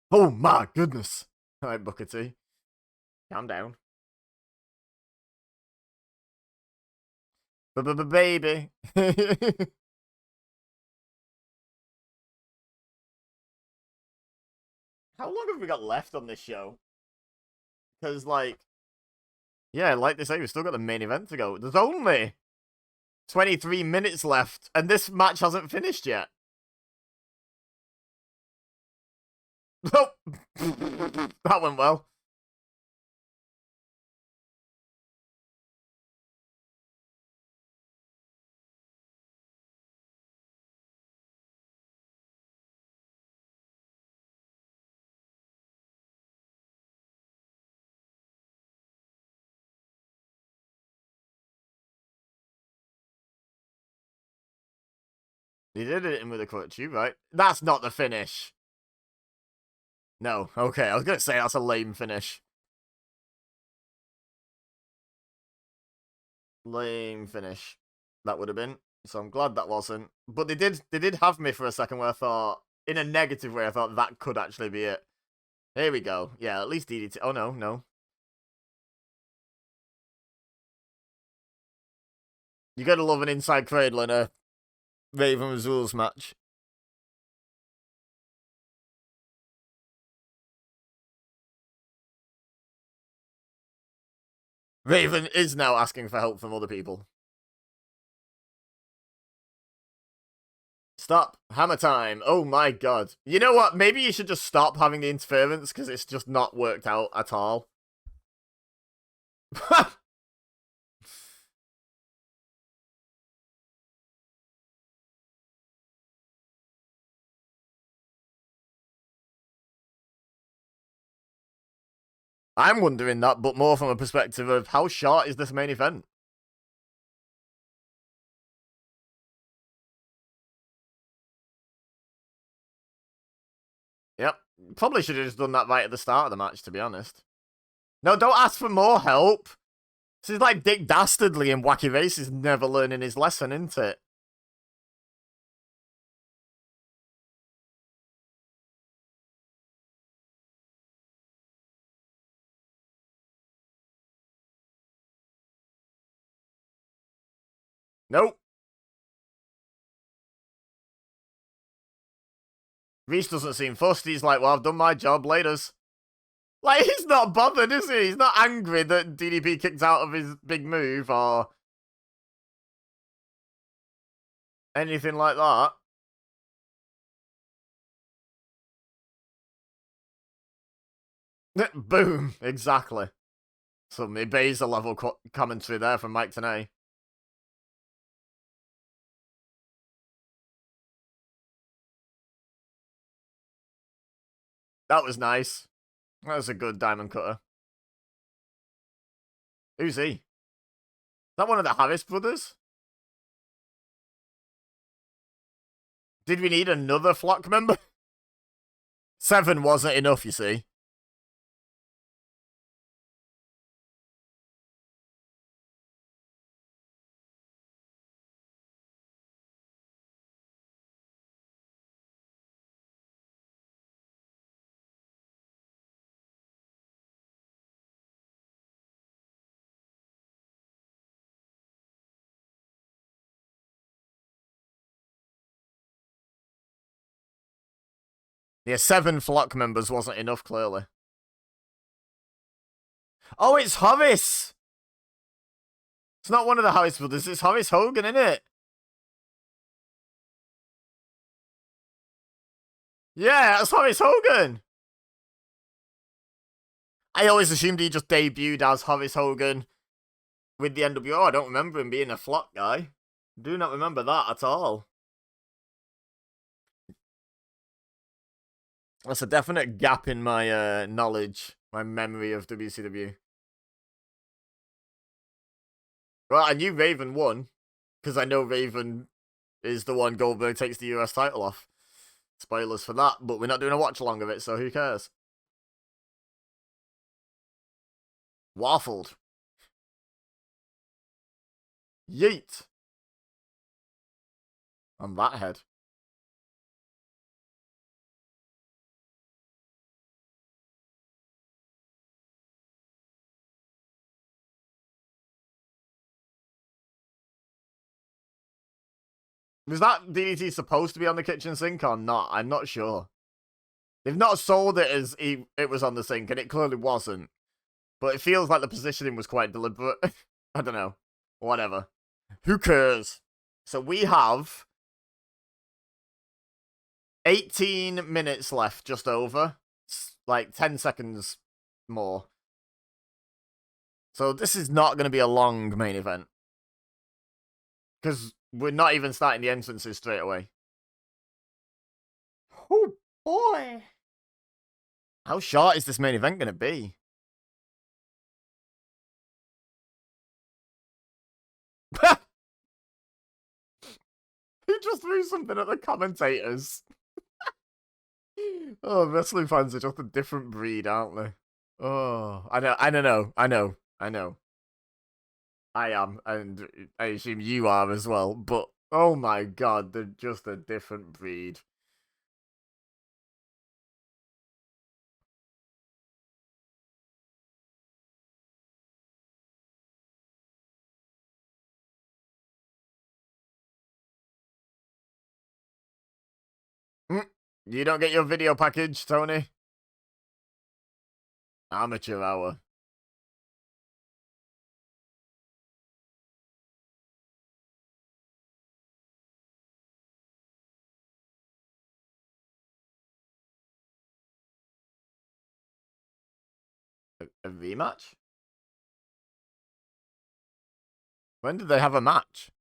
Oh my goodness. Alright, Booker T. Calm down. Baby. How long have we got left on this show? Because, like, yeah, like they say, we've still got the main event to go. There's only 23 minutes left, and this match hasn't finished yet. Oh, that went well. He did it in with a clutch, you right? That's not the finish. No, okay, I was gonna say that's a lame finish. Lame finish. That would have been. So I'm glad that wasn't. But they did have me for a second where I thought, in a negative way, I thought that could actually be it. Here we go. Yeah, at least DDT. Oh no, no. You gotta love an inside cradle in a Raven's Rules match. Raven is now asking for help from other people. Stop. Hammer time. Oh my god. You know what? Maybe you should just stop having the interference because it's just not worked out at all. I'm wondering that, but more from a perspective of how short is this main event? Yep. Probably should have just done that right at the start of the match, to be honest. No, don't ask for more help. This is like Dick Dastardly in Wacky Races never learning his lesson, isn't it? Nope. Reese doesn't seem fussed. He's like, well, I've done my job. Laters. Like, he's not bothered, is he? He's not angry that DDP kicked out of his big move or anything like that. Boom. Exactly. Some EBEZA level commentary there from Mike Tenay. That was nice. That was a good diamond cutter. Who's he? Is that one of the Harris brothers? Did we need another flock member? 7 wasn't enough, you see. Yeah, 7 flock members wasn't enough, clearly. Oh, it's Horace! It's not one of the Harris brothers, it's Horace Hogan, isn't it? Yeah, that's Horace Hogan! I always assumed he just debuted as Horace Hogan with the nWo. I don't remember him being a flock guy. Do not remember that at all. That's a definite gap in my knowledge, my memory of WCW. Well, I knew Raven won, because I know Raven is the one Goldberg takes the US title off. Spoilers for that, but we're not doing a watch-along of it, so who cares? Waffled. Yeet. On that head. Was that DDT supposed to be on the kitchen sink or not? I'm not sure. They've not sold it as it was on the sink, and it clearly wasn't. But it feels like the positioning was quite deliberate. I don't know. Whatever. Who cares? So we have 18 minutes left, just over. It's like 10 seconds more. So this is not going to be a long main event. Because we're not even starting the entrances straight away. Oh, boy. How short is this main event going to be? He just threw something at the commentators. Oh, wrestling fans are just a different breed, aren't they? Oh, I know. I am, and I assume you are as well, but oh my god, they're just a different breed. You don't get your video package, Tony? Amateur hour. A rematch? When did they have a match?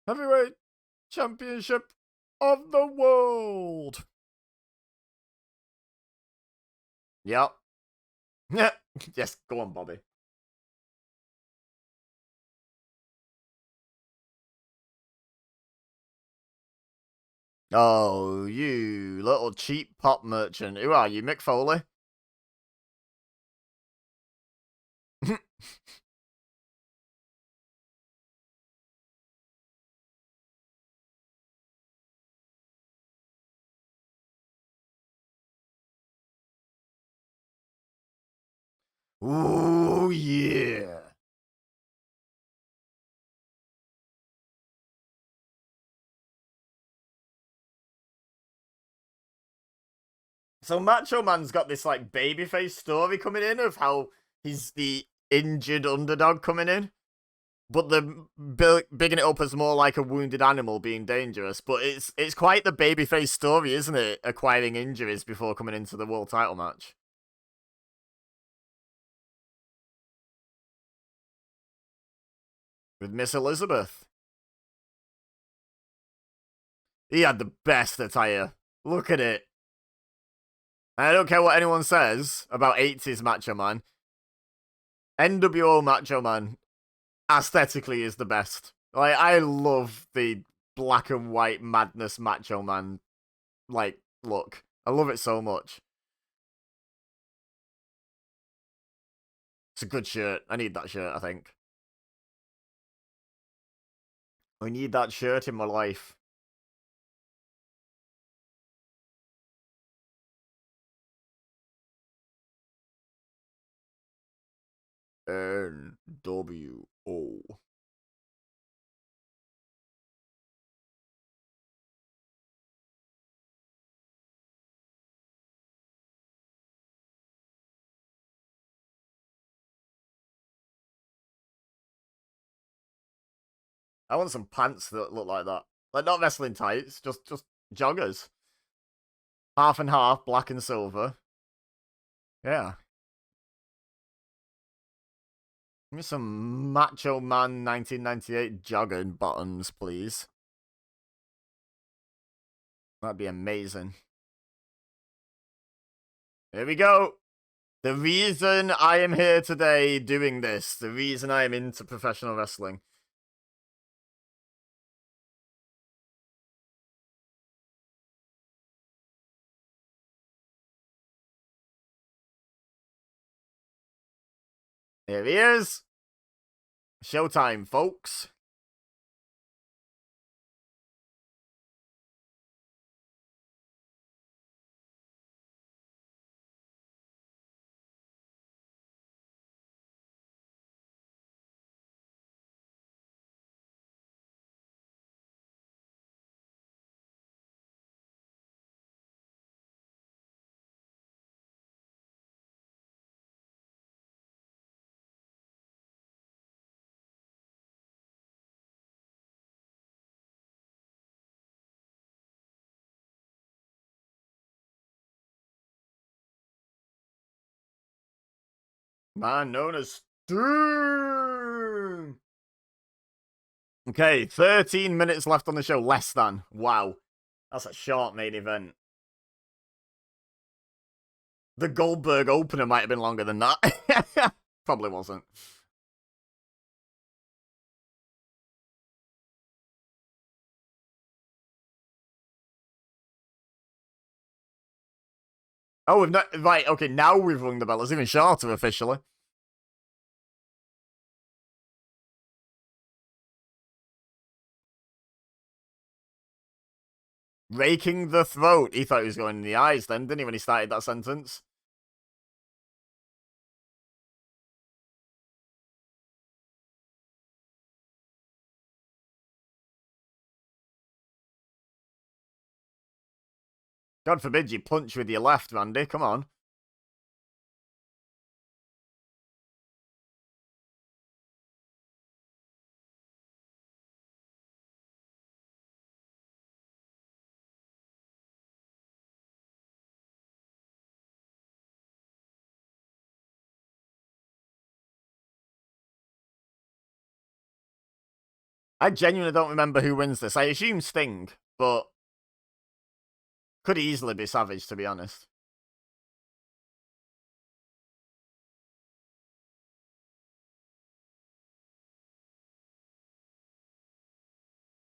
Heavyweight Championship of the World. Yep. Yes, go on, Bobby. Oh, you little cheap pop merchant. Who are you, Mick Foley? Ooh, yeah. So Macho Man's got this like babyface story coming in of how he's the injured underdog coming in, but they're bigging it up as more like a wounded animal being dangerous. But it's quite the babyface story, isn't it? Acquiring injuries before coming into the world title match with Miss Elizabeth. He had the best attire. Look at it. And I don't care what anyone says about 80s Macho Man. nWo Macho Man aesthetically is the best. Like, I love the black and white madness Macho Man, like, look. I love it so much. It's a good shirt. I need that shirt, I think. I need that shirt in my life. nWo. I want some pants that look like that. Like, not wrestling tights, just joggers. Half and half, black and silver. Yeah. Give me some Macho Man 1998 jogging bottoms, please. That'd be amazing. Here we go. The reason I am here today doing this, the reason I am into professional wrestling. Here he is. Showtime, folks. Man known as Doom. Okay, 13 minutes left on the show. Less than. Wow. That's a short main event. The Goldberg opener might have been longer than that. Probably wasn't. Oh, we've not. Right, okay, now we've rung the bell. It's even shorter officially. Raking the throat. He thought he was going in the eyes then, didn't he, when he started that sentence? God forbid you punch with your left, Randy. Come on. I genuinely don't remember who wins this. I assume Sting, but could easily be Savage, to be honest.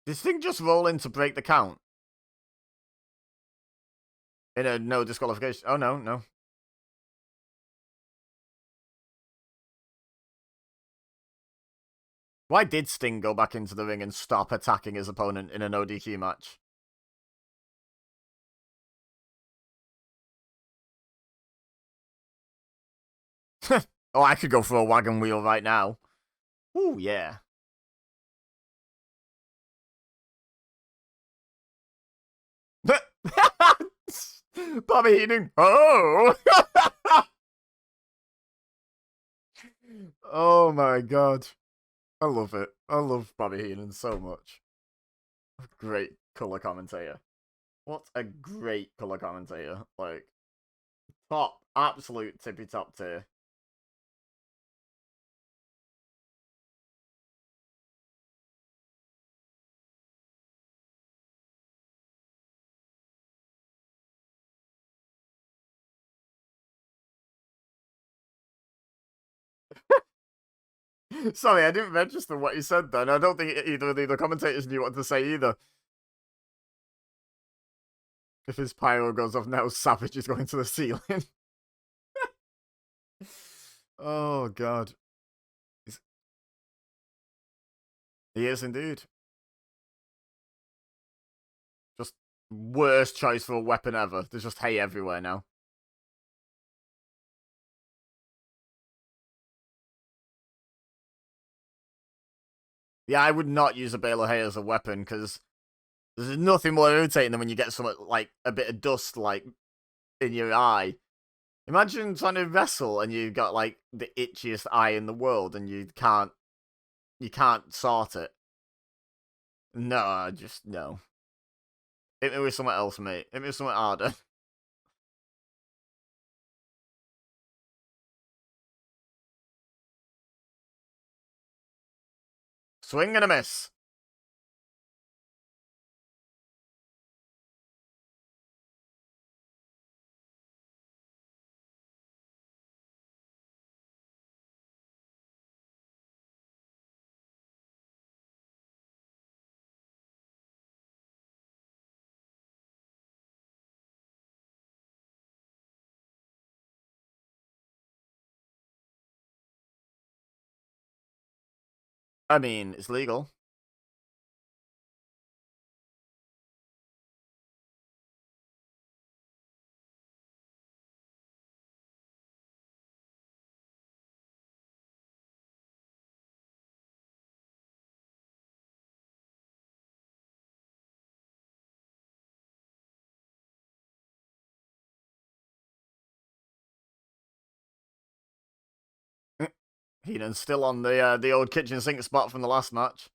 Did Sting just roll in to break the count? In a no disqualification. Oh, no, no. Why did Sting go back into the ring and stop attacking his opponent in an ODQ match? Oh, I could go for a wagon wheel right now. Ooh, yeah. Bobby Heenan. Oh! Oh my god. I love it. I love Bobby Heenan so much. Great color commentator. What a great color commentator. Like, top, absolute tippy top tier. Sorry, I didn't register what you said then. I don't think either of the commentators knew what to say either. If his pyro goes off now, Savage is going to the ceiling. Oh, God. He is indeed. Just worst choice for a weapon ever. There's just hay everywhere now. Yeah, I would not use a bale of hay as a weapon because there's nothing more irritating than when you get some like a bit of dust like in your eye. Imagine trying to wrestle and you've got like the itchiest eye in the world and you can't sort it. No, just no. Hit me with something else, mate. Hit me with something harder. Swing and a miss. I mean, it's legal. Heenan's still on the old kitchen sink spot from the last match.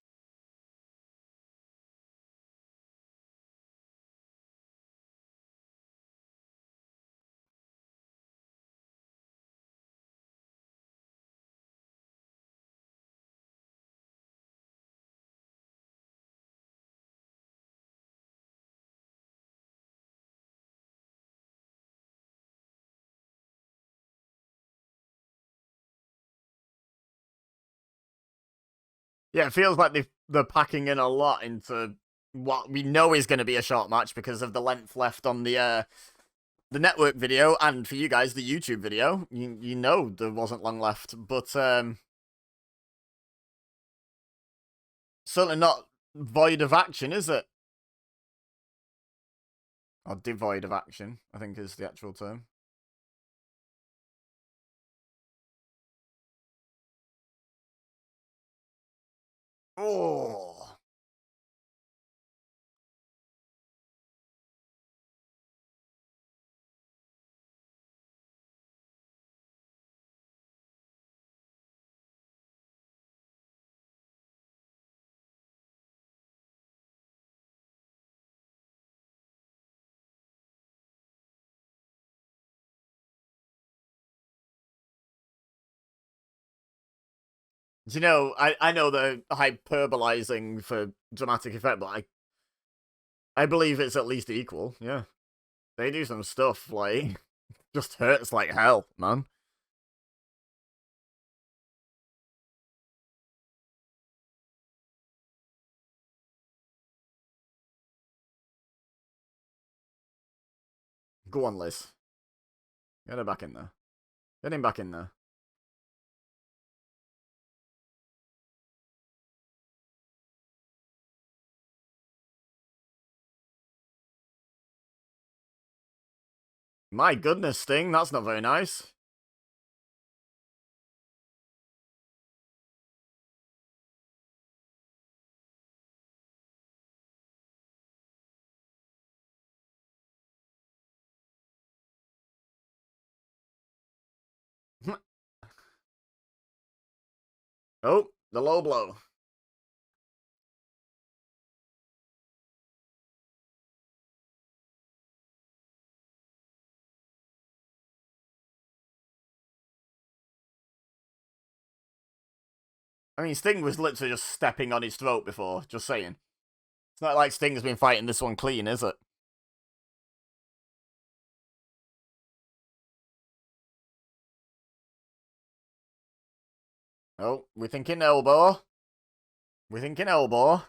Yeah, it feels like they're packing in a lot into what we know is going to be a short match because of the length left on the network video, and for you guys, the YouTube video. You know there wasn't long left, but certainly not void of action, is it? Or devoid of action, I think is the actual term. Oh. You know, I know they're hyperbolizing for dramatic effect, but I believe it's at least equal. Yeah, they do some stuff like just hurts like hell, man. Go on, Liz. Get her back in there. Get him back in there. My goodness, Sting, that's not very nice. Oh, the low blow. I mean, Sting was literally just stepping on his throat before, just saying. It's not like Sting's been fighting this one clean, is it? Oh, we're thinking elbow. We're thinking elbow.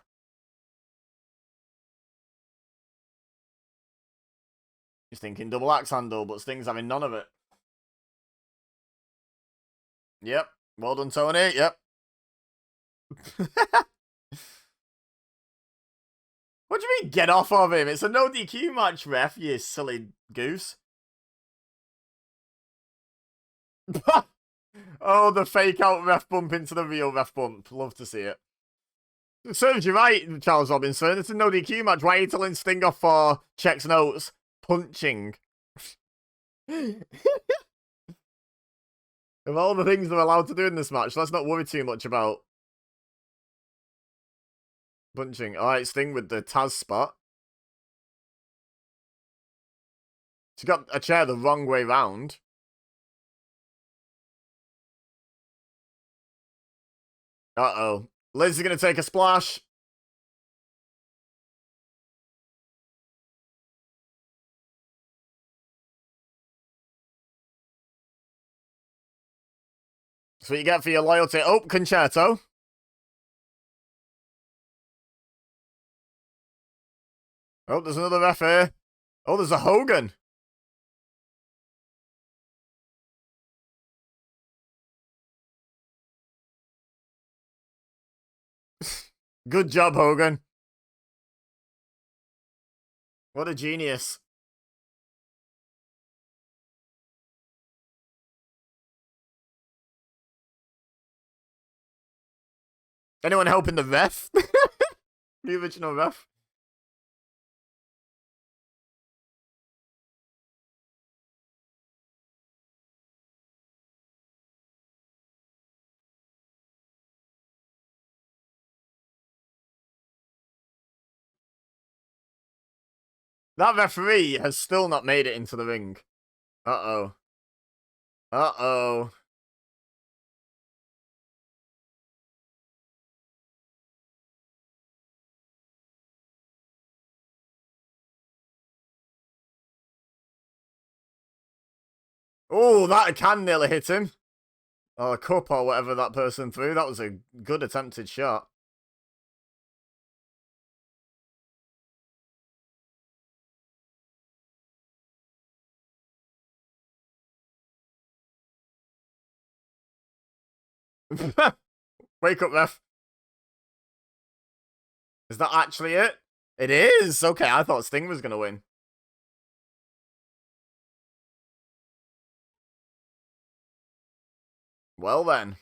He's thinking double axe handle, but Sting's having none of it. Yep. Well done, Tony. Yep. What do you mean, get off of him? It's a no DQ match, ref, you silly goose. Oh, the fake out ref bump into the real ref bump. Love to see it. It serves you right, Charles Robinson. It's a no DQ match. Why are you telling Sting off for checks notes? Punching. Of all the things they're allowed to do in this match, let's not worry too much about punching. Alright, Sting with the Taz spot. She got a chair the wrong way round. Uh-oh. Liz is going to take a splash. That's what you get for your loyalty. Oh, concerto. Oh, there's another ref here. Oh, there's a Hogan. Good job, Hogan. What a genius. Anyone helping the ref? The original ref? That referee has still not made it into the ring. Uh-oh. Uh-oh. Oh, that can nearly hit him. Or a cup or whatever that person threw. That was a good attempted shot. Wake up, ref. Is that actually it? It is! Okay, I thought Sting was going to win. Well then.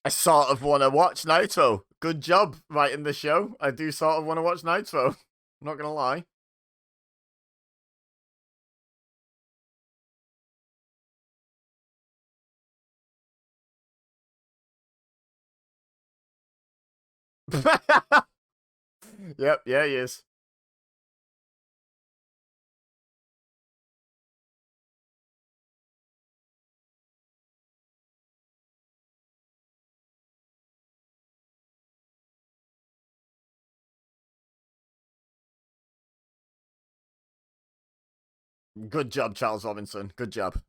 I sort of want to watch Nitro. Good job writing the show. I do sort of want to watch Nitro. I'm not going to lie. Yep, yeah, he is. Good job, Charles Robinson. Good job.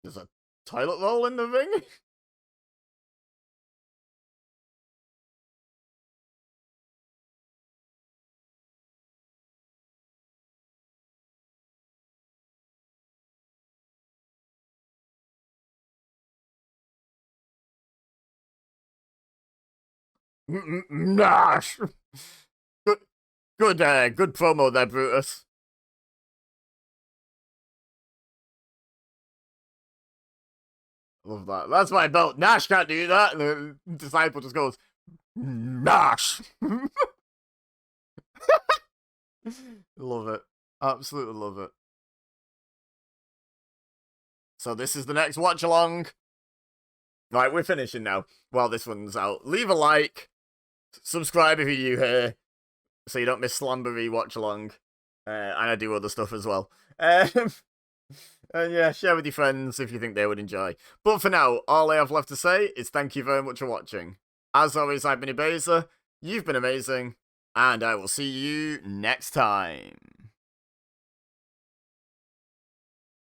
There's a toilet roll in the ring? Nash! Good, good promo there, Brutus. Love that. That's my belt. Nash can't do that. And the disciple just goes, Nash! Love it. Absolutely love it. So this is the next watch along. Right, we're finishing now. While this one's out, leave a like, subscribe if you're new here, so you don't miss Slamboree watch along. And I do other stuff as well. And yeah, share with your friends if you think they would enjoy. But for now, all I have left to say is thank you very much for watching. As always, I've been EBEZA, you've been amazing, and I will see you next time.